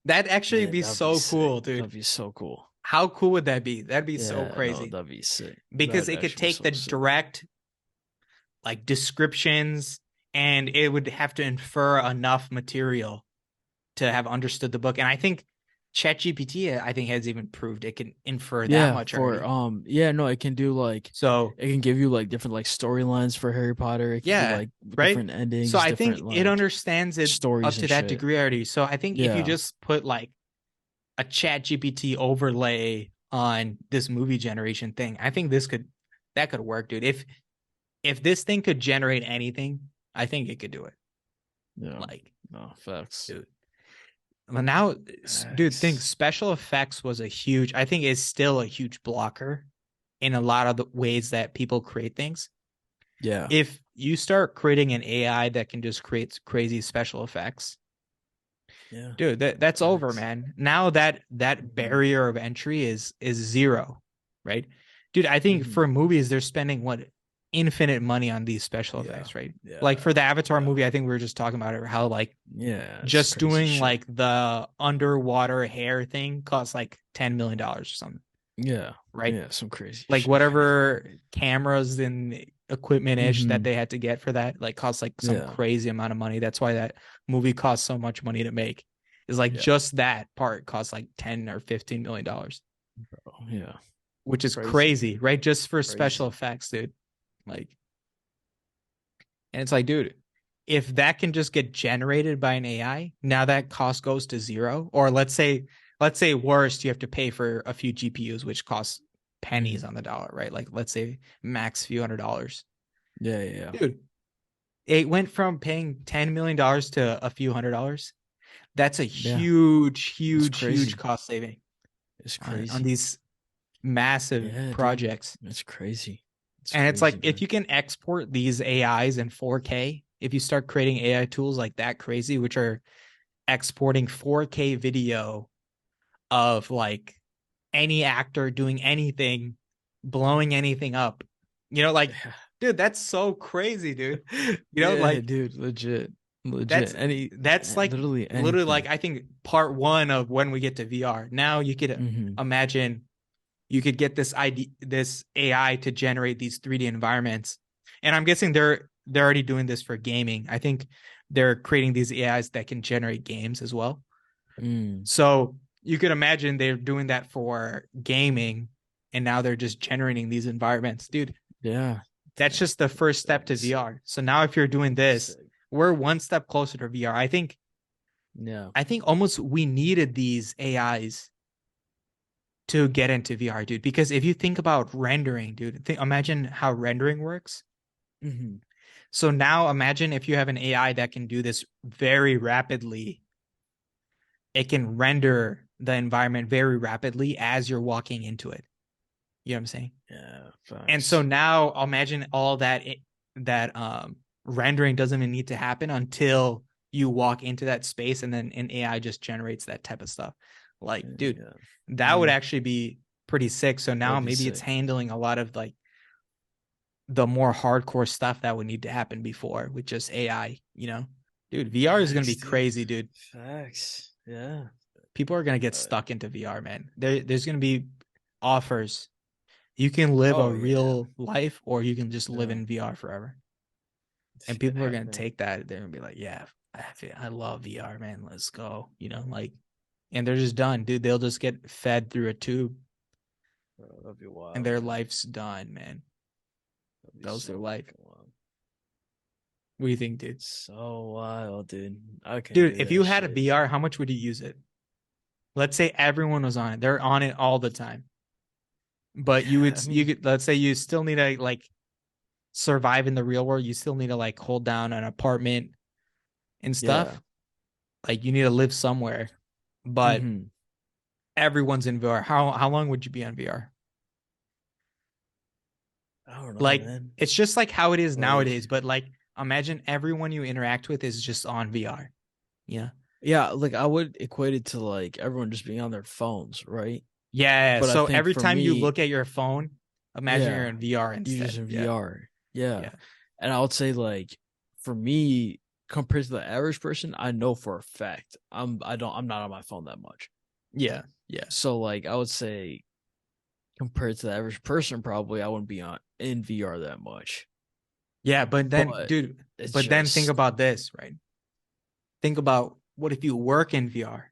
[SPEAKER 2] That'd actually
[SPEAKER 1] Yeah,
[SPEAKER 2] be
[SPEAKER 1] that'd be
[SPEAKER 2] so
[SPEAKER 1] sick.
[SPEAKER 2] cool, dude.
[SPEAKER 1] That'd be so cool.
[SPEAKER 2] How cool would that be? That'd be so
[SPEAKER 1] Yeah, no,
[SPEAKER 2] crazy
[SPEAKER 1] that'd be sick.
[SPEAKER 2] because
[SPEAKER 1] That'd
[SPEAKER 2] it could
[SPEAKER 1] actually be
[SPEAKER 2] take
[SPEAKER 1] so
[SPEAKER 2] the
[SPEAKER 1] sick.
[SPEAKER 2] direct like descriptions and it would have to infer enough material to have understood the book. And I think ChatGPT, I think, has even proved it can infer that
[SPEAKER 1] Yeah,
[SPEAKER 2] much
[SPEAKER 1] for
[SPEAKER 2] already.
[SPEAKER 1] yeah, no, it can do like
[SPEAKER 2] So
[SPEAKER 1] it can give you like different like storylines for Harry Potter. It can do
[SPEAKER 2] yeah,
[SPEAKER 1] like
[SPEAKER 2] right.
[SPEAKER 1] different
[SPEAKER 2] So
[SPEAKER 1] endings,
[SPEAKER 2] I think
[SPEAKER 1] different
[SPEAKER 2] it
[SPEAKER 1] like
[SPEAKER 2] understands it up
[SPEAKER 1] stories
[SPEAKER 2] to
[SPEAKER 1] and
[SPEAKER 2] that
[SPEAKER 1] shit.
[SPEAKER 2] degree already. So I think if you
[SPEAKER 1] Yeah.
[SPEAKER 2] just put like a ChatGPT overlay on this movie generation thing, I think that could work, dude. If this thing could generate anything, I think it could do it.
[SPEAKER 1] Yeah.
[SPEAKER 2] Like,
[SPEAKER 1] No, facts.
[SPEAKER 2] dude. Well, now, dude, think
[SPEAKER 1] Facts.
[SPEAKER 2] special effects was a huge, I think is still a huge blocker in a lot of the ways that people create things.
[SPEAKER 1] Yeah.
[SPEAKER 2] If you start creating an AI that can just create crazy special effects,
[SPEAKER 1] Yeah.
[SPEAKER 2] dude, that's over,
[SPEAKER 1] Facts.
[SPEAKER 2] man. Now that
[SPEAKER 1] Hmm.
[SPEAKER 2] barrier of entry is zero, right? Dude, I think
[SPEAKER 1] Hmm.
[SPEAKER 2] for movies they're spending what infinite money on these special
[SPEAKER 1] Yeah.
[SPEAKER 2] effects, right? Like
[SPEAKER 1] Yeah.
[SPEAKER 2] for the Avatar
[SPEAKER 1] Yeah.
[SPEAKER 2] movie, I think we were just talking about it, how like
[SPEAKER 1] Yeah. It's
[SPEAKER 2] just
[SPEAKER 1] crazy
[SPEAKER 2] doing
[SPEAKER 1] shit.
[SPEAKER 2] like the underwater hair thing costs like $10 million or something,
[SPEAKER 1] Yeah.
[SPEAKER 2] right?
[SPEAKER 1] Yeah. Some crazy
[SPEAKER 2] Like
[SPEAKER 1] shit.
[SPEAKER 2] whatever cameras and equipment ish that
[SPEAKER 1] Hmm.
[SPEAKER 2] they had to get for that, like cost like some
[SPEAKER 1] Yeah.
[SPEAKER 2] crazy amount of money. That's why that movie cost so much money to make. Is like
[SPEAKER 1] Yeah.
[SPEAKER 2] just that part cost like 10 or $15 million,
[SPEAKER 1] Bro. Yeah.
[SPEAKER 2] which is
[SPEAKER 1] Crazy.
[SPEAKER 2] crazy, right? Just for special
[SPEAKER 1] Crazy.
[SPEAKER 2] effects, dude. Like, and it's like, dude, if that can just get generated by an AI, now that cost goes to zero. Or let's say worst, you have to pay for a few GPUs, which costs pennies
[SPEAKER 1] Hmm.
[SPEAKER 2] on the dollar, right? Like let's say max few $100s.
[SPEAKER 1] Yeah. Yeah. Yeah.
[SPEAKER 2] Dude, it went from paying $10 million to a few $100s. That's a
[SPEAKER 1] Yeah.
[SPEAKER 2] huge,
[SPEAKER 1] It's
[SPEAKER 2] huge, huge
[SPEAKER 1] crazy.
[SPEAKER 2] cost saving
[SPEAKER 1] It's
[SPEAKER 2] on
[SPEAKER 1] crazy.
[SPEAKER 2] these massive
[SPEAKER 1] Yeah, dude.
[SPEAKER 2] projects.
[SPEAKER 1] It's crazy. It's
[SPEAKER 2] And it's like
[SPEAKER 1] crazy,
[SPEAKER 2] if
[SPEAKER 1] man.
[SPEAKER 2] you can export these AIs in 4K, if you start creating AI tools like that crazy, which are exporting 4K video of like any actor doing anything, blowing anything up, like,
[SPEAKER 1] Yeah.
[SPEAKER 2] dude, that's so crazy, dude.
[SPEAKER 1] Yeah,
[SPEAKER 2] Like
[SPEAKER 1] dude. Legit. Legit.
[SPEAKER 2] that's
[SPEAKER 1] Any
[SPEAKER 2] that's like
[SPEAKER 1] literally
[SPEAKER 2] literally like
[SPEAKER 1] anything.
[SPEAKER 2] I think part one of when we get to VR. Now you could
[SPEAKER 1] Hmm.
[SPEAKER 2] imagine you could get this AI to generate these 3D environments. And I'm guessing they're already doing this for gaming. I think they're creating these AIs that can generate games as well.
[SPEAKER 1] Mm.
[SPEAKER 2] So you could imagine they're doing that for gaming and now they're just generating these environments. Dude,
[SPEAKER 1] Yeah.
[SPEAKER 2] that's just the first step
[SPEAKER 1] That'd be
[SPEAKER 2] to
[SPEAKER 1] sick.
[SPEAKER 2] VR. So now if you're doing
[SPEAKER 1] That'd be
[SPEAKER 2] this,
[SPEAKER 1] sick.
[SPEAKER 2] we're one step closer to VR.
[SPEAKER 1] Yeah.
[SPEAKER 2] I think almost we needed these AIs to get into VR, dude. Because if you think about rendering, dude, imagine how rendering works.
[SPEAKER 1] Hmm.
[SPEAKER 2] So now imagine if you have an AI that can do this very rapidly. It can render the environment very rapidly as you're walking into it. You know what I'm saying?
[SPEAKER 1] Yeah.
[SPEAKER 2] And so
[SPEAKER 1] Facts.
[SPEAKER 2] now imagine all that rendering doesn't even need to happen until you walk into that space and then an AI just generates that type of stuff. Like, dude,
[SPEAKER 1] Yeah.
[SPEAKER 2] that would
[SPEAKER 1] Mm.
[SPEAKER 2] actually be pretty sick. So now
[SPEAKER 1] That'd be
[SPEAKER 2] maybe it's
[SPEAKER 1] sick.
[SPEAKER 2] handling a lot of like the more hardcore stuff that would need to happen before with just AI. Dude, VR is gonna
[SPEAKER 1] Facts,
[SPEAKER 2] be
[SPEAKER 1] dude.
[SPEAKER 2] crazy, dude.
[SPEAKER 1] Facts. Yeah.
[SPEAKER 2] People are gonna get
[SPEAKER 1] Uh,
[SPEAKER 2] stuck into VR, man. There's gonna be offers. You can live a
[SPEAKER 1] Oh yeah.
[SPEAKER 2] real life, or you can just live
[SPEAKER 1] Yeah.
[SPEAKER 2] in VR forever. And people are
[SPEAKER 1] Yeah,
[SPEAKER 2] gonna
[SPEAKER 1] man.
[SPEAKER 2] take that. They're gonna be like, "Yeah, I love VR, man. Let's go." Like, and they're just done, dude. They'll just get fed through a tube,
[SPEAKER 1] Bro, that'd be
[SPEAKER 2] and
[SPEAKER 1] wild,
[SPEAKER 2] their
[SPEAKER 1] man.
[SPEAKER 2] life's done, man.
[SPEAKER 1] That'd be
[SPEAKER 2] That was their
[SPEAKER 1] so
[SPEAKER 2] life.
[SPEAKER 1] fucking wild.
[SPEAKER 2] What do you think, dude?
[SPEAKER 1] So wild, dude. I can't
[SPEAKER 2] Dude,
[SPEAKER 1] do
[SPEAKER 2] if
[SPEAKER 1] that
[SPEAKER 2] you had a
[SPEAKER 1] shit.
[SPEAKER 2] VR, how much would you use it? Let's say everyone was on it. They're on it all the time. But
[SPEAKER 1] Yeah, I
[SPEAKER 2] you
[SPEAKER 1] mean,
[SPEAKER 2] could, let's say you still need to like survive in the real world. You still need to like hold down an apartment and
[SPEAKER 1] yeah.
[SPEAKER 2] stuff. Like you need to live somewhere. But
[SPEAKER 1] Hmm.
[SPEAKER 2] everyone's in VR. How long would you be on VR?
[SPEAKER 1] I don't know,
[SPEAKER 2] Like
[SPEAKER 1] man.
[SPEAKER 2] it's just like how it is
[SPEAKER 1] Like,
[SPEAKER 2] nowadays, but like imagine everyone you interact with is just on VR. Yeah.
[SPEAKER 1] yeah, like I would equate it to like everyone just being on their phones, right?
[SPEAKER 2] Yeah.
[SPEAKER 1] But I
[SPEAKER 2] So
[SPEAKER 1] think
[SPEAKER 2] every
[SPEAKER 1] for
[SPEAKER 2] time you
[SPEAKER 1] me,
[SPEAKER 2] look at your phone, imagine you're
[SPEAKER 1] yeah,
[SPEAKER 2] in VR
[SPEAKER 1] you're just
[SPEAKER 2] instead.
[SPEAKER 1] in
[SPEAKER 2] Yeah.
[SPEAKER 1] VR. Yeah.
[SPEAKER 2] Yeah.
[SPEAKER 1] And I would say like for me, compared to the average person, I know for a fact I'm not on my phone that much.
[SPEAKER 2] Yeah. Yeah.
[SPEAKER 1] So like I would say compared to the average person, probably I wouldn't be on in VR that much.
[SPEAKER 2] Yeah. But then,
[SPEAKER 1] But
[SPEAKER 2] dude,
[SPEAKER 1] it's
[SPEAKER 2] but then think
[SPEAKER 1] just
[SPEAKER 2] about this, right? Think about what if you work in VR?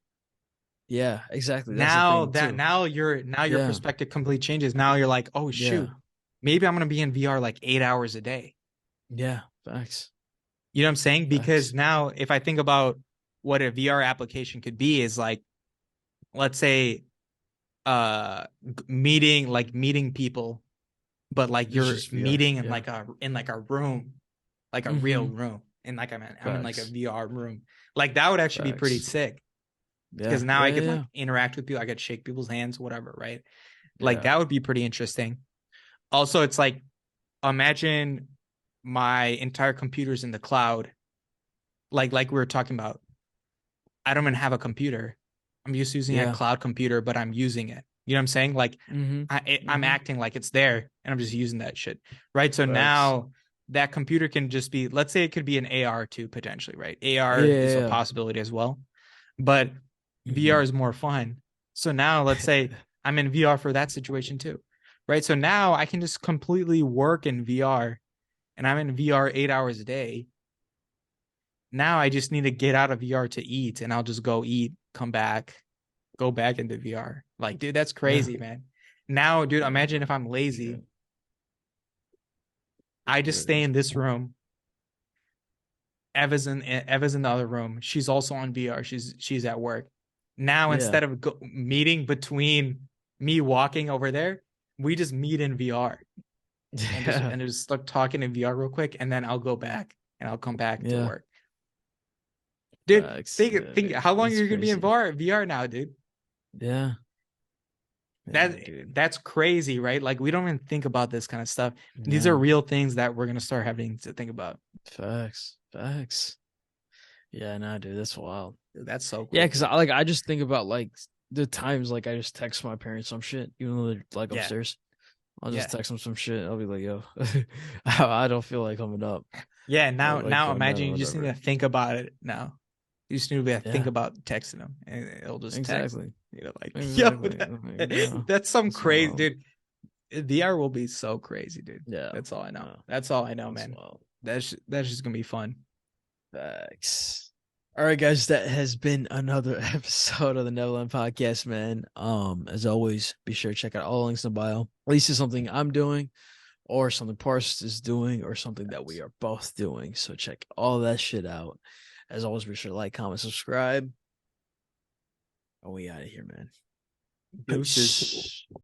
[SPEAKER 1] yeah, exactly. That's the thing too.
[SPEAKER 2] Now your
[SPEAKER 1] Yeah.
[SPEAKER 2] perspective completely changes. Now you're like, oh
[SPEAKER 1] Yeah.
[SPEAKER 2] shoot, maybe I'm gonna be in VR like 8 hours a day.
[SPEAKER 1] Yeah. Facts.
[SPEAKER 2] You know what I'm saying? Because
[SPEAKER 1] Facts.
[SPEAKER 2] now if I think about what a VR application could be, is like, let's say meeting people, but like
[SPEAKER 1] It's
[SPEAKER 2] you're
[SPEAKER 1] just VR.
[SPEAKER 2] meeting in
[SPEAKER 1] Yeah.
[SPEAKER 2] like a room, like a real
[SPEAKER 1] Mm-hmm.
[SPEAKER 2] room. And like I'm in like a
[SPEAKER 1] Facts.
[SPEAKER 2] VR room. Like that would actually be pretty
[SPEAKER 1] Facts.
[SPEAKER 2] sick.
[SPEAKER 1] Yeah.
[SPEAKER 2] Because now
[SPEAKER 1] Yeah.
[SPEAKER 2] I could
[SPEAKER 1] Yeah.
[SPEAKER 2] like interact with people. I could shake people's hands, whatever, right? Like
[SPEAKER 1] Yeah.
[SPEAKER 2] that would be pretty interesting. Also, it's like imagine my entire computer's in the cloud. Like we were talking about. I don't even have a computer. I'm just using a
[SPEAKER 1] Yeah.
[SPEAKER 2] cloud computer, but I'm using it. You know what I'm saying? Like
[SPEAKER 1] Mm-hmm.
[SPEAKER 2] I'm
[SPEAKER 1] Mm-hmm.
[SPEAKER 2] acting like it's there and I'm just using that shit. Right. So
[SPEAKER 1] Facts.
[SPEAKER 2] now that computer can just be, let's say it could be an AR too, potentially, right? AR is a
[SPEAKER 1] Yeah.
[SPEAKER 2] possibility as well, but VR
[SPEAKER 1] Mm-hmm.
[SPEAKER 2] is more fun. So now let's say I'm in VR for that situation too. Right. So now I can just completely work in VR and I'm in VR 8 hours a day. Now I just need to get out of VR to eat and I'll just go eat, come back, go back into VR. Like, dude, that's
[SPEAKER 1] Yeah.
[SPEAKER 2] crazy, man. Now, dude,
[SPEAKER 1] Yeah.
[SPEAKER 2] imagine if I'm
[SPEAKER 1] Shit.
[SPEAKER 2] lazy. I just stay
[SPEAKER 1] Literally.
[SPEAKER 2] in this room. Eva's in the other room. She's also on VR. She's at work. Now,
[SPEAKER 1] Yeah.
[SPEAKER 2] instead of meeting between me walking over there, we just meet in VR and just
[SPEAKER 1] Yeah.
[SPEAKER 2] and just start talking in VR real quick, and then I'll go back and I'll come back to
[SPEAKER 1] Yeah.
[SPEAKER 2] work. Dude,
[SPEAKER 1] Facts. Yeah,
[SPEAKER 2] think
[SPEAKER 1] dude.
[SPEAKER 2] how long are
[SPEAKER 1] That's
[SPEAKER 2] you gonna be in
[SPEAKER 1] crazy.
[SPEAKER 2] VR now, dude?
[SPEAKER 1] Yeah.
[SPEAKER 2] that
[SPEAKER 1] Yeah, dude.
[SPEAKER 2] that's crazy, right? Like we don't even think about this kind of stuff. These are
[SPEAKER 1] Yeah.
[SPEAKER 2] real things that we're gonna start having to think about.
[SPEAKER 1] Facts. Facts. Yeah, nah, dude, that's wild.
[SPEAKER 2] Dude, that's so
[SPEAKER 1] Yeah,
[SPEAKER 2] cool,
[SPEAKER 1] because
[SPEAKER 2] dude.
[SPEAKER 1] I just think about like the times like I just text my parents some shit, even though they're like
[SPEAKER 2] Yeah,
[SPEAKER 1] upstairs. I'll just
[SPEAKER 2] yeah,
[SPEAKER 1] text them some shit. I'll be like, yo, I don't feel like coming up
[SPEAKER 2] yeah.
[SPEAKER 1] or like
[SPEAKER 2] Now
[SPEAKER 1] going down
[SPEAKER 2] imagine
[SPEAKER 1] or
[SPEAKER 2] you just need to
[SPEAKER 1] whatever.
[SPEAKER 2] think about it now. You just need to be able to think
[SPEAKER 1] Yeah,
[SPEAKER 2] about texting them, and it'll just text.
[SPEAKER 1] exactly.
[SPEAKER 2] Like, yo,
[SPEAKER 1] Exactly. Like, yeah,
[SPEAKER 2] that's some
[SPEAKER 1] that's
[SPEAKER 2] crazy,
[SPEAKER 1] wild.
[SPEAKER 2] dude. VR will be so crazy, dude.
[SPEAKER 1] Yeah,
[SPEAKER 2] That's all I know.
[SPEAKER 1] yeah,
[SPEAKER 2] That's all I know,
[SPEAKER 1] that's
[SPEAKER 2] man.
[SPEAKER 1] wild.
[SPEAKER 2] That's just gonna be fun.
[SPEAKER 1] Facts. All right, guys, that has been another episode of the Neverland Podcast, man. As always, be sure to check out all the links in the bio. At least it's something I'm doing, or something Parsons is doing, or something that we are both doing. So check all that shit out. As always, be sure to like, comment, subscribe. And we out of here, man.
[SPEAKER 2] Deuces.
[SPEAKER 1] Peace.